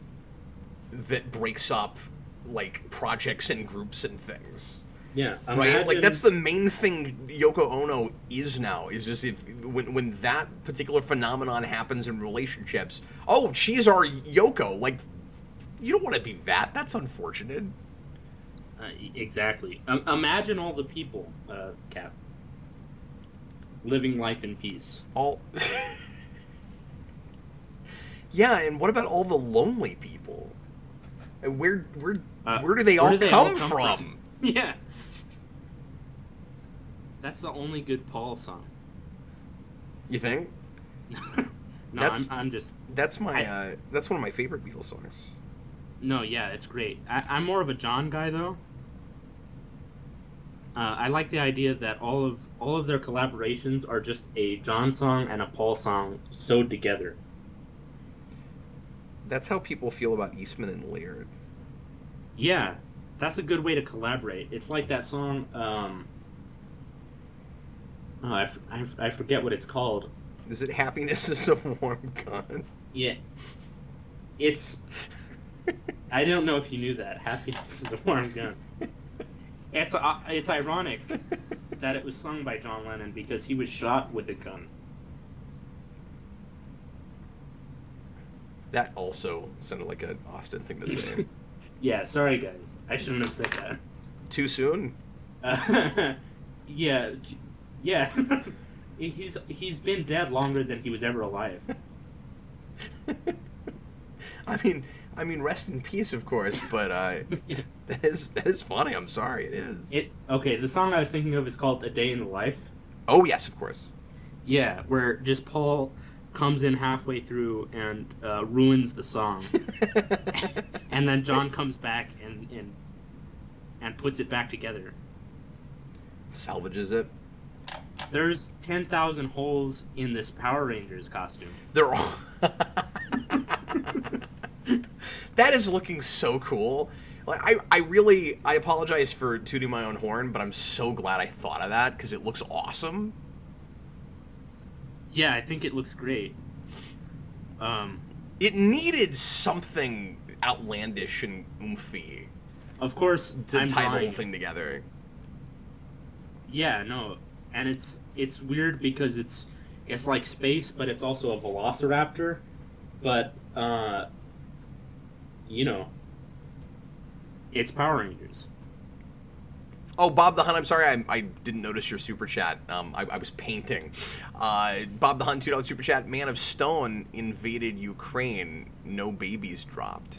that breaks up, like, projects and groups and things. Yeah, right? Like, that's the main thing Yoko Ono is now, is just when that particular phenomenon happens in relationships, oh, she's our Yoko, like... You don't want to be that. That's unfortunate. Exactly. Imagine all the people, Cap, living life in peace. All. Yeah, and what about all the lonely people? And where do they all come from? Yeah. That's the only good Paul song. You think? No, I'm just. That's my. That's one of my favorite Beatles songs. No, yeah, it's great. I'm more of a John guy, though. I like the idea that all of their collaborations are just a John song and a Paul song sewed together. That's how people feel about Eastman and Laird. Yeah, That's a good way to collaborate. It's like that song. Oh, I forget what it's called. Is it Happiness is a Warm Gun? Yeah, it's. I don't know if you knew that. Happiness is a warm gun. It's ironic that it was sung by John Lennon because he was shot with a gun. That also sounded like an Austin thing to say. Yeah, sorry guys. I shouldn't have said that. Too soon? Yeah, yeah. He's been dead longer than he was ever alive. I mean, rest in peace, of course. But that is funny. I'm sorry, it is. Okay. The song I was thinking of is called "A Day in the Life." Oh yes, of course. Yeah, where just Paul comes in halfway through and ruins the song, and then John comes back and puts it back together. Salvages it. There's 10,000 holes in this Power Rangers costume. They're all. That is looking so cool. Like, I apologize for tooting my own horn, but I'm so glad I thought of that because it looks awesome. Yeah, I think it looks great. It needed something outlandish and oomphy Of course, to tie the whole thing together. Yeah, no, and it's weird because it's like space, but it's also a velociraptor. But you know, it's Power Rangers. Oh, Bob the Hunt, I'm sorry, I didn't notice your super chat. I was painting. Bob the Hunt, $2 super chat. Man of Stone invaded Ukraine. No babies dropped.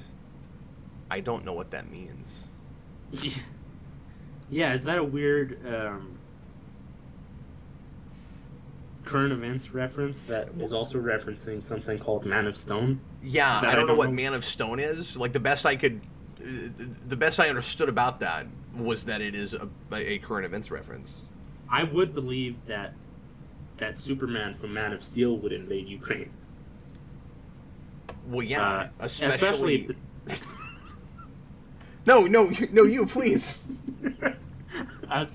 I don't know what that means. Yeah, is that a weird current events reference that is also referencing something called Man of Stone? Yeah, I don't know what Man of Stone is. Like, the best I understood about that was that it is a current events reference. I would believe that Superman from Man of Steel would invade Ukraine. Well, yeah, especially if No, you please. I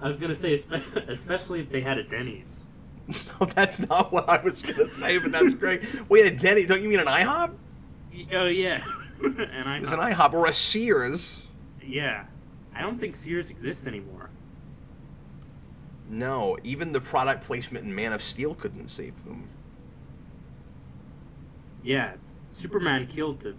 was gonna say especially if they had a Denny's. No, that's not what I was gonna say, but that's great. Wait, a Denny's? Don't you mean an IHOP? Oh yeah, It was an IHOP or a Sears. Yeah, I don't think Sears exists anymore. No, even the product placement in Man of Steel couldn't save them. Yeah, Superman killed the.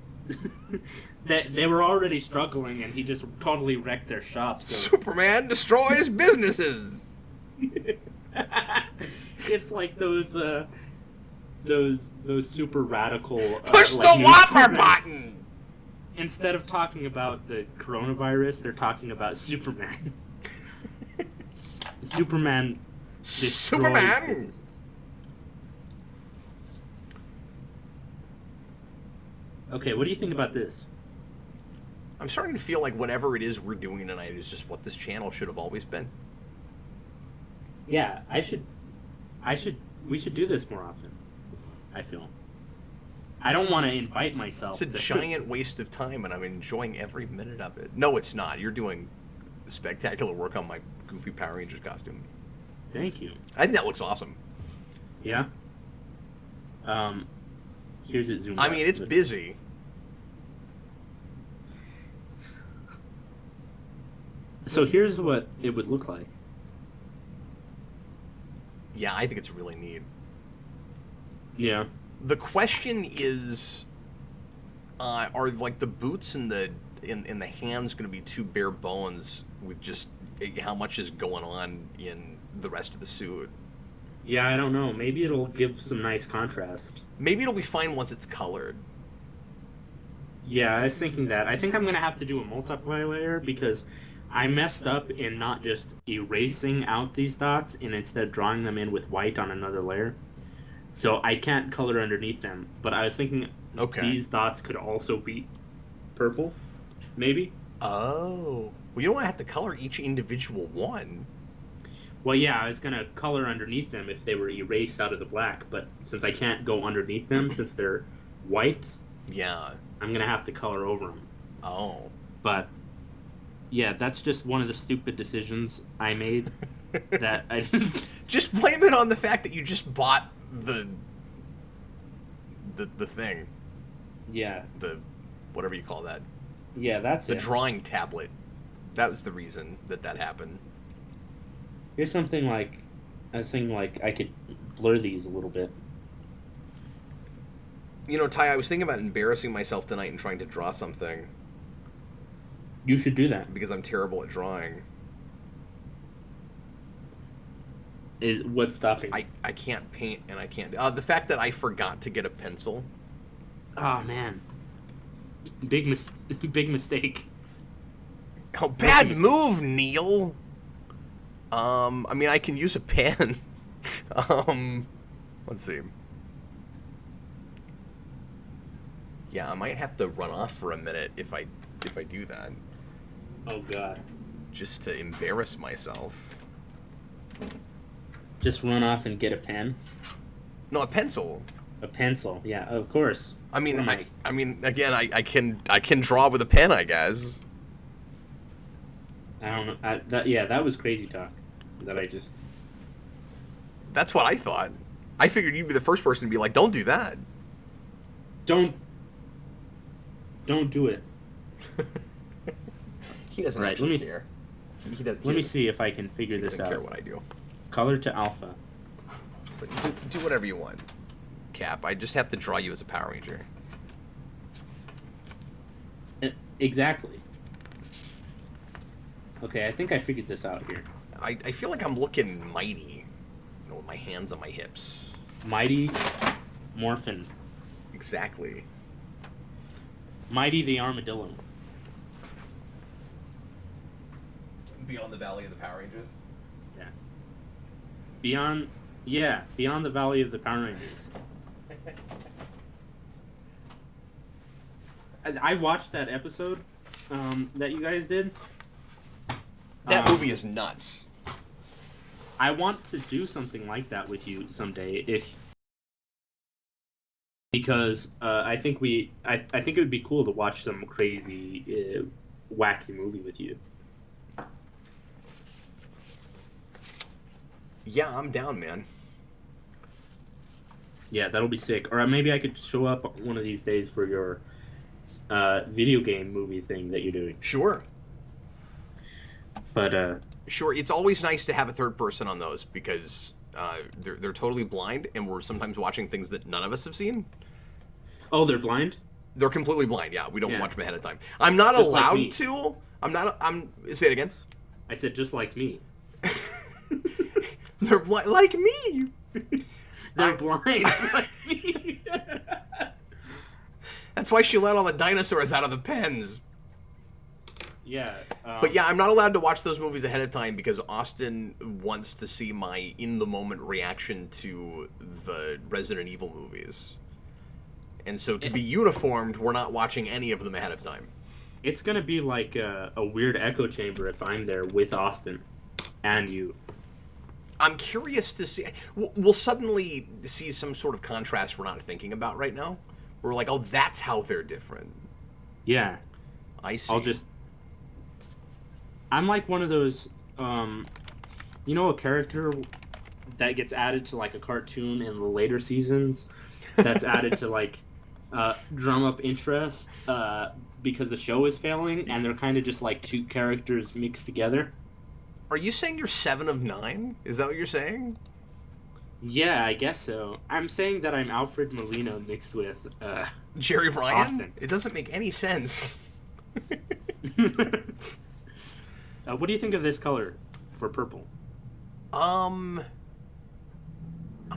They were already struggling, and he just totally wrecked their shop. So. Superman destroys businesses. It's like those super radical. Push like the Whopper button. Instead of talking about the coronavirus, they're talking about Superman. Superman. Superman. Okay, what do you think about this? I'm starting to feel like whatever it is we're doing tonight is just what this channel should have always been. Yeah, we should do this more often. I feel. I don't want to invite myself. It's a giant waste of time, and I'm enjoying every minute of it. No, it's not. You're doing spectacular work on my goofy Power Rangers costume. Thank you. I think that looks awesome. Yeah. Here's it zoomed out. I mean, it's busy. So here's what it would look like. Yeah, I think it's really neat. Yeah. The question is, are like the boots and the hands going to be too bare bones with just how much is going on in the rest of the suit? Yeah, I don't know. Maybe it'll give some nice contrast. Maybe it'll be fine once it's colored. Yeah, I was thinking that. I think I'm going to have to do a multiply layer because I messed up in not just erasing out these dots and instead drawing them in with white on another layer. So I can't color underneath them. But I was thinking these dots could also be purple, maybe? Oh. Well, you don't want to have to color each individual one. Well, yeah, I was going to color underneath them if they were erased out of the black. But since I can't go underneath them, since they're white, yeah, I'm going to have to color over them. Oh. But Yeah, that's just one of the stupid decisions I made that I didn't. Just blame it on the fact that you just bought the thing, Yeah, the whatever you call that, yeah, that's the it. drawing tablet. That was the reason that happened. Here's something like I was thinking like I could blur these a little bit. You know, Ty, I was thinking about embarrassing myself tonight and trying to draw something You should do that. because I'm terrible at drawing. Is what's stopping? I can't paint and I can't. The fact that I forgot to get a pencil. Oh man, big mis- big mistake. Oh, bad move, Neil. I mean, I can use a pen. Let's see. Yeah, I might have to run off for a minute if I do that, Oh god. just to embarrass myself. Just run off and get a pen, No, a pencil. a pencil. Yeah, of course. I mean, Right. I mean, again, I can draw with a pen, I guess. I don't know. That was crazy talk. That I just. That's what I thought. I figured you'd be the first person to be like, "Don't do that." Don't do it. He doesn't Right, actually let me- care. He does. Let me see if I can figure He this doesn't care out. what I do. Color to alpha. It's like, do whatever you want, Cap. I just have to draw you as a Power Ranger. Exactly. Okay, I think I figured this out here. I feel like I'm looking mighty, you know, with my hands on my hips. Mighty Morphin. Exactly. Mighty the Armadillo. Beyond the Valley of the Power Rangers. Yeah. Beyond the Valley of the Power Rangers. I watched that episode that you guys did. That movie is nuts. I want to do something like that with you someday, because I think I think it would be cool to watch some crazy, wacky movie with you. Yeah, I'm down, man. Yeah, that'll be sick. Or maybe I could show up one of these days for your video game movie thing that you're doing. Sure. But Sure. It's always nice to have a third person on those because they're totally blind, and we're sometimes watching things that none of us have seen. oh, they're blind? They're completely blind. Yeah, we don't Yeah. watch them ahead of time. I'm not Just like allowed me. to. I'm not. I'm. Say it again. I said just like me. They're blind like me. They're blind like me. That's why she let all the dinosaurs out of the pens. Yeah. But yeah, I'm not allowed to watch those movies ahead of time because Austin wants to see my in-the-moment reaction to the Resident Evil movies. And so to be uniformed, we're not watching any of them ahead of time. It's gonna be like a weird echo chamber if I'm there with Austin and you. I'm curious to see... We'll suddenly see some sort of contrast we're not thinking about right now. We're like, oh, that's how they're different. Yeah. I see. I'm like one of those, you know, a character that gets added to like a cartoon in the later seasons that's added to like drum up interest because the show is failing, and they're kind of just like two characters mixed together. Are you saying you're 7 of 9? Is that what you're saying? Yeah, I guess so. I'm saying that I'm Alfred Molina mixed with Jerry Ryan? Austin. It doesn't make any sense. What do you think of this color for purple? I'm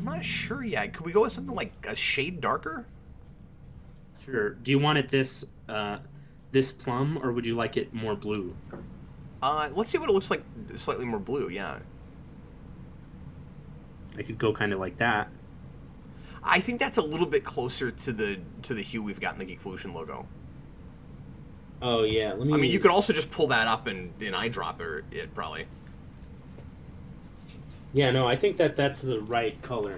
not sure yet. Could we go with something like a shade darker? Sure. Do you want it this plum, or would you like it more blue? Let's see what it looks like slightly more blue, yeah. I could go kind of like that. I think that's a little bit closer to the hue we've got in the Geekvolution logo. Oh yeah, let me. I mean, you could also just pull that up in eyedropper it probably. Yeah, no, I think that's the right color.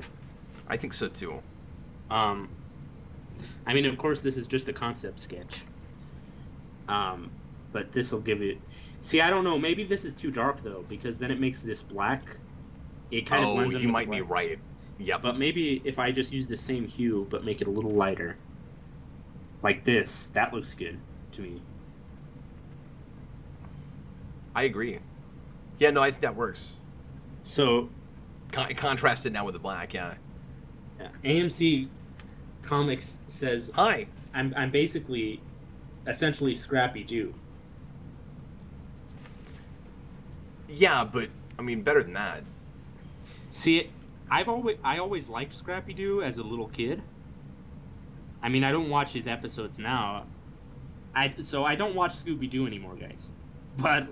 I think so too. I mean, of course, this is just a concept sketch. But this will give it. See, I don't know. Maybe this is too dark though, because then it makes this black. It kind of Oh, blends in you with might the be black. right. Yep. But maybe if I just use the same hue but make it a little lighter, like this, that looks good to me. I agree. Yeah, no, I think that works. So, Contrasted now with the black, yeah. AMC Comics says Hi. I'm basically, essentially Scrappy Doo. Yeah, but I mean, better than that. See, I always liked Scrappy Doo as a little kid. I mean, I don't watch his episodes now. So I don't watch Scooby Doo anymore, guys. But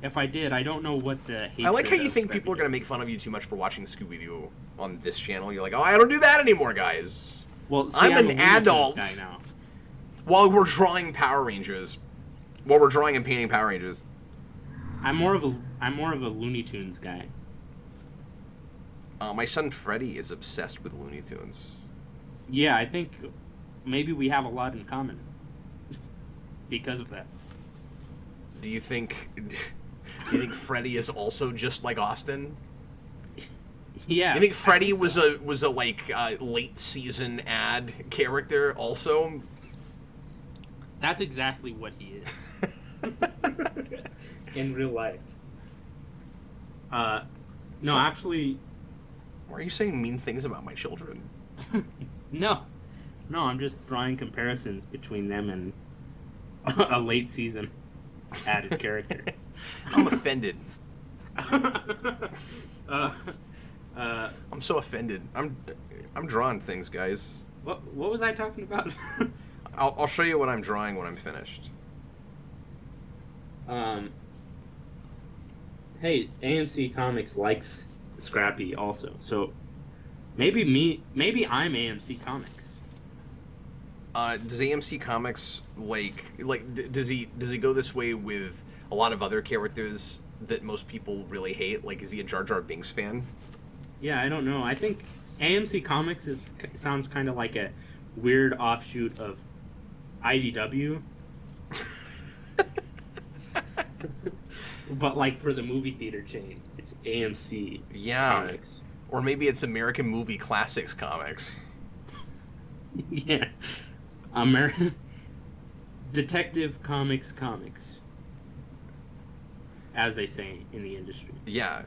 if I did, I don't know what the hatred I like how you of think people are Scrappy-Doo- going to make fun of you too much for watching Scooby-Doo on this channel. You're like, oh, I don't do that anymore, guys. Well, see, I'm a an Looney Tunes adult. guy now. While we're drawing Power Rangers. While we're drawing and painting Power Rangers. I'm more of a Looney Tunes guy. My son Freddie is obsessed with Looney Tunes. Yeah, I think maybe we have a lot in common because of that. Do you think Freddie is also just like Austin? Yeah. You think Freddie I think so. was a like late season ad character also? That's exactly what he is in real life. No, actually, Why are you saying mean things about my children? no, I'm just drawing comparisons between them and a late season added character. I'm offended. uh, I'm so offended. I'm drawing things, guys. what was I talking about? I'll show you what I'm drawing when I'm finished. Hey, AMC Comics likes Scrappy also, so maybe I'm AMC Comics. Does AMC Comics does he go this way with a lot of other characters that most people really hate? Like, is he a Jar Jar Binks fan? Yeah, I don't know. I think AMC Comics sounds kind of like a weird offshoot of IDW. But like for the movie theater chain, it's AMC Comics. Or maybe it's American Movie Classics Comics. Yeah. American Detective Comics, as they say in the industry. Yeah.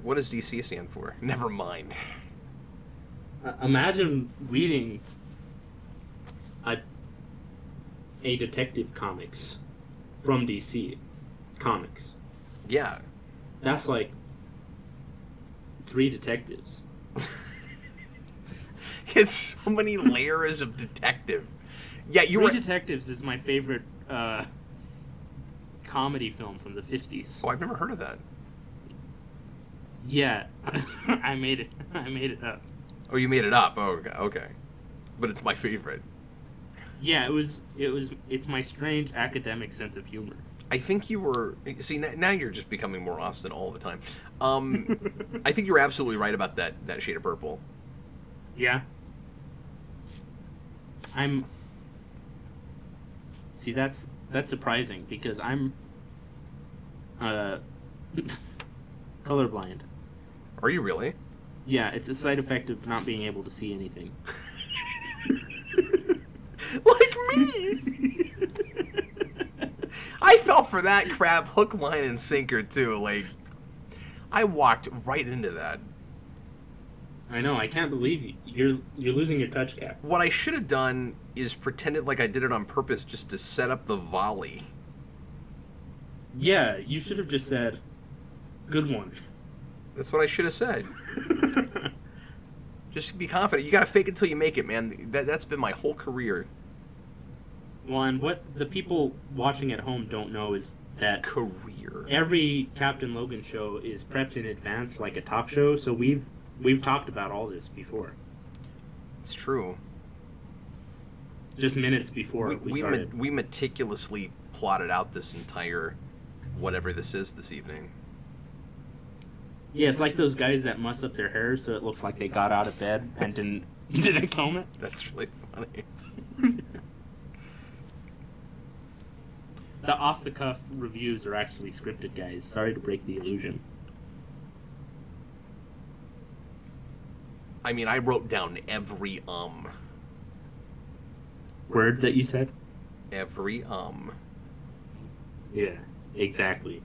What does DC stand for? Never mind. Imagine reading a detective comics from DC Comics. Yeah. That's like 3 detectives. It's so many layers of detective. Yeah, you 3 were. Detectives is my favorite comedy film from the 50s. Oh, I've never heard of that. Yeah, I made it up. Oh, you made it up. Oh, okay. But it's my favorite. Yeah, it's my strange academic sense of humor. I think you were. See, now you're just becoming more Austin all the time. I think you're absolutely right about that shade of purple. Yeah. See, that's surprising because I'm colorblind. Are you really? Yeah, it's a side effect of not being able to see anything. Like me. I fell for that crap hook, line, and sinker too. Like, I walked right into that. I know. I can't believe you're losing your touch cap. What I should have done is pretended like I did it on purpose just to set up the volley. Yeah, you should have just said, "Good one." That's what I should have said. Just be confident. You gotta fake it till you make it, man. That's been my whole career. Well, and what the people watching at home don't know is that Career. every Captain Logan show is prepped in advance like a talk show, so we've talked about all this before. It's true. Just minutes before we started. We meticulously plotted out this entire whatever this is this evening. Yeah, it's like those guys that muss up their hair so it looks like they got out of bed and didn't comb it. That's really funny. the off-the-cuff reviews are actually scripted, guys. Sorry to break the illusion. I mean, I wrote down every word that you said. Every Yeah, exactly.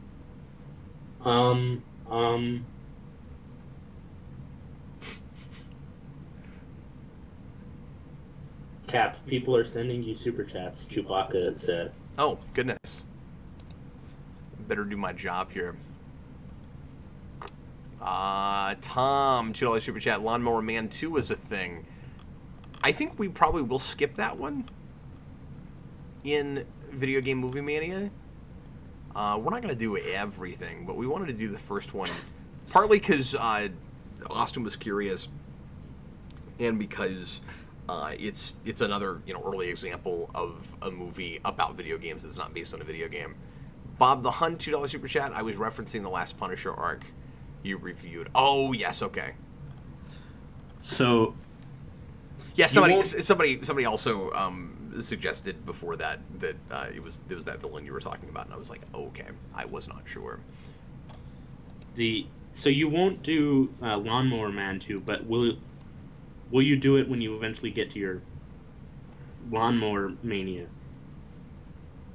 Cap, people are sending you super chats. Chewbacca said. Oh, goodness. Better do my job here. Tom, $2 super chat. Lawnmower Man 2 is a thing. I think we probably will skip that one in Video Game Movie Mania. We're not going to do everything, but we wanted to do the first one. Partly because Austin was curious, and because it's another early example of a movie about video games that's not based on a video game. Bob the Hun, $2 super chat. I was referencing the last Punisher arc you reviewed. Oh yes, okay. So yeah, somebody also suggested before that it was that villain you were talking about, and I was like, oh, okay, I was not sure. So you won't do Lawnmower Man 2, but will you do it when you eventually get to your Lawnmower Mania?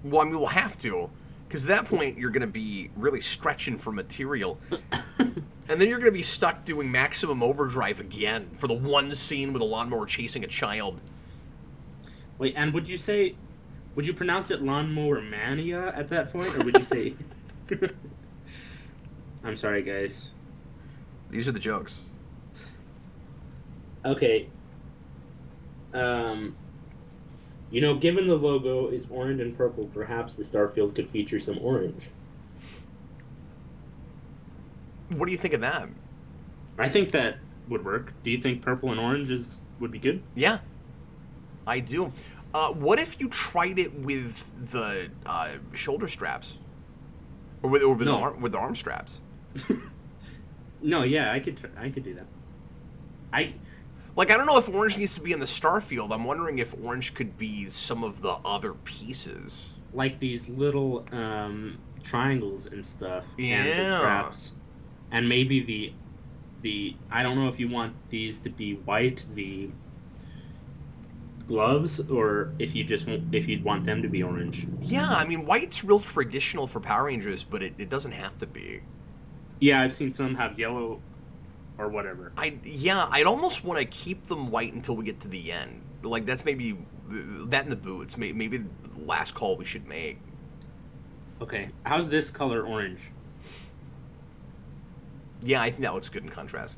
Well, I mean, we'll have to, because at that point you're going to be really stretching for material, and then you're going to be stuck doing Maximum Overdrive again for the one scene with a lawnmower chasing a child. Wait, and would you pronounce it Lawnmower Mania at that point, or would you say... I'm sorry, guys. These are the jokes. Okay. Given the logo is orange and purple, perhaps the Starfield could feature some orange. What do you think of that? I think that would work. Do you think purple and orange would be good? Yeah, I do. What if you tried it with the shoulder straps, or with the arm straps? No, yeah, I could do that. I don't know if orange needs to be in the Starfield. I'm wondering if orange could be some of the other pieces, like these little triangles and stuff. Yeah. And the straps, and maybe the I don't know if you want these to be white, the gloves, or if you'd want them to be orange. Yeah, I mean, white's real traditional for Power Rangers, but it doesn't have to be. Yeah, I've seen some have yellow or whatever. I'd almost want to keep them white until we get to the end. Like, that's maybe that in the boots. Maybe the last call we should make. Okay, how's this color orange? Yeah, I think that looks good in contrast.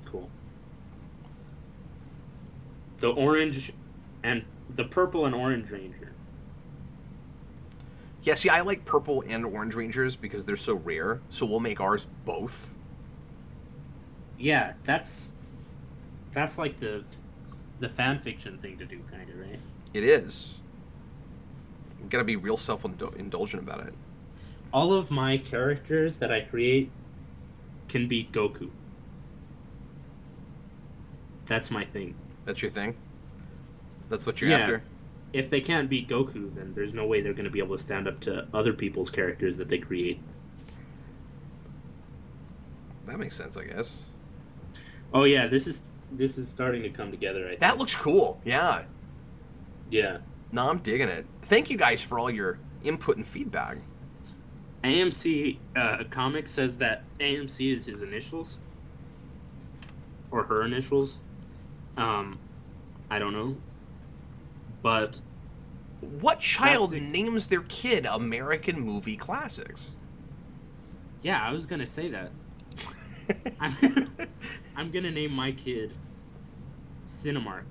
Cool. The orange and the purple and orange ranger. Yeah, see, I like purple and orange rangers because they're so rare, so we'll make ours both. Yeah, that's like the fan fiction thing to do, kind of, right? It is. You gotta be real self-indulgent about it. All of my characters that I create can beat Goku. That's my thing. That's your thing? That's what you're after? If they can't beat Goku, then there's no way they're going to be able to stand up to other people's characters that they create. That makes sense, I guess. Oh yeah, this is starting to come together, I think. That looks cool, yeah. Yeah. No, I'm digging it. Thank you guys for all your input and feedback. AMC Comics says that AMC is his initials. Or her initials. I don't know. But what child names their kid American movie classics? Yeah, I was gonna say that. I'm gonna name my kid Cinemark.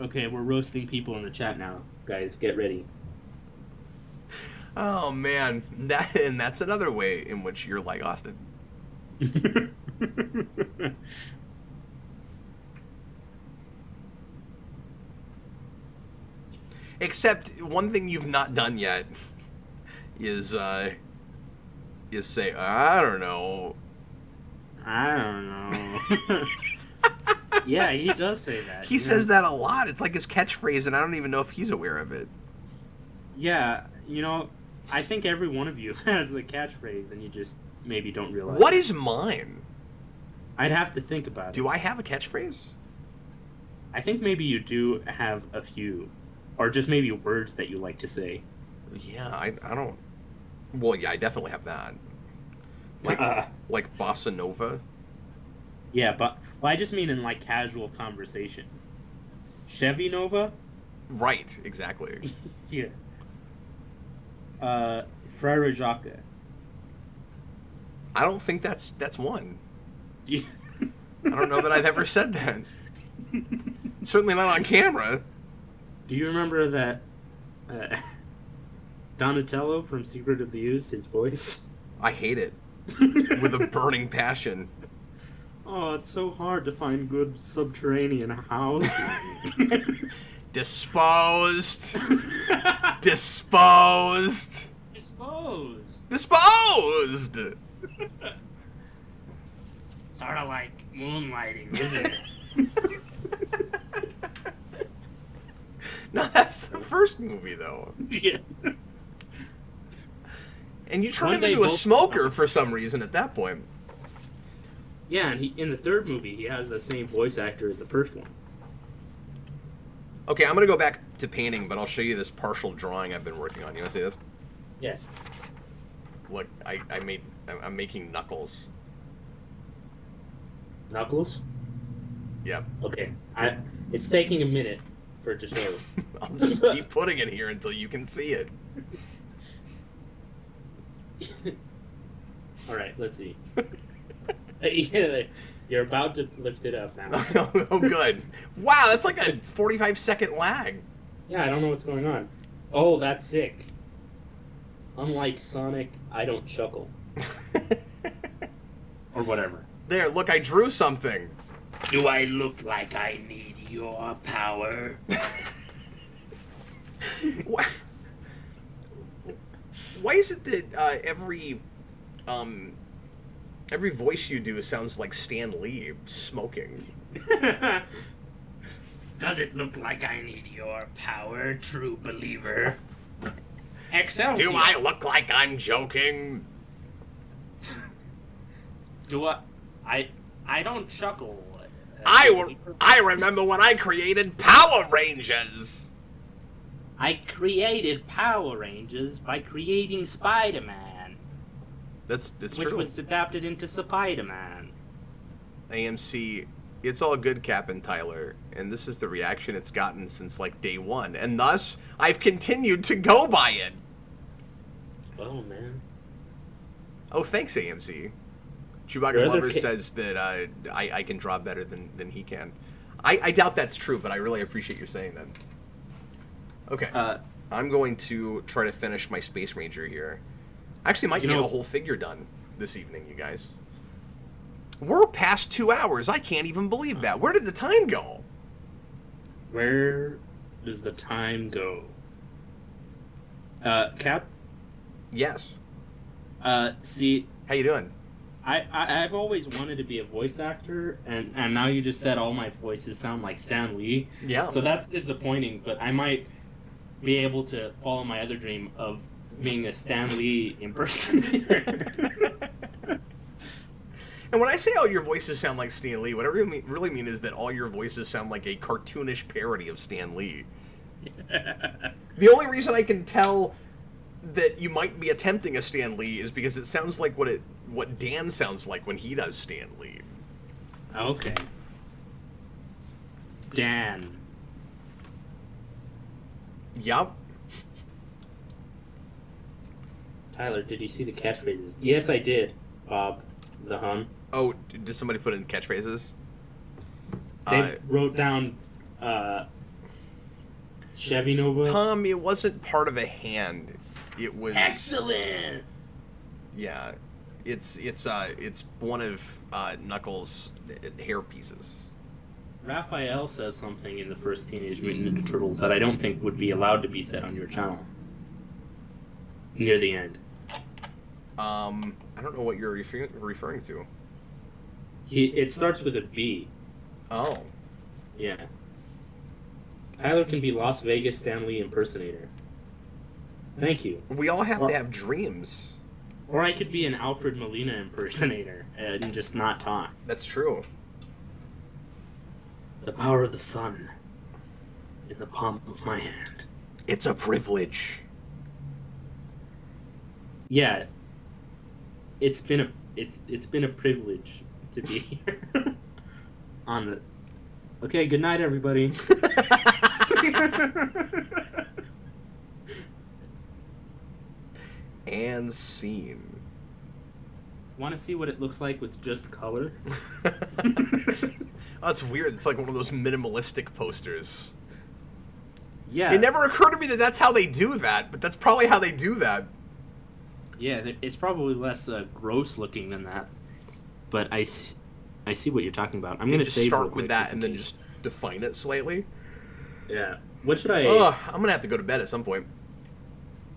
Okay, we're roasting people in the chat now, guys. Get ready. Oh man, that's another way in which you're like Austin. Except one thing you've not done yet is say I don't know. I don't know. Yeah, he does say that. He says that a lot. It's like his catchphrase, and I don't even know if he's aware of it. Yeah, I think every one of you has a catchphrase, and you just maybe don't realize. What is mine? I'd have to think about it. Do I have a catchphrase? I think maybe you do have a few, or just maybe words that you like to say. Yeah, I don't. Well, yeah, I definitely have that. Like bossa nova. Yeah, but I just mean in like casual conversation. Chevy Nova. Right, exactly. Yeah. Frere Jacques. I don't think that's one. Yeah. I don't know that I've ever said that. Certainly not on camera. Do you remember that Donatello from Secret of the Ooze, his voice? I hate it with a burning passion. Oh, it's so hard to find good subterranean house. Disposed. Disposed. Disposed. Disposed. Sort of like moonlighting, isn't it? No, that's the first movie, though. Yeah. And you turn One him day into a both- smoker for some reason at that point. Yeah, and in the third movie, he has the same voice actor as the first one. Okay, I'm going to go back to painting, but I'll show you this partial drawing I've been working on. You want to see this? Yeah. Look, I'm making Knuckles. Knuckles? Yep. Okay. It's taking a minute for it to show. I'll just keep putting it here until you can see it. All right, let's see. Yeah, you're about to lift it up now. Oh, good. Wow, that's like a 45-second lag. Yeah, I don't know what's going on. Oh, that's sick. Unlike Sonic, I don't chuckle. Or whatever. There, look, I drew something. Do I look like I need your power? Why is it that every voice you do sounds like Stan Lee smoking? Does it look like I need your power, true believer? Excelsior. Do I look like I'm joking? Do I don't chuckle. I remember when I created Power Rangers. I created Power Rangers by creating Spider-Man. That's which true. was adapted into Spider-Man. AMC, it's all good, Captain Tyler, and this is the reaction it's gotten since like day one, and thus I've continued to go by it. Oh man. Oh, thanks, AMC. Chewbacca's lover says that I can draw better than he can. I doubt that's true, but I really appreciate you saying that. Okay, I'm going to try to finish my Space Ranger here. Actually, might get a whole figure done this evening, you guys. We're past 2 hours. I can't even believe that. Where did the time go? Where does the time go? Cap? Yes. See... How you doing? I've always wanted to be a voice actor, and now you just said all my voices sound like Stan Lee. Yeah. So that's disappointing, but I might be able to follow my other dream of being a Stan Lee impersonator. And when I say all your voices sound like Stan Lee, what I really mean is that all your voices sound like a cartoonish parody of Stan Lee. The only reason I can tell that you might be attempting a Stan Lee is because it sounds like what Dan sounds like when he does Stan Lee. Okay. Dan. Yup. Tyler, did you see the catchphrases? Yes, I did, Bob the Hun. Oh, did somebody put in catchphrases? They wrote down Chevy Nova. Tom, it wasn't part of a hand. It was Excellent. Yeah, it's one of Knuckles' hair pieces. Raphael says something in the first Teenage Mutant Ninja Turtles that I don't think would be allowed to be said on your channel. Near the end. I don't know what you're referring to. It starts with a B. Oh. Yeah. Tyler can be Las Vegas Stanley impersonator. Thank you. We all have to have dreams. Or I could be an Alfred Molina impersonator and just not talk. That's true. The power of the sun in the palm of my hand. It's a privilege. Yeah. It's been a privilege to be here. On the Okay, good night everybody. And scene. Want to see what it looks like with just color? Oh, it's weird. It's like one of those minimalistic posters. Yeah. It never occurred to me that that's how they do that, but that's probably how they do that. Yeah, it's probably less gross looking than that. But I see what you're talking about. I'm going to just save start with that and then just define it slightly. Yeah. What should I? I'm gonna have to go to bed at some point.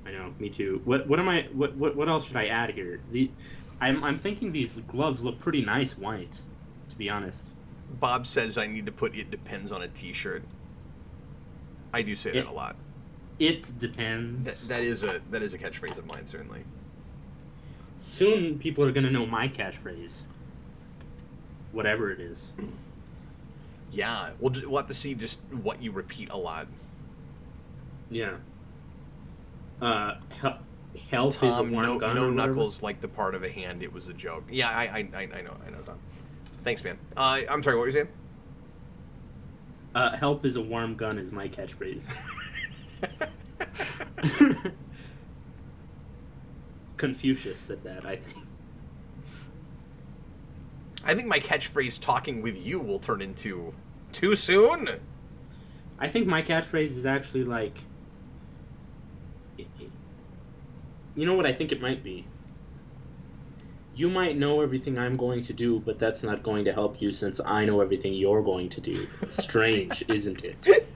I know. Me too. What else should I add here? I'm thinking these gloves look pretty nice white. To be honest. Bob says I need to put "it depends" on a T-shirt. I do say that a lot. It depends. That is a catchphrase of mine, certainly. Soon people are gonna know my catchphrase. Whatever it is. Yeah, we'll have to see just what you repeat a lot. Yeah. Health is a warm gun. No knuckles like the part of a hand. It was a joke. Yeah, I know, Tom. Thanks, man. I'm sorry. What were you saying? Help is a warm gun is my catchphrase. Confucius said that, I think. I think my catchphrase "talking with you" will turn into "too soon." I think my catchphrase is actually like, you know what I think it might be? You might know everything I'm going to do, but that's not going to help you since I know everything you're going to do. Strange, isn't it?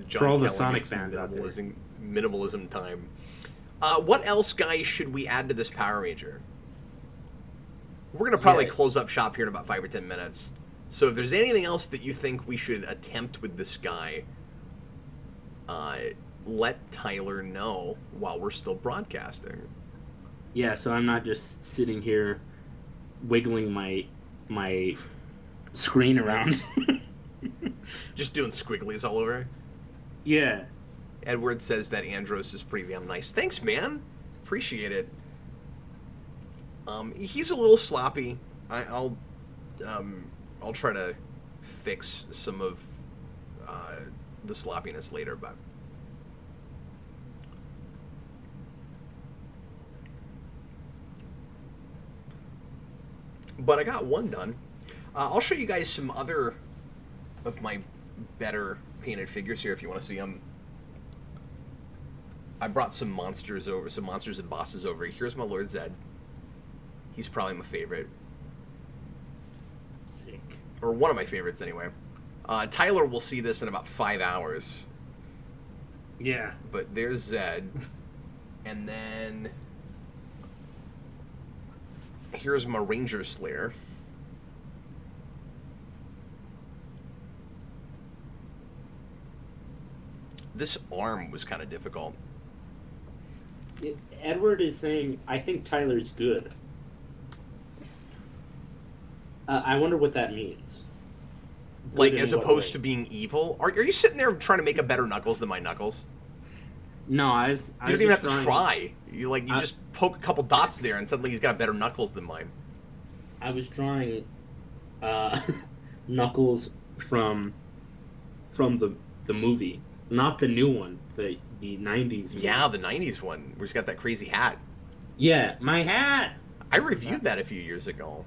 John For all the Kelly Sonic gets fans out there. minimalism time. What else, guys, should we add to this Power Ranger? We're going to probably close up shop here in about 5 or 10 minutes. So if there's anything else that you think we should attempt with this guy, let Tyler know while we're still broadcasting. Yeah, so I'm not just sitting here wiggling my screen around. Just doing squigglies all over. Yeah. Edward says that Andros is pretty damn nice. Thanks, man. Appreciate it. He's a little sloppy. I'll try to fix some of the sloppiness later, but I got one done. I'll show you guys some other of my better painted figures here if you want to see them. I brought some monsters and bosses over. Here's my Lord Zed. He's probably my favorite. Sick. Or one of my favorites, anyway. Tyler will see this in about 5 hours. Yeah. But there's Zed. And then here's my Ranger Slayer. This arm was kind of difficult. Edward is saying, I think Tyler's good. I wonder what that means. Like, as opposed to being evil? Are you sitting there trying to make a better Knuckles than my Knuckles? No, I You don't even have to try. You just poke a couple dots there and suddenly he's got better Knuckles than mine. I was drawing Knuckles from the movie. Not the new one, the 90s one. Yeah, the 90s one, where he's got that crazy hat. Yeah, my hat! I reviewed that a few years ago.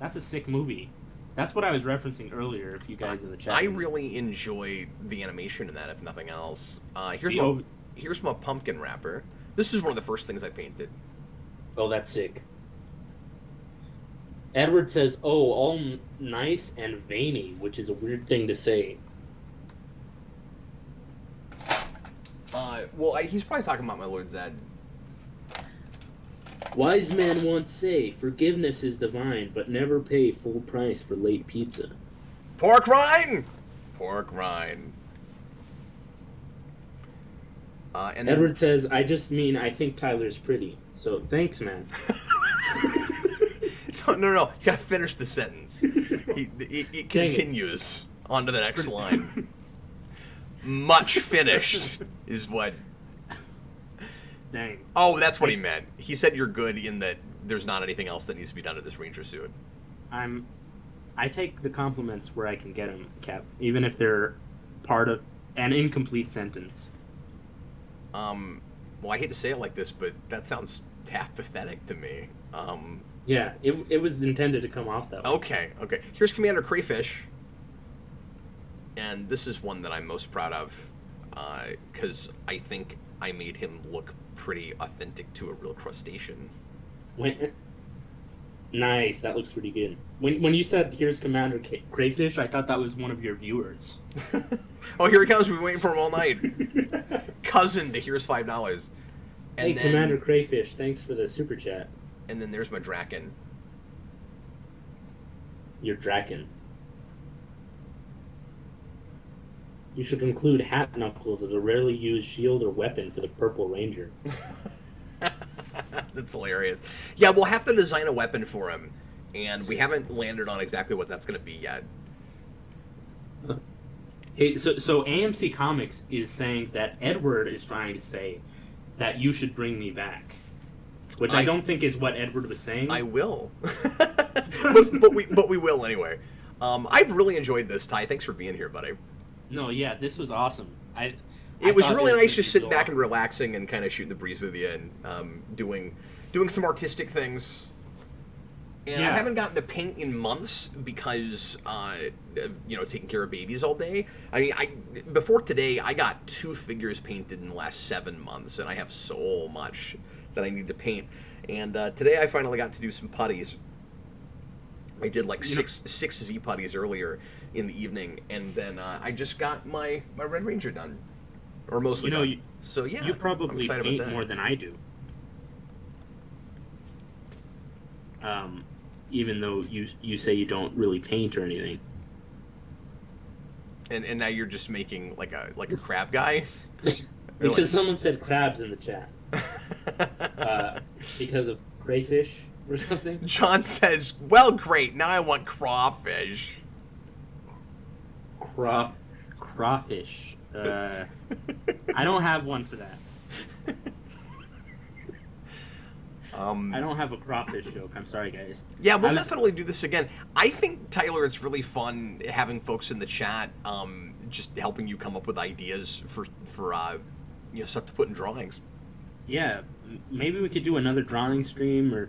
That's a sick movie. That's what I was referencing earlier, if you guys in the chat. I really enjoy the animation in that, if nothing else. Here's my pumpkin wrapper. This is one of the first things I painted. Oh, that's sick. Edward says, oh, all nice and veiny, which is a weird thing to say. Well, he's probably talking about my Lord Zed. Wise men once say, forgiveness is divine, but never pay full price for late pizza. Pork rind! Pork rind. And then... Edward says, I just mean I think Tyler's pretty. So, thanks, man. No. You gotta finish the sentence. It continues on to the next line. Much finished is what... Dang. Oh, that's what he meant. He said you're good in that there's not anything else that needs to be done to this Ranger suit. I take the compliments where I can get them, Cap, even if they're part of an incomplete sentence. Well, I hate to say it like this, but that sounds half pathetic to me. Yeah, it was intended to come off that way. Okay. Here's Commander Crayfish. And this is one that I'm most proud of, because I think I made him look pretty authentic to a real crustacean. Nice, that looks pretty good. When you said, here's Commander Crayfish, I thought that was one of your viewers. Oh, here he comes. We've been waiting for him all night. Cousin to here's $5. And hey, then, Commander Crayfish, thanks for the super chat. And then there's my Draken. Your Draken. You should include Hat Knuckles as a rarely used shield or weapon for the Purple Ranger. That's hilarious. Yeah, we'll have to design a weapon for him, and we haven't landed on exactly what that's going to be yet. Hey, so AMC Comics is saying that Edward is trying to say that you should bring me back, which I don't think is what Edward was saying. I will, but we will anyway. I've really enjoyed this, Ty. Thanks for being here, buddy. No, yeah, this was awesome. It was really nice just sitting back and relaxing and kind of shooting the breeze with you and doing some artistic things. And I haven't gotten to paint in months because taking care of babies all day. I mean, before today, I got 2 figures painted in the last 7 months, and I have so much that I need to paint. And today I finally got to do some putties. I did like six Z putties earlier in the evening, and then I just got my Red Ranger done, or mostly done. So yeah, you probably paint more than I do. Even though you say you don't really paint or anything. And now you're just making like a crab guy. Because someone said crabs in the chat. Because of crayfish or something. John says, "Well, great. Now I want crawfish." Crawfish. I don't have one for that. I don't have a crawfish joke. I'm sorry, guys. Yeah, we'll definitely do this again. I think, Tyler, it's really fun having folks in the chat, just helping you come up with ideas for stuff to put in drawings. Yeah, maybe we could do another drawing stream, or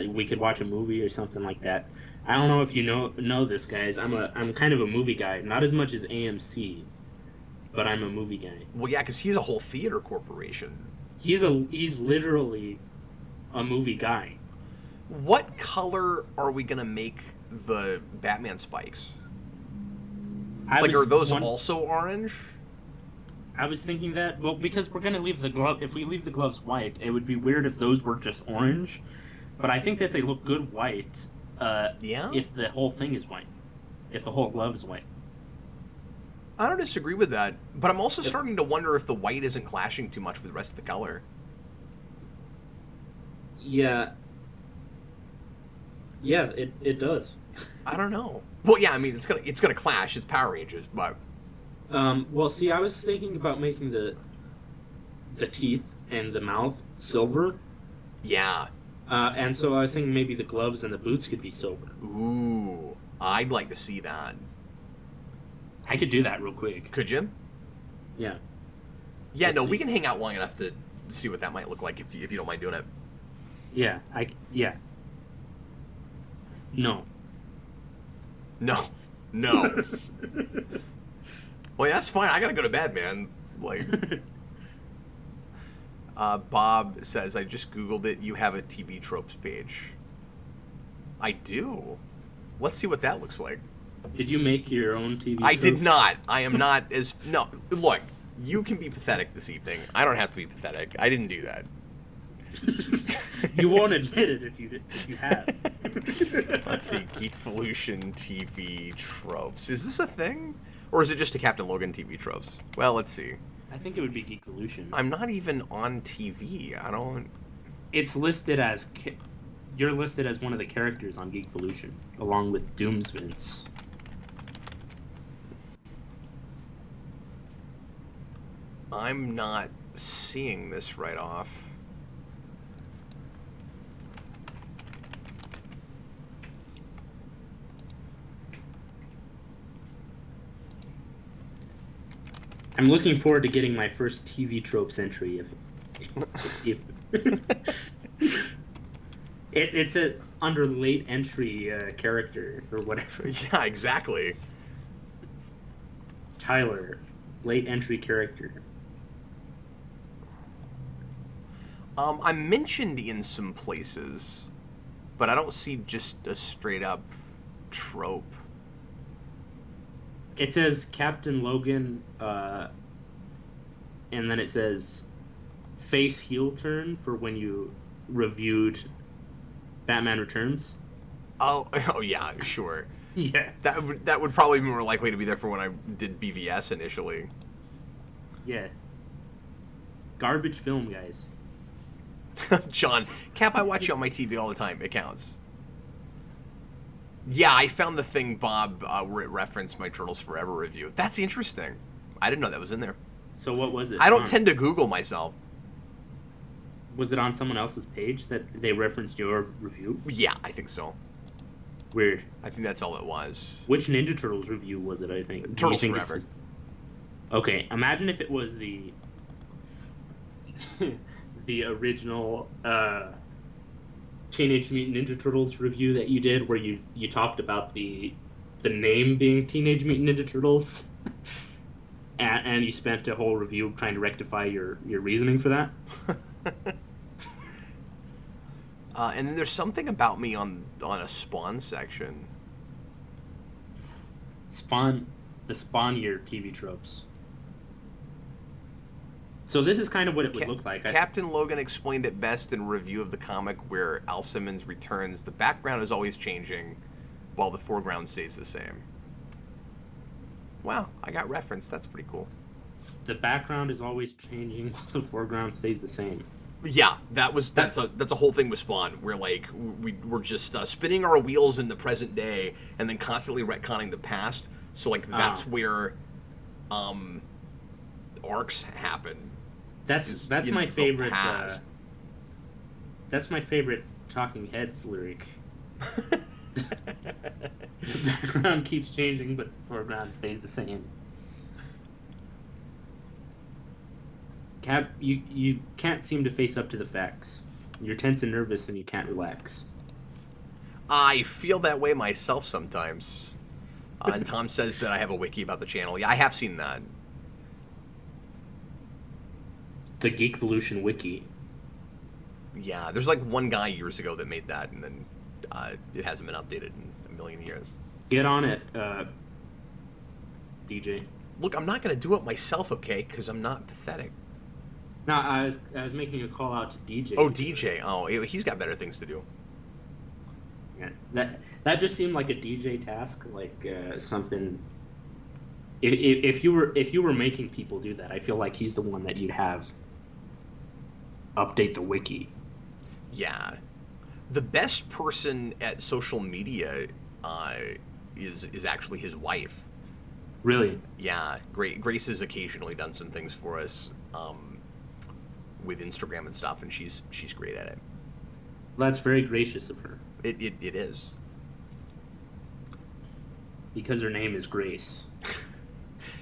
we could watch a movie or something like that. I don't know if you know this, guys. I'm kind of a movie guy, not as much as AMC, but I'm a movie guy. Well, yeah, because he's a whole theater corporation. He's literally a movie guy. What color are we gonna make the Batman spikes? Are those also orange? I was thinking that, well, because we're gonna leave the glove. If we leave the gloves white, it would be weird if those were just orange. But I think that they look good white. If the whole thing is white, if the whole glove is white. I don't disagree with that, but I'm also starting to wonder if the white isn't clashing too much with the rest of the color. Yeah. Yeah, it does. I don't know. Well, yeah, I mean it's gonna clash. It's Power Rangers, but. Well, see, I was thinking about making the teeth and the mouth silver. Yeah. And so I was thinking maybe the gloves and the boots could be silver. Ooh, I'd like to see that. I could do that real quick. Could you? Yeah. Yeah, Let's see. We can hang out long enough to see what that might look like if you don't mind doing it. Yeah, yeah. No. Well, yeah, that's fine. I gotta go to bed, man. Like, Bob says, I just Googled it. You have a TV tropes page. I do. Let's see what that looks like. Did you make your own TV I tropes? did not. I am not as... No, look, you can be pathetic this evening. I don't have to be pathetic. I didn't do that. You won't admit it if you have. Let's see, Geekvolution TV tropes. Is this a thing? Or is it just a Captain Logan TV tropes? Well, let's see. I think it would be Geekvolution. I'm not even on TV. I don't... It's listed as... You're listed as one of the characters on Geekvolution, along with Doomsvince. I'm not seeing this right off. I'm looking forward to getting my first TV tropes entry. If it's a under late entry character or whatever. Yeah, exactly. Tyler, late entry character. I'm mentioned in some places, but I don't see just a straight up trope. It says Captain Logan, and then it says face heel turn for when you reviewed Batman Returns. Oh yeah, sure. Yeah. That would probably be more likely to be there for when I did BVS initially. Yeah. Garbage film, guys. John, Cap, I watch you on my TV all the time. It counts. Yeah, I found the thing, Bob, where it referenced my Turtles Forever review. That's interesting. I didn't know that was in there. So what was it? I don't tend to Google myself. Was it on someone else's page that they referenced your review? Yeah, I think so. Weird. I think that's all it was. Which Ninja Turtles review was it, I think? Turtles Forever. Okay, imagine if it was the the original Teenage Mutant Ninja Turtles review that you did, where you talked about the name being Teenage Mutant Ninja Turtles, and you spent a whole review trying to rectify your reasoning for that. And then there's something about me on a Spawn section. The Spawn year TV tropes. So this is kind of what it would look like. Captain Logan explained it best in a review of the comic where Al Simmons returns. The background is always changing, while the foreground stays the same. Wow, I got referenced. That's pretty cool. The background is always changing, while the foreground stays the same. Yeah, that's a whole thing with Spawn, where like we're just spinning our wheels in the present day and then constantly retconning the past. So like that's where arcs happen. That's my favorite. That's my favorite Talking Heads lyric. The background keeps changing, but the foreground stays the same. Cap, you can't seem to face up to the facts. You're tense and nervous, and you can't relax. I feel that way myself sometimes. And Tom says that I have a wiki about the channel. Yeah, I have seen that. The Geekvolution wiki. Yeah, there's like one guy years ago that made that, and then it hasn't been updated in a million years. Get on it, DJ. Look, I'm not going to do it myself, okay? Because I'm not pathetic. No, I was making a call out to DJ. Oh, DJ. Oh, he's got better things to do. Yeah, that just seemed like a DJ task, like something. If you were making people do that, I feel like he's the one that you'd have update the wiki. Yeah, the best person at social media is actually his wife. Really? Yeah, Grace has occasionally done some things for us with Instagram and stuff, and she's great at it. That's very gracious of her. It is. Because her name is Grace.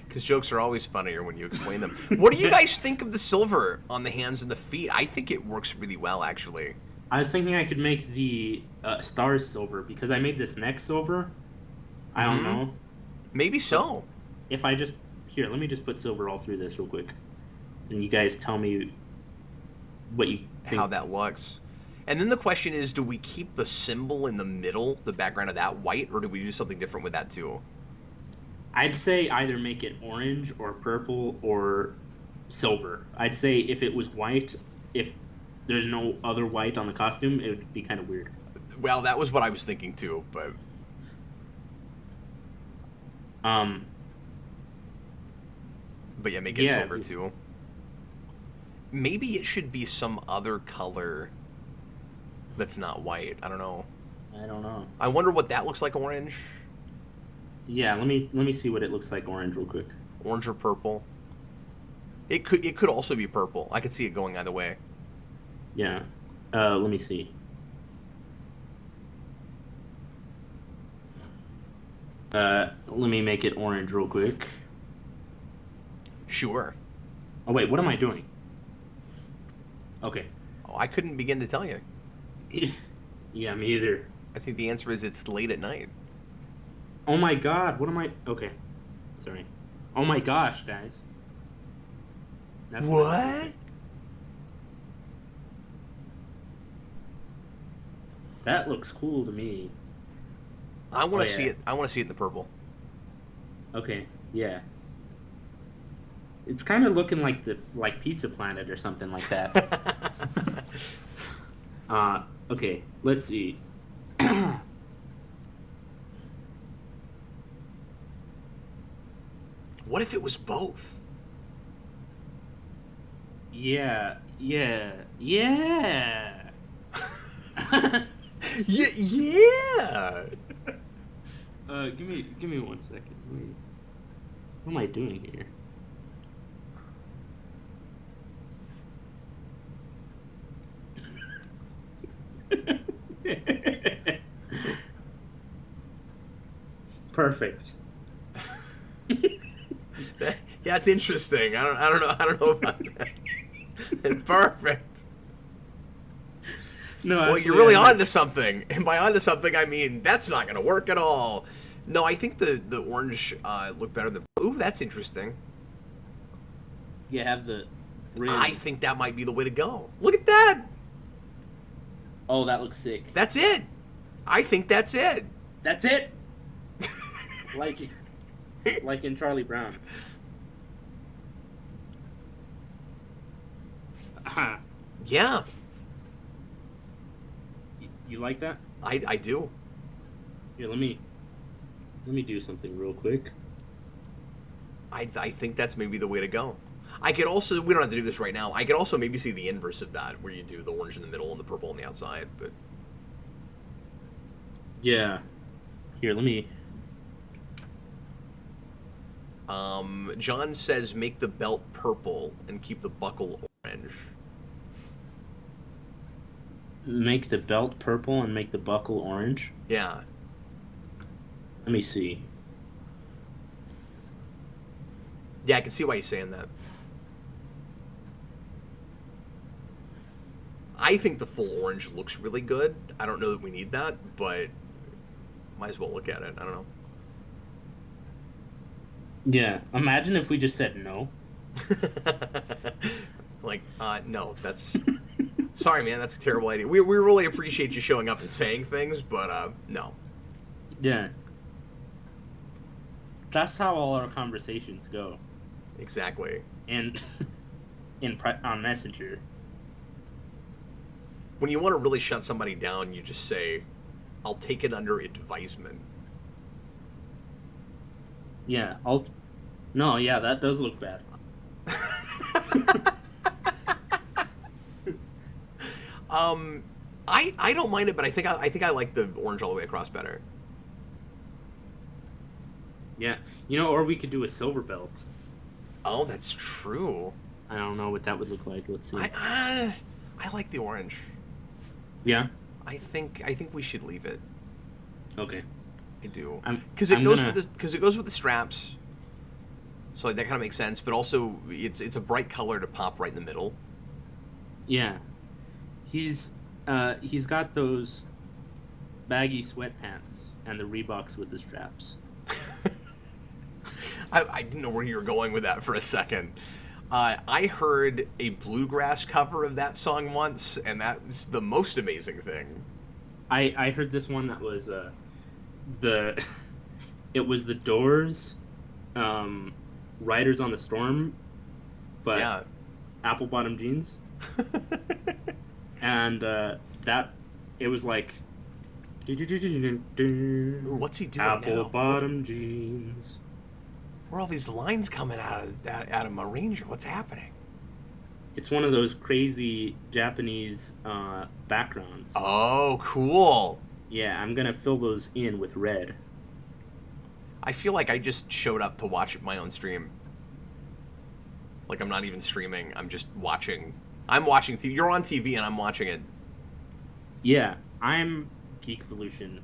Because jokes are always funnier when you explain them. What do you guys think of the silver on the hands and the feet? I think it works really well, actually. I was thinking I could make the stars silver, because I made this neck silver. I don't know. Maybe so. If I just... Here, let me just put silver all through this real quick. And you guys tell me what you think. How that looks. And then the question is, do we keep the symbol in the middle, the background of that, white, or do we do something different with that too? I'd say either make it orange or purple or silver. I'd say if it was white, if there's no other white on the costume, it would be kind of weird. Well, that was what I was thinking too, but Um, yeah, make it silver too. Maybe it should be some other color that's not white. I don't know. I don't know. I wonder what that looks like orange. Yeah, let me see what it looks like orange real quick. Orange or purple. It could also be purple. I could see it going either way. Yeah. Let me see. Let me make it orange real quick. Sure. Oh wait, what am I doing? Okay. Oh, I couldn't begin to tell you. Yeah, me either. I think the answer is it's late at night. Oh my god, what am I... Okay. Sorry. Oh my gosh, guys. That's what? That looks cool to me. I want to see it. I want to see it in the purple. Okay, yeah. It's kind of looking like Pizza Planet or something like that. Okay, let's see. What if it was both? Yeah. Yeah. Give me 1 second. Wait. What am I doing here? Perfect. Yeah, it's interesting. I don't know about that. Perfect. No, well, you're really onto something, and by onto something, I mean that's not going to work at all. No, I think the orange look better than. Ooh, that's interesting. You have the rim. I think that might be the way to go. Look at that. Oh, that looks sick. That's it. I think that's it. That's it. like in Charlie Brown. Yeah. You like that? I do. Here, let me do something real quick. I think that's maybe the way to go. I could also, we don't have to do this right now, I could also maybe see the inverse of that, where you do the orange in the middle and the purple on the outside, but... Yeah. Here, let me... John says make the belt purple and keep the buckle orange. Make the belt purple and make the buckle orange? Yeah. Let me see. Yeah, I can see why you're saying that. I think the full orange looks really good. I don't know that we need that, but might as well look at it. I don't know. Yeah, imagine if we just said no. Like, no, that's... Sorry, man, that's a terrible idea. We really appreciate you showing up and saying things, but, no. Yeah. That's how all our conversations go. Exactly. And on Messenger. When you want to really shut somebody down, you just say, I'll take it under advisement. Yeah, No, yeah, that does look bad. I don't mind it, but I think I like the orange all the way across better. Yeah, or we could do a silver belt. Oh, that's true. I don't know what that would look like. Let's see. I like the orange. Yeah. I think we should leave it. Okay. I do. Because it goes with the straps. So like, that kind of makes sense, but also it's a bright color to pop right in the middle. Yeah. He's got those baggy sweatpants and the Reeboks with the straps. I didn't know where you were going with that for a second. I heard a bluegrass cover of that song once, and that's the most amazing thing. I heard this one that was it was the Doors, Riders on the Storm, but yeah. apple bottom jeans. and that it was like Ooh, what's he doing now? apple bottom jeans. Where are all these lines coming out of my Ranger? What's happening? It's one of those crazy Japanese backgrounds. Oh, cool. Yeah, I'm gonna fill those in with red. I feel like I just showed up to watch my own stream. Like I'm not even streaming. I'm just watching. I'm watching TV. You're on TV and I'm watching it. Yeah, I'm Geekvolution.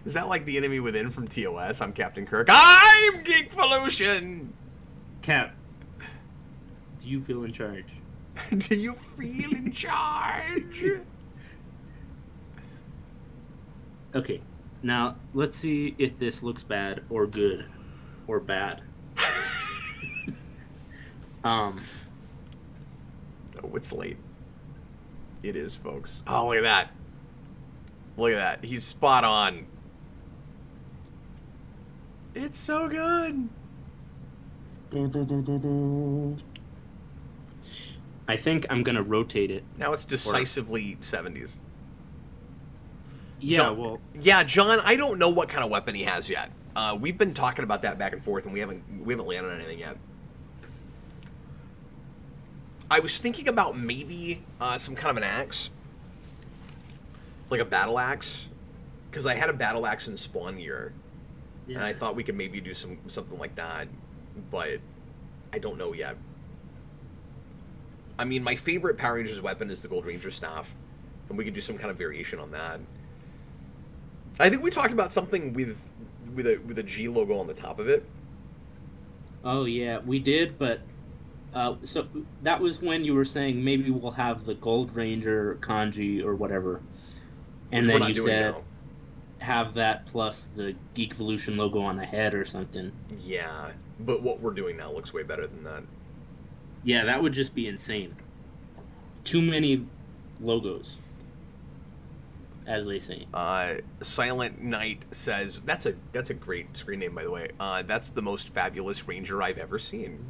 Is that like the enemy within from TOS? I'm Captain Kirk. I'm Geekvolution! Cap, do you feel in charge? Do you feel in charge? Okay, now let's see if this looks bad or good or bad. Oh, it's late. It is, folks. Oh, look at that. Look at that. He's spot on. It's so good. I think I'm gonna rotate it. Now it's decisively 70s. Yeah, John, well... Yeah, John, I don't know what kind of weapon he has yet. We've been talking about that back and forth, and we haven't landed on anything yet. I was thinking about maybe some kind of an axe. Like a battle axe. Because I had a battle axe in Spawn Year. Yeah. And I thought we could maybe do something like that. But I don't know yet. I mean, my favorite Power Rangers weapon is the Gold Ranger staff. And we could do some kind of variation on that. I think we talked about something with a G logo on the top of it. Oh, yeah, we did, but... so that was when you were saying maybe we'll have the Gold Ranger kanji or whatever. And then you said have that plus the Geekvolution logo on the head or something. Yeah, but what we're doing now looks way better than that. Yeah, that would just be insane. Too many logos, as they say. Silent Knight says that's a great screen name, by the way. That's the most fabulous Ranger I've ever seen.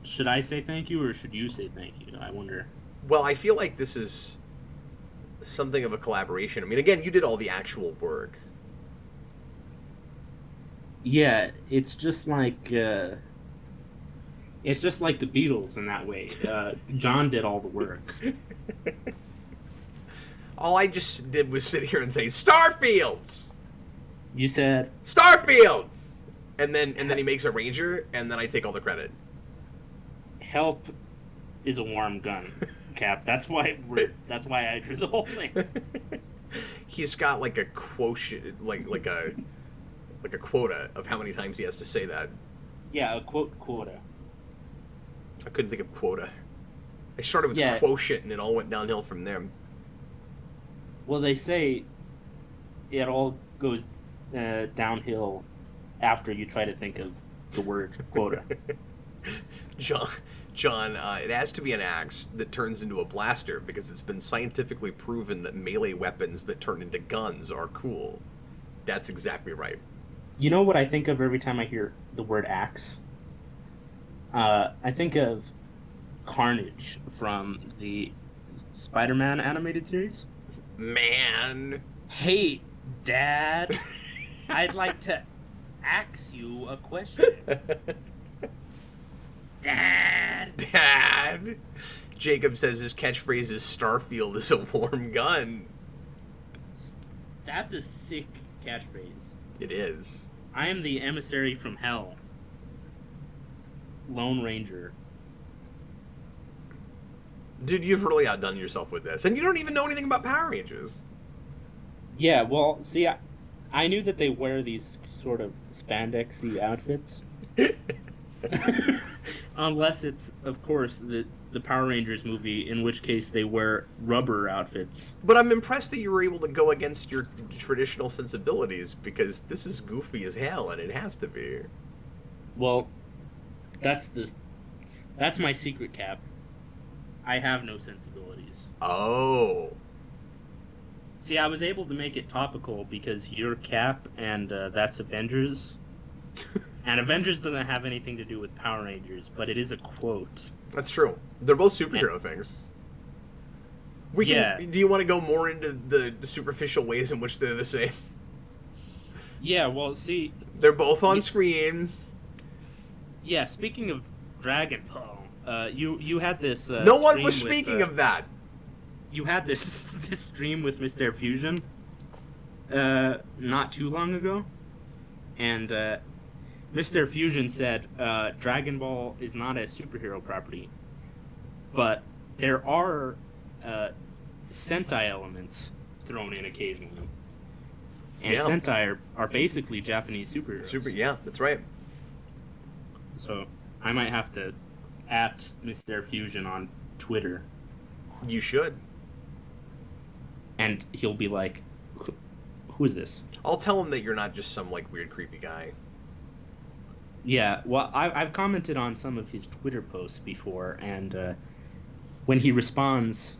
Should I say thank you or should you say thank you? I wonder. Well, I feel like this is something of a collaboration. I mean, again, you did all the actual work. Yeah, it's just like the Beatles in that way. John did all the work. All I just did was sit here and say Starfields. You said Starfields, and then he makes a Ranger, and then I take all the credit. Help is a warm gun, Cap. That's why I drew the whole thing. He's got like a quotient, like a quota of how many times he has to say that. Yeah, a quota. I couldn't think of quota. I started with quotient, and it all went downhill from there. Well, they say it all goes downhill after you try to think of the word quota. John, it has to be an axe that turns into a blaster because it's been scientifically proven that melee weapons that turn into guns are cool. That's exactly right. You know what I think of every time I hear the word axe? I think of Carnage from the Spider-Man animated series. Man. Hey, Dad. I'd like to ask you a question. Dad. Jacob says his catchphrase is Starfield is a warm gun. That's a sick catchphrase. It is. I am the emissary from hell. Lone Ranger. Dude, you've really outdone yourself with this. And you don't even know anything about Power Rangers. Yeah, well, see, I knew that they wear these sort of spandexy outfits. Unless it's, of course, the Power Rangers movie, in which case they wear rubber outfits. But I'm impressed that you were able to go against your traditional sensibilities, because this is goofy as hell, and it has to be. Well, that's my secret, Cap. I have no sensibilities. Oh. See, I was able to make it topical because you're Cap and that's Avengers. And Avengers doesn't have anything to do with Power Rangers, but it is a quote. That's true. They're both superhero things. Do you want to go more into the superficial ways in which they're the same? Yeah, well, see... They're both on screen. Yeah, speaking of Dragon Ball, you had this... no one was speaking of that. You had this stream with Mr. Fusion not too long ago, and Mr. Fusion said Dragon Ball is not a superhero property, but there are Sentai elements thrown in occasionally. And Sentai are basically Japanese superheroes. Yeah, that's right. So I might have to at Mr. Fusion on Twitter. You should. And he'll be like, who is this? I'll tell him that you're not just some, like, weird, creepy guy. Yeah, well, I've commented on some of his Twitter posts before, and when he responds,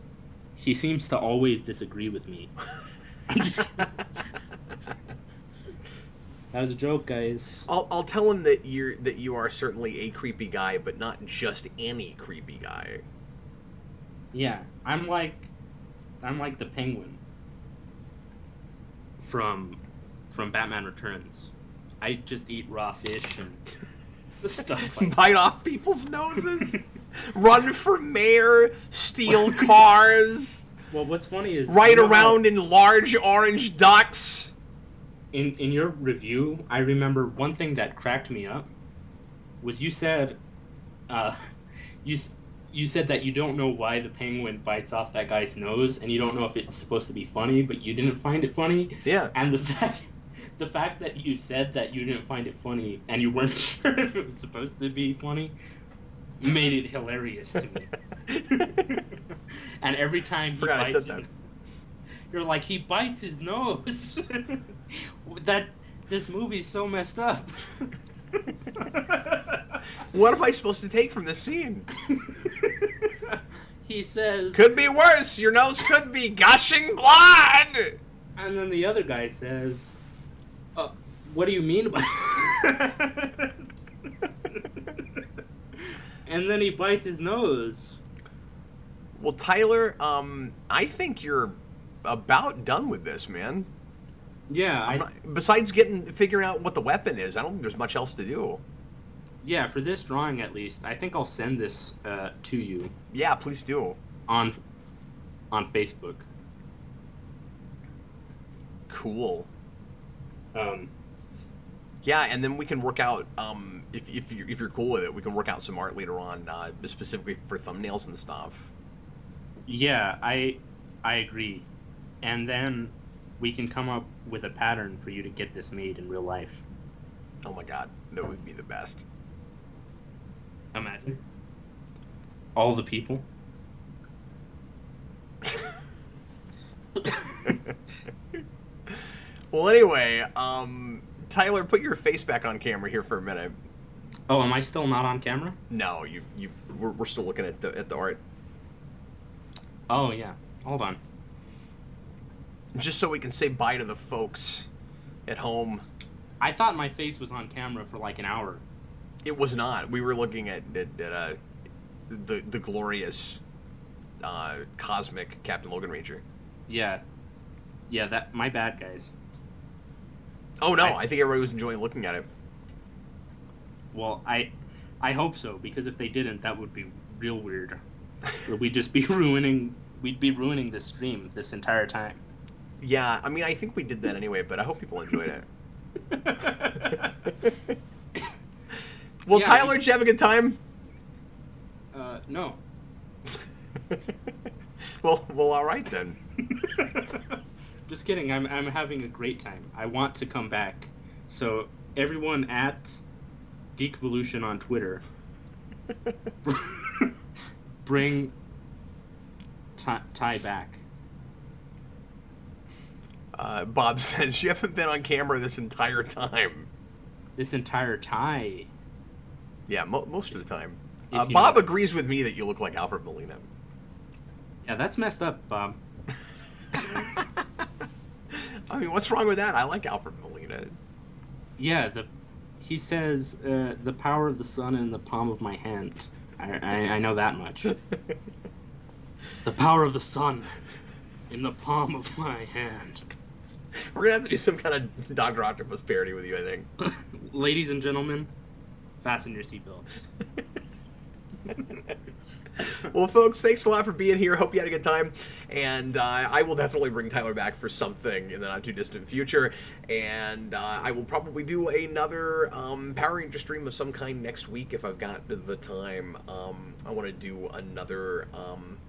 he seems to always disagree with me. That was a joke, guys. I'll tell him that you are certainly a creepy guy, but not just any creepy guy. Yeah, I'm like the Penguin from Batman Returns. I just eat raw fish and stuff like Bite off people's noses, run for mayor, steal cars. Well, what's funny is ride around in large orange ducks. In your review, I remember one thing that cracked me up was you said you said that you don't know why the Penguin bites off that guy's nose, and you don't know if it's supposed to be funny, but you didn't find it funny. Yeah. And the fact that you said that you didn't find it funny and you weren't sure if it was supposed to be funny made it hilarious to me. And every time he bites it, you're like, he bites his nose. That this movie's so messed up. What am I supposed to take from this scene? He says, could be worse. Your nose could be gushing blood. And then the other guy says, what do you mean by that? And then he bites his nose. Well, Tyler, I think you're about done with this, man. Yeah. Besides figuring out what the weapon is, I don't think there's much else to do. Yeah, for this drawing at least, I think I'll send this to you. Yeah, please do. On Facebook. Cool. Yeah, and then we can work out, if you're cool with it, we can work out some art later on, specifically for thumbnails and stuff. Yeah, I agree. And then we can come up with a pattern for you to get this made in real life. Oh my god, that would be the best. Imagine. All the people. Well, anyway, Tyler, put your face back on camera here for a minute. Oh, am I still not on camera? No, we're still looking at the art. Oh yeah, hold on. Just so we can say bye to the folks at home. I thought my face was on camera for like an hour. It was not. We were looking at the glorious cosmic Captain Logan Ranger. Yeah, that my bad, guys. Oh no, I think everybody was enjoying looking at it. Well, I hope so, because if they didn't, that would be real weird. We'd be ruining this stream this entire time. Yeah, I mean, I think we did that anyway, but I hope people enjoyed it. Well, yeah, Tyler, did you have a good time? No. well, all right then. Just kidding. I'm having a great time. I want to come back. So everyone at Geekvolution on Twitter, bring Ty back. Bob says you haven't been on camera this entire time. This entire time. Yeah, most of the time. Bob agrees with me that you look like Alfred Molina. Yeah, that's messed up, Bob. I mean, what's wrong with that? I like Alfred Molina. Yeah, He says, "The power of the sun in the palm of my hand." I know that much. The power of the sun in the palm of my hand. We're gonna have to do some kind of Dr. Octopus parody with you, I think. Ladies and gentlemen, fasten your seatbelts. Well, folks, thanks a lot for being here. Hope you had a good time. And I will definitely bring Tyler back for something in the not-too-distant future. And I will probably do another Power Ranger stream of some kind next week if I've got the time. I want to do another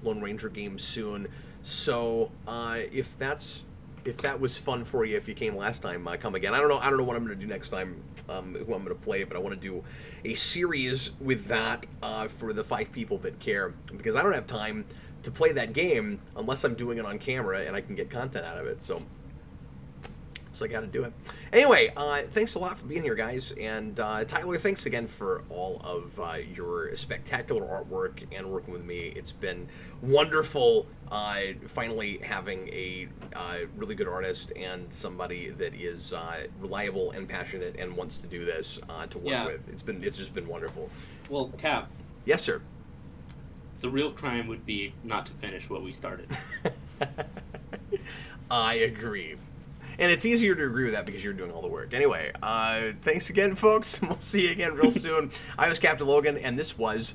Lone Ranger game soon. So if that was fun for you, if you came last time, come again. I don't know what I'm going to do next time, who I'm going to play, but I want to do a series with that for the 5 people that care, because I don't have time to play that game unless I'm doing it on camera and I can get content out of it. So I got to do it. Anyway, thanks a lot for being here, guys. And Tyler, thanks again for all of your spectacular artwork and working with me. It's been wonderful finally having a really good artist and somebody that is reliable and passionate and wants to do this to work with. It's just been wonderful. Well, Cap. Yes, sir. The real crime would be not to finish what we started. I agree. And it's easier to agree with that because you're doing all the work. Anyway, thanks again, folks. We'll see you again real soon. I was Captain Logan, and this was